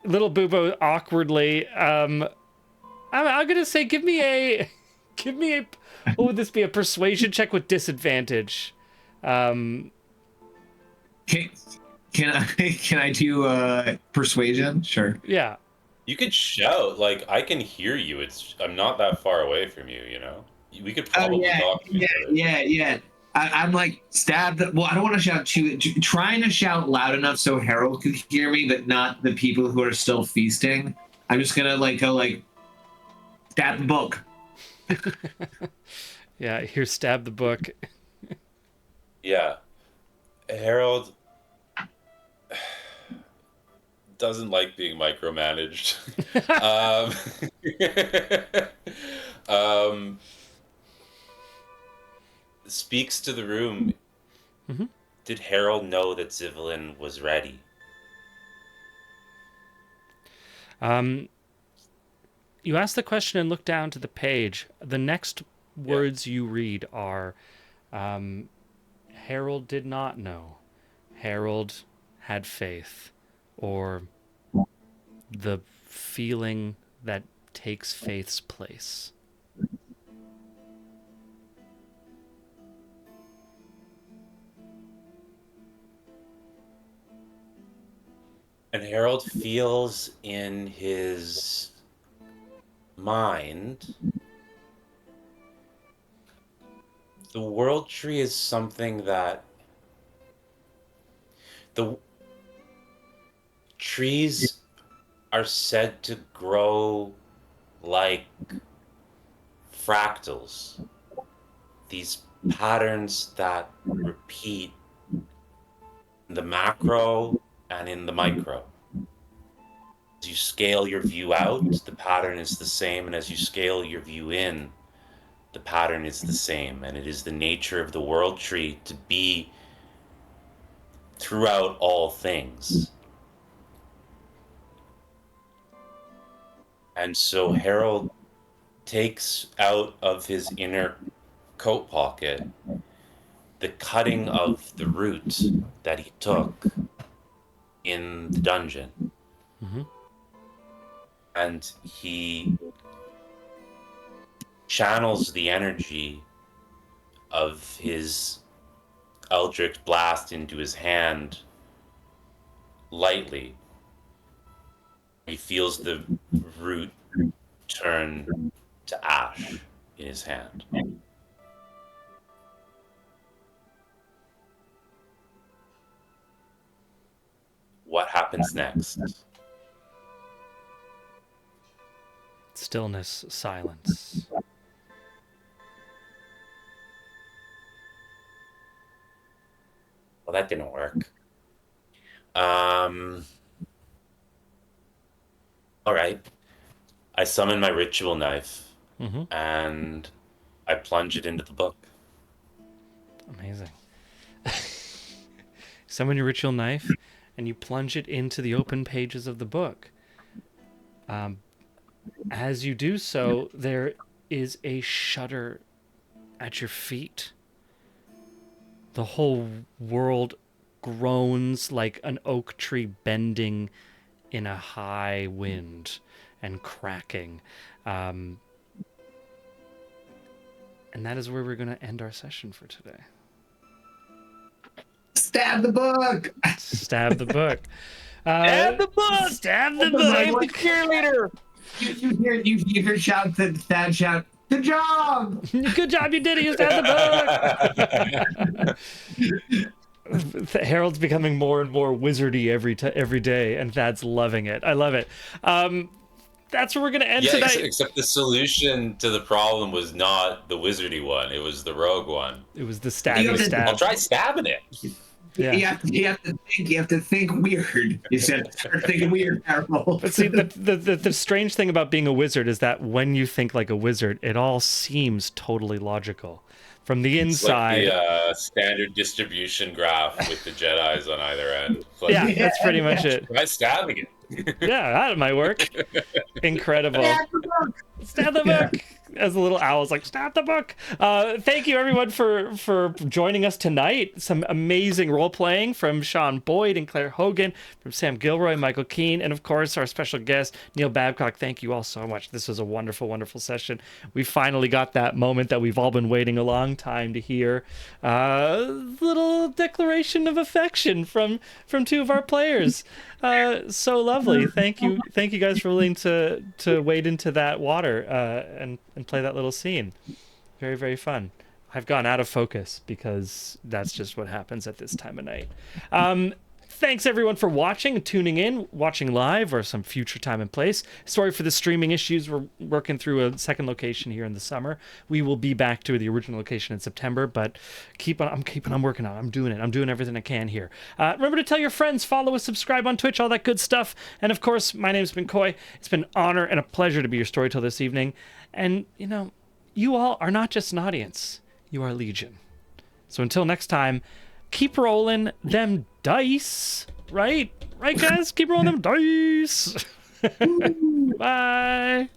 little Bubo awkwardly, I'm gonna say, give me a, what would this be, a persuasion check with disadvantage? Can I do persuasion? Sure. Yeah. You could shout, like I can hear you. I'm not that far away from you, you know. We could probably talk to each other. Yeah. I'm like stabbed. Well, I don't want to shout trying to shout loud enough so Harold could hear me, but not the people who are still feasting. I'm just gonna like go like, stab the book. Yeah, here, stab the book. Yeah. Harold doesn't like being micromanaged. um, speaks to the room. Mm-hmm. Did Harold know that Zivelin was ready? You ask the question and look down to the page. The next words you read are, Harold did not know. Harold had faith, or the feeling that takes faith's place. And Harold feels in his mind the world tree is something that the trees are said to grow like fractals, these patterns that repeat in the macro and in the micro. As you scale your view out, the pattern is the same, and as you scale your view in, the pattern is the same. And it is the nature of the world tree to be throughout all things. And so Harold takes out of his inner coat pocket the cutting of the root that he took in the dungeon. Mm-hmm. And he channels the energy of his Eldritch Blast into his hand lightly. He feels the root turn to ash in his hand. What happens next? Stillness, silence. Well, that didn't work. All right. I summon my ritual knife Mm-hmm. and I plunge it into the book. Amazing. Summon your ritual knife and you plunge it into the open pages of the book. As you do so, there is a shudder at your feet. The whole world groans like an oak tree bending in a high wind and cracking. And that is where we're going to end our session for today. Stab the book. Stab the book. Stab the book. Stab the Save book. the cheerleader. You hear shout the Thad shout. Good job. Good job, you did it. You stabbed the book. Harold's becoming more and more wizardy every day, and Thad's loving it. I love it. That's where we're going to end tonight. Except the solution to the problem was not the wizardy one. It was the rogue one. It was the stabby stab. I'll try stabbing it. Yeah. You have to think weird. You said start thinking weird, Harold. But see, the strange thing about being a wizard is that when you think like a wizard, it all seems totally logical. From the inside... It's like the standard distribution graph with the Jedis on either end. Like, yeah, that's pretty much it. try stabbing it. Yeah, that might work. Incredible. Stab the book. As a little owl's like, stab the book. Thank you everyone for joining us tonight. Some amazing role playing from Sean Boyd and Claire Hogan, from Sam Gilroy, Michael Keane, and of course our special guest Neil Babcock. Thank you all so much. This was a wonderful, wonderful session. We finally got that moment that we've all been waiting a long time to hear. Little declaration of affection from two of our players. So lovely. Thank you guys for willing to wade into that water and play that little scene. Very, very fun. I've gone out of focus because that's just what happens at this time of night. Thanks everyone for watching and tuning in, watching live or some future time and place. Sorry for the streaming issues. We're working through a second location here in the summer. We will be back to the original location in September, but I'm keeping on working on it. I'm doing it. I'm doing everything I can here. Remember to tell your friends, follow us, subscribe on Twitch, all that good stuff. And of course, my name's been Coy. It's been an honor and a pleasure to be your storyteller this evening. And, you know, you all are not just an audience. You are Legion. So until next time, keep rolling them dice, right? Right, guys? Keep rolling them dice. Bye.